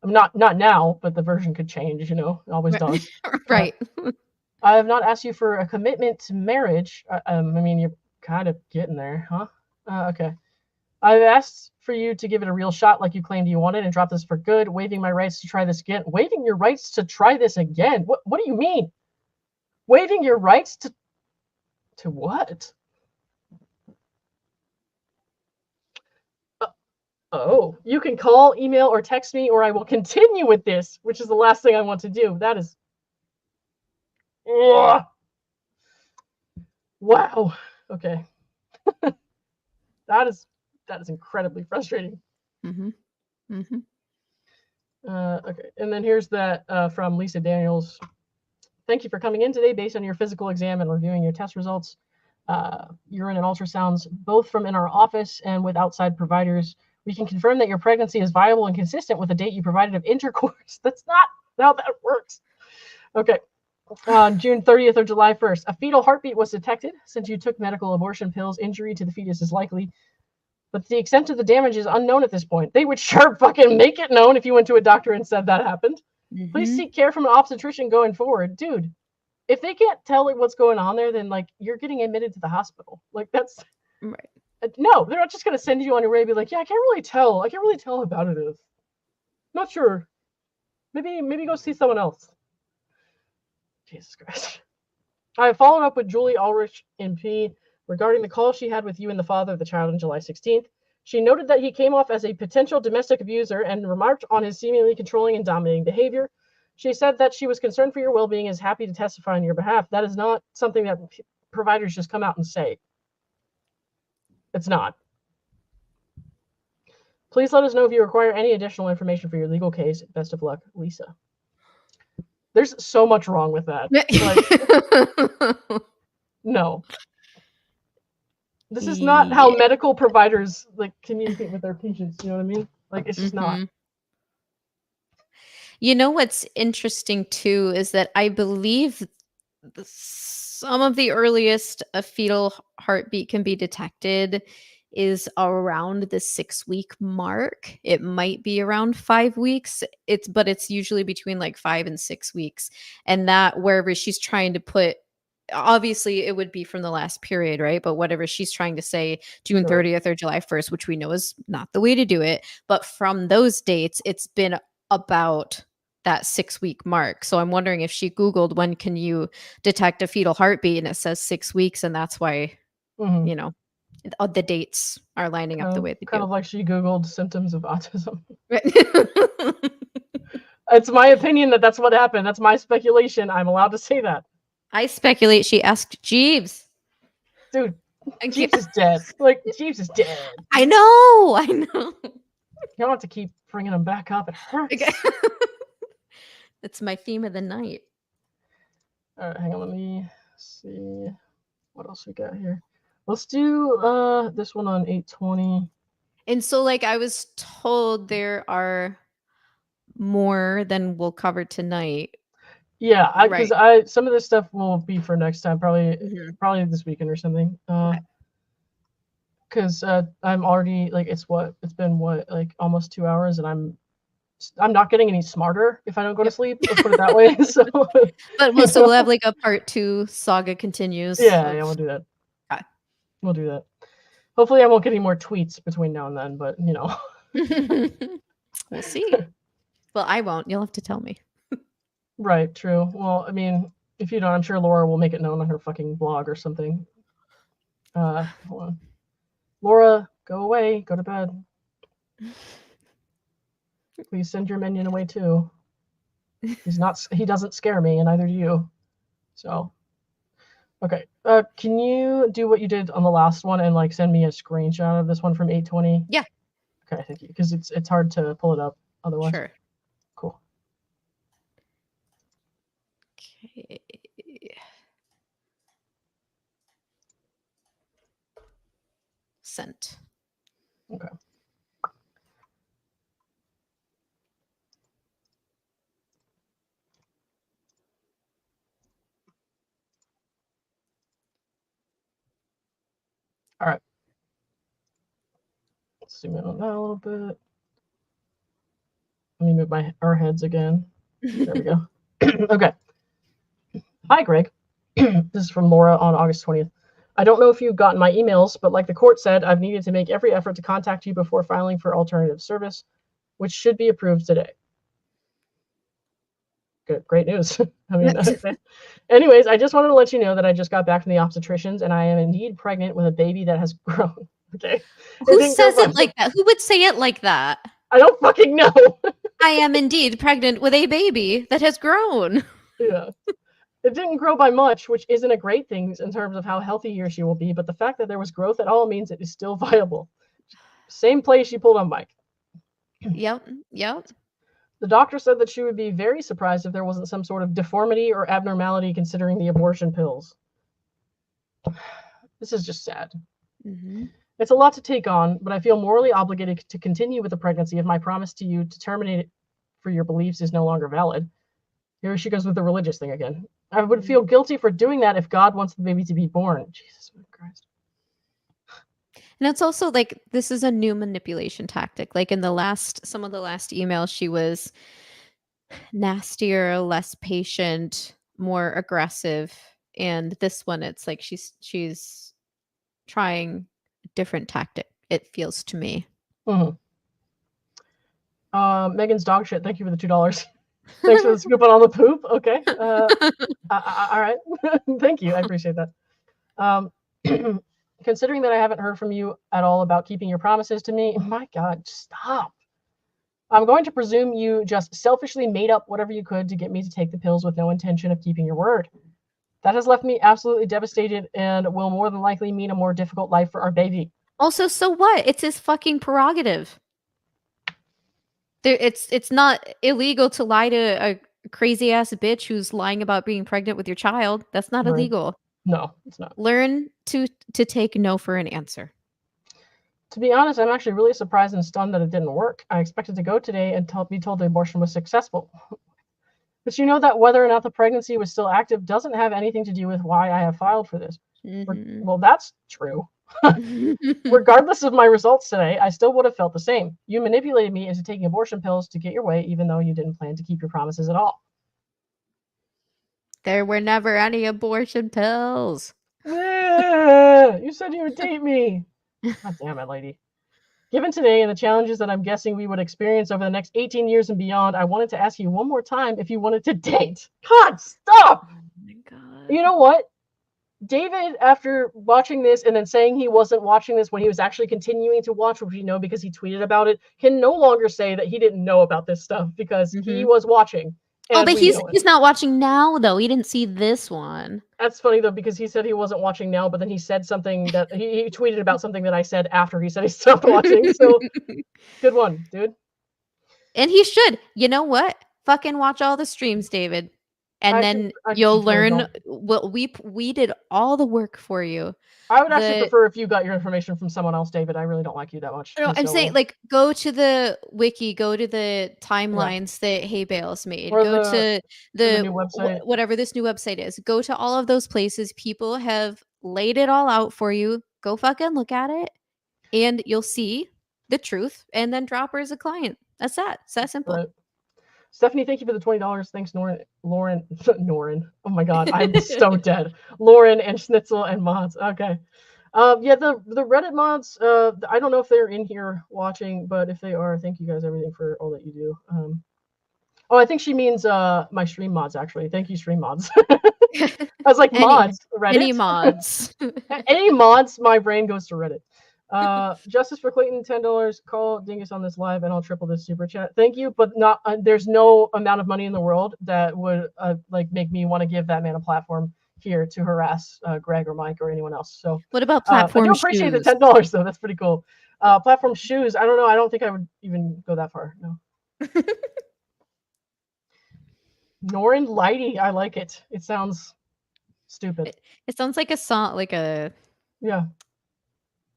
I'm not now, but the version could change, it always does. Right. I have not asked you for a commitment to marriage. I mean, you're kind of getting there, huh? Okay. I've asked for you to give it a real shot like you claimed you wanted and drop this for good, waiving my rights to try this again. Waiving your rights to try this again? What do you mean? Waiving your rights to what? Oh, you can call, email, or text me, or I will continue with this, which is the last thing I want to do. That is... Ugh. Wow. Okay. That is incredibly frustrating. Okay. And then here's that from Lisa Daniels. Thank you for coming in today based on your physical exam and reviewing your test results. Urine and ultrasounds, both from in our office and with outside providers. We can confirm that your pregnancy is viable and consistent with the date you provided of intercourse. That's not how that works. Okay. On June 30th or July 1st, a fetal heartbeat was detected. Since you took medical abortion pills, injury to the fetus is likely, but the extent of the damage is unknown at this point. They would sure fucking make it known if you went to a doctor and said that happened. Please seek care from an obstetrician going forward. Dude, if they can't tell like what's going on there, then like you're getting admitted to the hospital. Like that's right. No, they're not just gonna send you on your way and be like, yeah, I can't really tell how bad it is. Not sure. Maybe go see someone else. Jesus Christ. I have followed up with Julie Ulrich MP regarding the call she had with you and the father of the child on July 16th. She noted that he came off as a potential domestic abuser and remarked on his seemingly controlling and dominating behavior. She said that she was concerned for your well-being and is happy to testify on your behalf. That is not something that providers just come out and say. It's not. Please let us know if you require any additional information for your legal case. Best of luck, Lisa. There's so much wrong with that. Like, no. This is not how medical providers like communicate with their patients. You know what I mean? Like, it's just not. You know what's interesting too is that I believe some of the earliest a fetal heartbeat can be detected is around the 6-week mark. It might be around 5 weeks. But it's usually between like 5 and 6 weeks. And that wherever she's trying to put, obviously it would be from the last period, right? But whatever she's trying to say, June 30th or July 1st, which we know is not the way to do it. But from those dates, it's been about that 6-week mark. So I'm wondering if she Googled when can you detect a fetal heartbeat and it says 6 weeks. And that's why, you know, the dates are lining up the way they kind do. of like she Googled symptoms of autism. It's my opinion that that's what happened. That's my speculation. I'm allowed to say that. I speculate she asked Jeeves. Dude, Jeeves is dead. Like, Jeeves is dead. I know. You don't have to keep bringing him back up. It hurts. It's my theme of the night. All right, hang on. Let me see what else we got here. Let's do this one on 820. And so, like, I was told there are more than we'll cover tonight. Yeah, because some of this stuff will be for next time, probably this weekend or something. Because I'm already like it's been like almost 2 hours, and I'm not getting any smarter if I don't go to sleep. Let's put it that way. So, we'll have like a part 2 saga continues. Yeah, we'll do that. Okay. We'll do that. Hopefully, I won't get any more tweets between now and then, but we'll see. Well, I won't. You'll have to tell me. Right. True. Well, I mean, if you don't, I'm sure Laura will make it known on her fucking blog or something. Hold on. Laura, go away. Go to bed. Please send your minion away too. He doesn't scare me, and neither do you. So, okay. Can you do what you did on the last one and like send me a screenshot of this one from 820? Yeah. Okay, thank you. Because it's hard to pull it up otherwise. Sure. Cool. Okay. Sent. Okay. All right. Let's zoom in on that a little bit. Let me move our heads again. There we go. Okay. Hi, Greg. This is from Laura on August 20th. I don't know if you've gotten my emails, but like the court said, I've needed to make every effort to contact you before filing for alternative service, which should be approved today. Good, great news. I mean, anyways, I just wanted to let you know that I just got back from the obstetricians and I am indeed pregnant with a baby that has grown. Okay. Who says it like that? Who would say it like that? I don't fucking know. I am indeed pregnant with a baby that has grown. Yeah. It didn't grow by much, which isn't a great thing in terms of how healthy he or she will be, but the fact that there was growth at all means it is still viable. Same place she pulled on Mike. Yep. The doctor said that she would be very surprised if there wasn't some sort of deformity or abnormality considering the abortion pills. This is just sad. It's a lot to take on, but I feel morally obligated to continue with the pregnancy if my promise to you to terminate it for your beliefs is no longer valid. Here she goes with the religious thing again. I would feel guilty for doing that if God wants the baby to be born. Jesus Christ. And it's also like, this is a new manipulation tactic. Like in some of the last emails, she was nastier, less patient, more aggressive. And this one, it's like she's trying a different tactic, it feels to me. Megan's dog shit. Thank you for the $2. Thanks for the scoop on all the poop. Okay. All right. Thank you. I appreciate that. Considering that I haven't heard from you at all about keeping your promises to me, my God, stop. I'm going to presume you just selfishly made up whatever you could to get me to take the pills with no intention of keeping your word. That has left me absolutely devastated and will more than likely mean a more difficult life for our baby. Also, so what? It's his fucking prerogative. It's not illegal to lie to a crazy ass bitch who's lying about being pregnant with your child. That's not Right. illegal. No, it's not. Learn to take no for an answer. To be honest, I'm actually really surprised and stunned that it didn't work. I expected to go today and be told the abortion was successful. But you know that whether or not the pregnancy was still active doesn't have anything to do with why I have filed for this. Well, that's true. Regardless of my results today, I still would have felt the same. You manipulated me into taking abortion pills to get your way, even though you didn't plan to keep your promises at all. There were never any abortion pills. You said you would date me. God damn it, lady. Given today and the challenges that I'm guessing we would experience over the next 18 years and beyond, I wanted to ask you one more time if you wanted to date. God, stop! Oh my God. You know what? David, after watching this and then saying he wasn't watching this when he was actually continuing to watch, which we know because he tweeted about it, can no longer say that he didn't know about this stuff because he was watching. Oh, but he's not watching now, though. He didn't see this one. That's funny, though, because he said he wasn't watching now, but then he said something that he tweeted about something that I said after he said he stopped watching. So good one, dude. And he should. You know what? Fucking watch all the streams, David. And then you'll learn what we did all the work for you. I would actually prefer if you got your information from someone else, David. I really don't like you that much. No, I'm saying, like, go to the wiki, go to the timelines that Hey Bales made, or go to the new website. Whatever this new website is. Go to all of those places. People have laid it all out for you. Go fucking look at it, and you'll see the truth, and then drop her as a client. That's that. It's that simple. Right. Stephanie, thank you for the $20. Thanks, Lauren. Oh my God, I'm so dead. Lauren and Schnitzel and mods. Okay. Yeah, the Reddit mods, I don't know if they're in here watching, but if they are, thank you guys everything for all that you do. Oh, I think she means my stream mods, actually. Thank you, stream mods. I was like, mods, Reddit? Any mods. Any mods, my brain goes to Reddit. Justice for Clayton, $10. Call Dingus on this live and I'll triple this super chat. Thank you, but not there's no amount of money in the world that would like make me want to give that man a platform here to harass Greg or Mike or anyone else. So what about platform shoes? I do appreciate the $10 though. That's pretty cool. Platform shoes. I don't know. I don't think I would even go that far. No. Norin Lighty. I like it. It sounds stupid. It sounds like a song, like a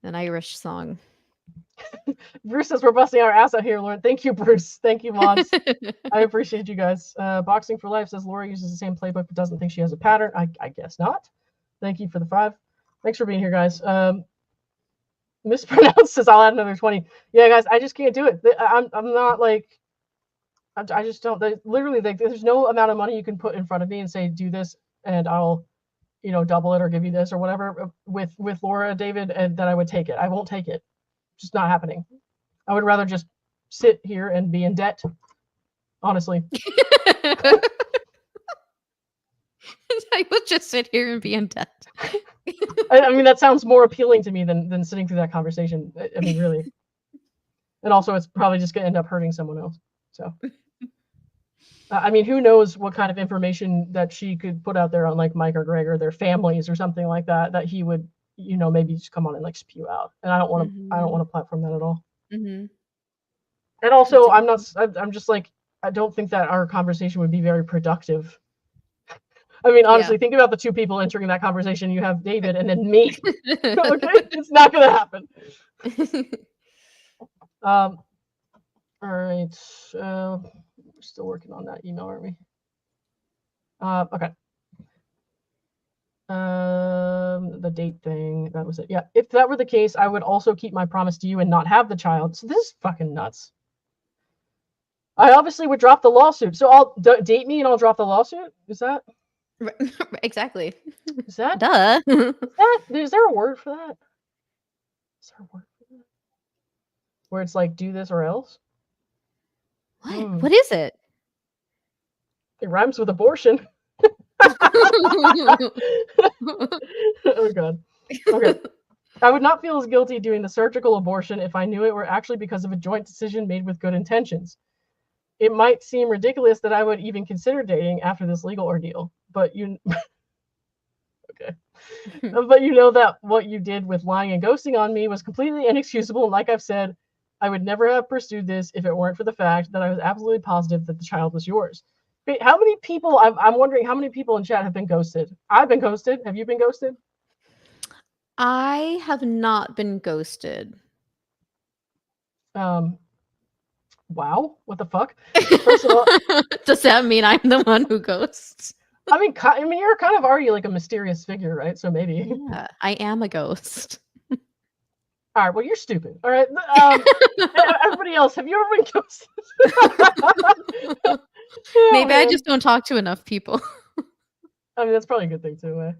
an Irish song. Bruce says we're busting our ass out here, Lauren. Thank you, Bruce. Thank you, mods. I appreciate you guys. Boxing for Life says Laura uses the same playbook but doesn't think she has a pattern. I guess not. Thank you for the 5. Thanks for being here, guys. Mispronounced says I'll add another 20. Yeah, guys, I just can't do it. I'm not like I just don't. Literally, there's no amount of money you can put in front of me and say do this, and I'll double it or give you this or whatever with Laura, David, and then I would take it. I won't take it. Just not happening. I would rather just sit here and be in debt. Honestly. I would just sit here and be in debt. I mean, that sounds more appealing to me than sitting through that conversation. I mean, really. And also, it's probably just going to end up hurting someone else. So. I mean, who knows what kind of information that she could put out there on like Mike or Greg or their families or something like that he would, maybe just come on and like spew out. And I don't want to platform that at all. Mm-hmm. And also, I'm just like, I don't think that our conversation would be very productive. I mean, honestly, think about the 2 people entering that conversation. You have David and then me. Okay, it's not going to happen. All right. We're still working on that email, aren't we? Okay. The date thing, that was it. Yeah, if that were the case, I would also keep my promise to you and not have the child. So this is fucking nuts. I obviously would drop the lawsuit. So I'll date me and I'll drop the lawsuit? Is that? Exactly. Is that? Duh. Is there a word for that? Is there a word for that? Where it's like, do this or else? What? What is it? It rhymes with abortion. Oh god. Okay. I would not feel as guilty doing the surgical abortion if I knew it were actually because of a joint decision made with good intentions. It might seem ridiculous that I would even consider dating after this legal ordeal, but okay. But you know that what you did with lying and ghosting on me was completely inexcusable. And like I've said, I would never have pursued this if it weren't for the fact that I was absolutely positive that the child was yours. Wait, how many people, I'm wondering how many people in chat have been ghosted? I've been ghosted. Have you been ghosted? I have not been ghosted. Wow, what the fuck? First of all, does that mean I'm the one who ghosts? I mean, you're kind of already like a mysterious figure, right? So maybe. Yeah, I am a ghost. All right, well, you're stupid. All right, everybody else, have you ever been ghosted? Maybe I just don't talk to enough people. I mean, that's probably a good thing too.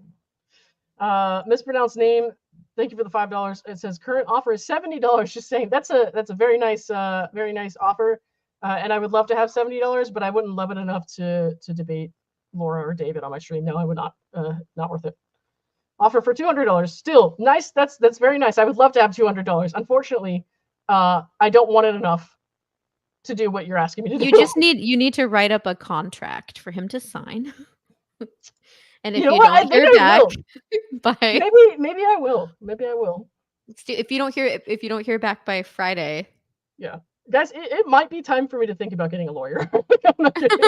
Mispronounced name. Thank you for the $5. It says current offer is $70. Just saying that's a very nice offer, and I would love to have $70, but I wouldn't love it enough to debate Laura or David on my stream. No, I would not. Not worth it. Offer for $200. Still nice. That's very nice. I would love to have $200. Unfortunately, I don't want it enough to do what you're asking me to do. You need to write up a contract for him to sign. And if you know you what? don't hear back by maybe I will. Maybe I will. If you don't hear back by Friday. Yeah. Guys, it might be time for me to think about getting a lawyer. I'm not kidding.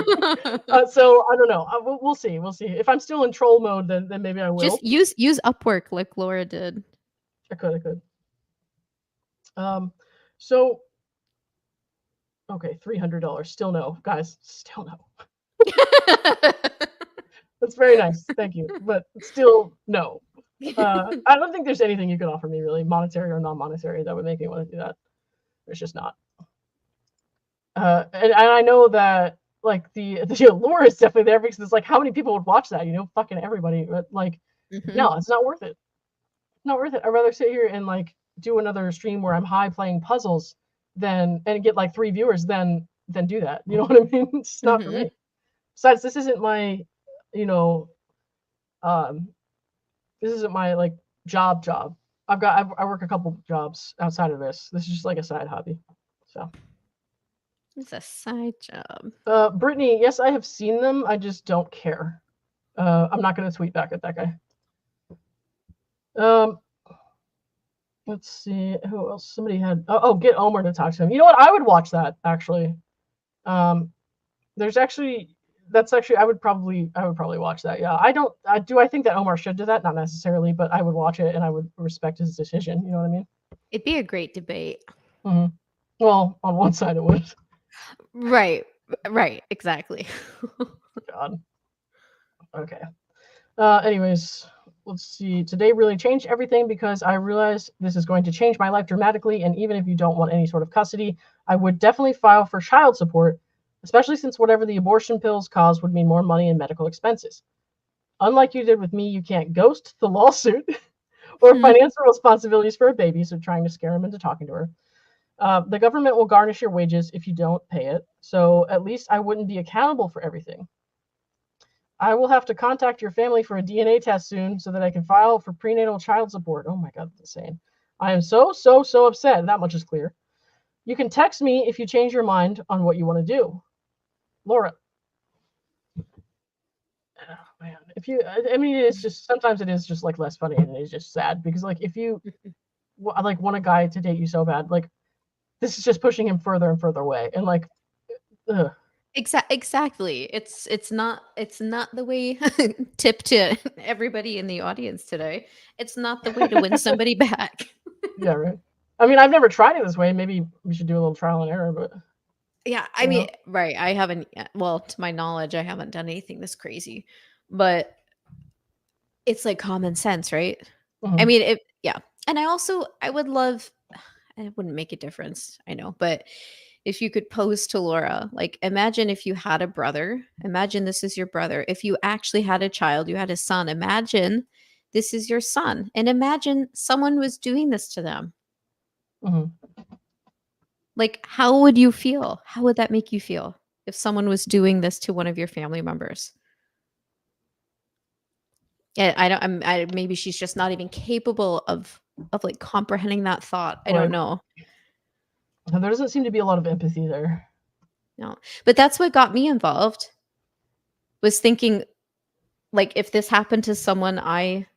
So I don't know. We'll see. We'll see. If I'm still in troll mode, then maybe I will. Just use Upwork like Laura did. I could. So okay, $300. Still no, guys. Still no. That's very nice. Thank you. But still no. I don't think there's anything you can offer me really, monetary or non-monetary, that would make me want to do that. There's just not. And I know that like the allure is definitely there because it's like how many people would watch that? Fucking everybody. But like, no, it's not worth it. Not worth it. I'd rather sit here and like do another stream where I'm high playing puzzles and get like 3 viewers than do that. You know what I mean? It's just not for me. Besides, this isn't my, this isn't my like job. I work a couple jobs outside of this. This is just like a side hobby. So it's a side job. Brittany, yes, I have seen them. I just don't care. I'm not going to tweet back at that guy. Let's see who else. Somebody had get Omer to talk to him. You know what? I would watch that actually. There's actually I would probably watch that. Yeah, I think that Omar should do that? Not necessarily, but I would watch it and I would respect his decision. You know what I mean? It'd be a great debate. Mm-hmm. Well, on one side it would. Right, exactly. God. Okay. Anyways, let's see. Today really changed everything because I realized this is going to change my life dramatically. And even if you don't want any sort of custody, I would definitely file for child support, especially since whatever the abortion pills cause would mean more money in medical expenses. Unlike you did with me, you can't ghost the lawsuit or financial responsibilities for a baby, so trying to scare him into talking to her. The government will garnish your wages if you don't pay it, so at least I wouldn't be accountable for everything. I will have to contact your family for a DNA test soon so that I can file for prenatal child support. Oh my God, that's insane. I am so upset. That much is clear. You can text me if you change your mind on what you want to do. Laura. Oh man, it's just sometimes it is just like less funny and it's just sad because like if you like want a guy to date you so bad, like this is just pushing him further and further away and like ugh. Exactly. It's not the way tip to everybody in the audience today. It's not the way to win somebody back. Yeah, right. I mean, I've never tried it this way. Maybe we should do a little trial and error, but yeah, I mean, right. I haven't, well, to my knowledge, I haven't done anything this crazy, but it's like common sense, right? I mean, and I would love, it wouldn't make a difference, I know, but if you could pose to Laura, like imagine if you had a brother, imagine this is your brother. If you actually had a child, you had a son, imagine this is your son. And imagine someone was doing this to them. Like, how would you feel? How would that make you feel if someone was doing this to one of your family members? Yeah, maybe she's just not even capable of like comprehending that thought. I Right. don't know. There doesn't seem to be a lot of empathy there. No. But that's what got me involved. Was thinking, like, if this happened to someone I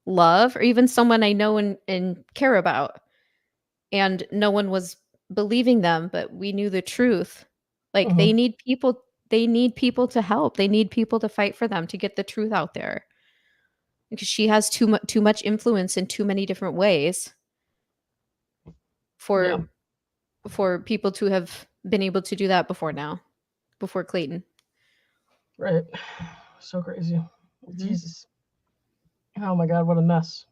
love or even someone I know and care about, and no one was believing them, but we knew the truth. Like, Mhm. they need people to help. They need people to fight for them, to get the truth out there. Because she has too much influence in too many different ways for people to have been able to do that before Clayton. Right. So crazy. Jesus. Oh my God, what a mess.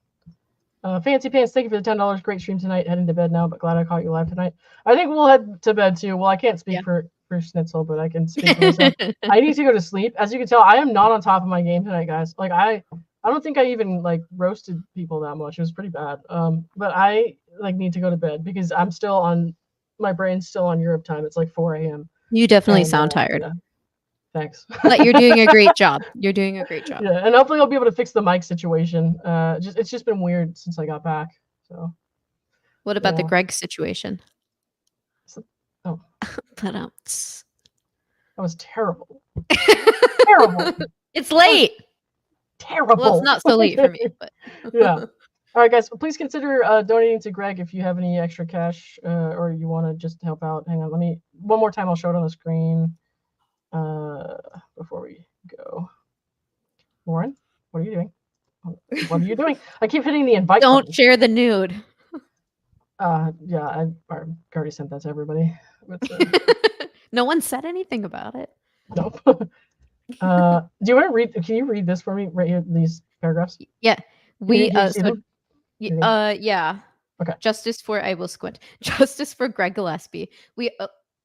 Fancy Pants, thank you for the $10. Great stream tonight. Heading to bed now, but glad I caught you live tonight. I think we'll head to bed too. Well, I can't speak for Schnitzel, but I can speak for myself. I need to go to sleep. As you can tell, I am not on top of my game tonight, guys. Like I don't think I even like roasted people that much. It was pretty bad. But I like need to go to bed because I'm still on. My brain's still on Europe time. It's like 4 a.m. You definitely sound tired. Yeah. Thanks. But you're doing a great job. You're doing a great job. Yeah, and hopefully I'll be able to fix the mic situation. It's just been weird since I got back. So. What about the Greg situation? Oh. But that was terrible. Terrible. It's late. Terrible. Well, it's not so late for me, but yeah. All right, guys. Please consider donating to Greg if you have any extra cash or you want to just help out. Hang on. Let me one more time. I'll show it on the screen before we go. Lauren, what are you doing? What are you doing? I keep hitting the invite. Don't button. share the nude. Yeah, I already sent that to everybody. But, no one said anything about it. Nope. Do you want to read? Can you read this for me? Right here, these paragraphs. Yeah, we. Yeah. Okay. Justice for I will squint. Justice for Greg Gillespie. We.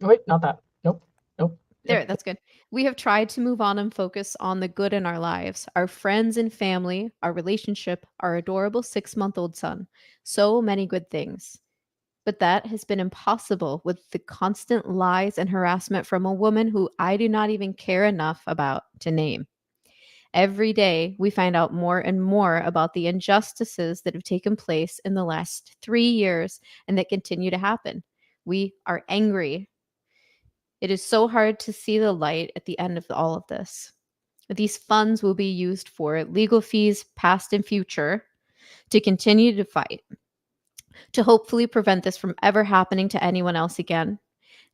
Wait, not that. Nope. There, that's good. We have tried to move on and focus on the good in our lives, our friends and family, our relationship, our adorable 6-month-old son. So many good things. But that has been impossible with the constant lies and harassment from a woman who I do not even care enough about to name. Every day, we find out more and more about the injustices that have taken place in the last 3 years and that continue to happen. We are angry. It is so hard to see the light at the end of all of this. These funds will be used for legal fees, past and future, to continue to fight, to hopefully prevent this from ever happening to anyone else again.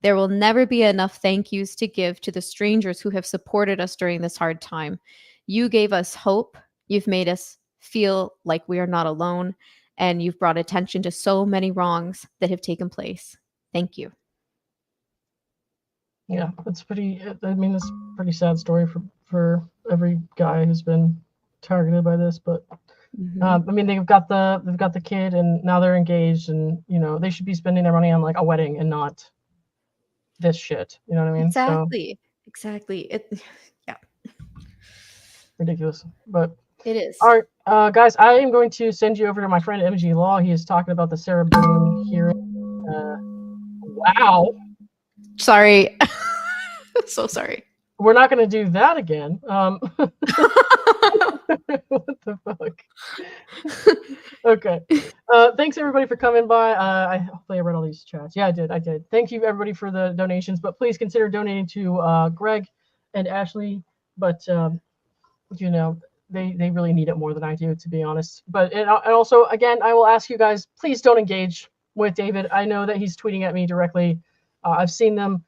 There will never be enough thank yous to give to the strangers who have supported us during this hard time. You gave us hope. You've made us feel like we are not alone, and you've brought attention to so many wrongs that have taken place. Thank you. Yeah, it's pretty. I mean, it's a pretty sad story for every guy who's been targeted by this. But I mean, they've got the kid, and now they're engaged, and you know they should be spending their money on like a wedding and not this shit. You know what I mean? Exactly. Yeah. Ridiculous, but it is. All right, guys, I am going to send you over to my friend MG Law. He is talking about the Sarah Boone hearing. Wow. Sorry. So sorry. We're not going to do that again. What the fuck? Okay. Thanks everybody for coming by. Hopefully I read all these chats. Yeah, I did. Thank you everybody for the donations, but please consider donating to Greg and Ashley. But you know, they really need it more than I do, to be honest. But and also, again, I will ask you guys, please don't engage with David. I know that he's tweeting at me directly. I've seen them.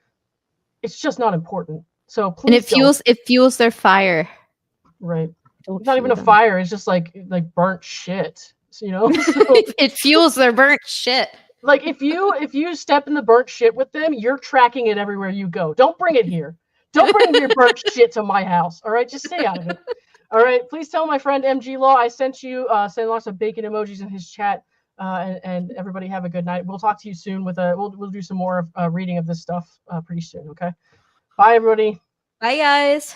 It's just not important. So please. And it fuels their fire. Right. It's not even a fire. It's just like burnt shit. You know. So, it fuels their burnt shit. Like if you step in the burnt shit with them, you're tracking it everywhere you go. Don't bring it here. Don't bring your burnt shit to my house. All right, just stay out of it. All right. Please tell my friend MG Law I sent you. Send lots of bacon emojis in his chat. And everybody have a good night. We'll talk to you soon with we'll do some more reading of this stuff pretty soon. Okay. Bye everybody. Bye guys.